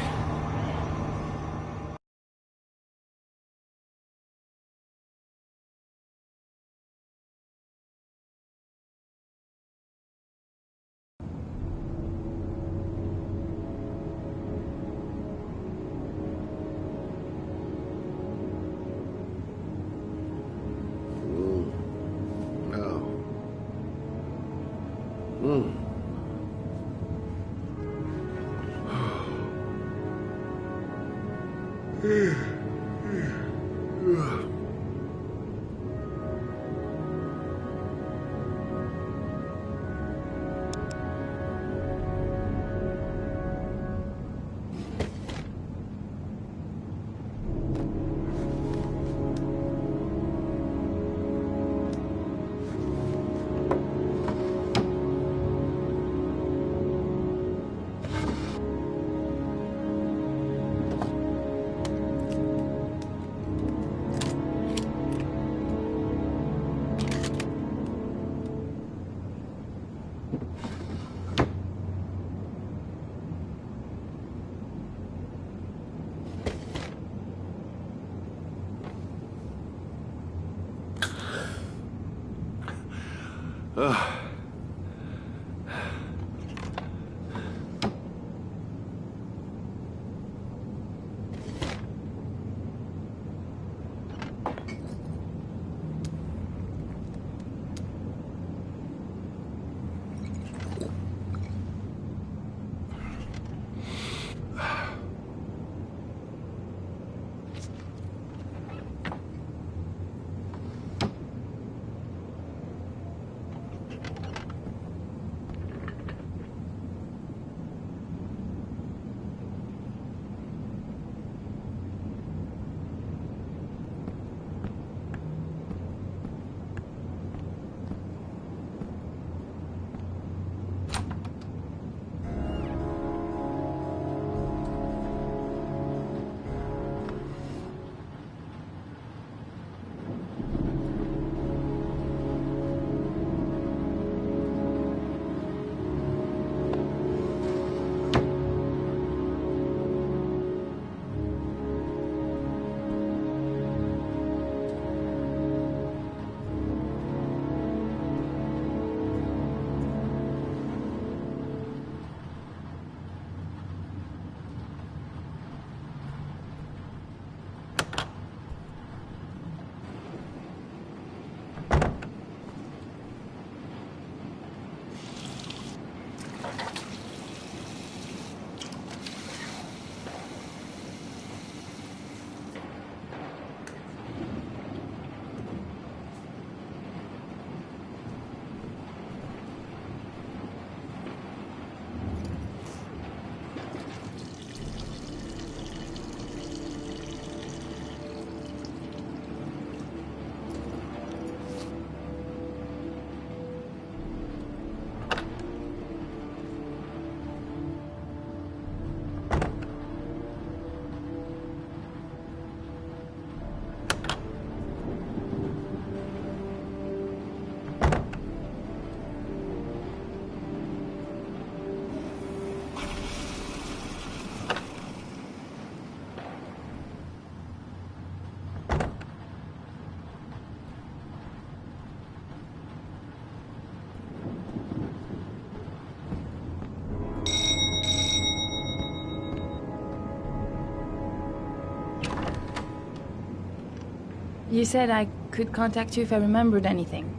You said I could contact you if I remembered anything.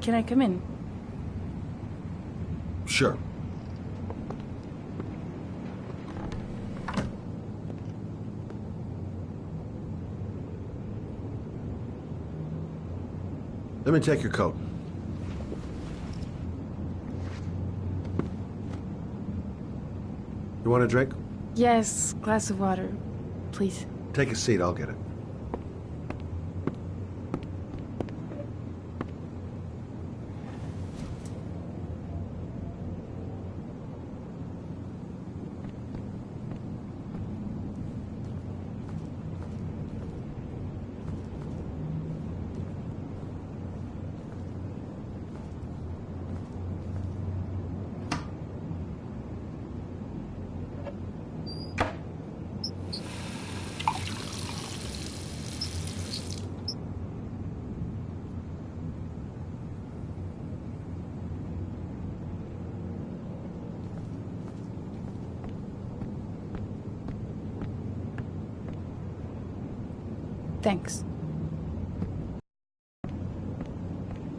Can I come in? Sure. Let me take your coat. You want a drink? Yes, glass of water, please. Take a seat, I'll get it. Thanks.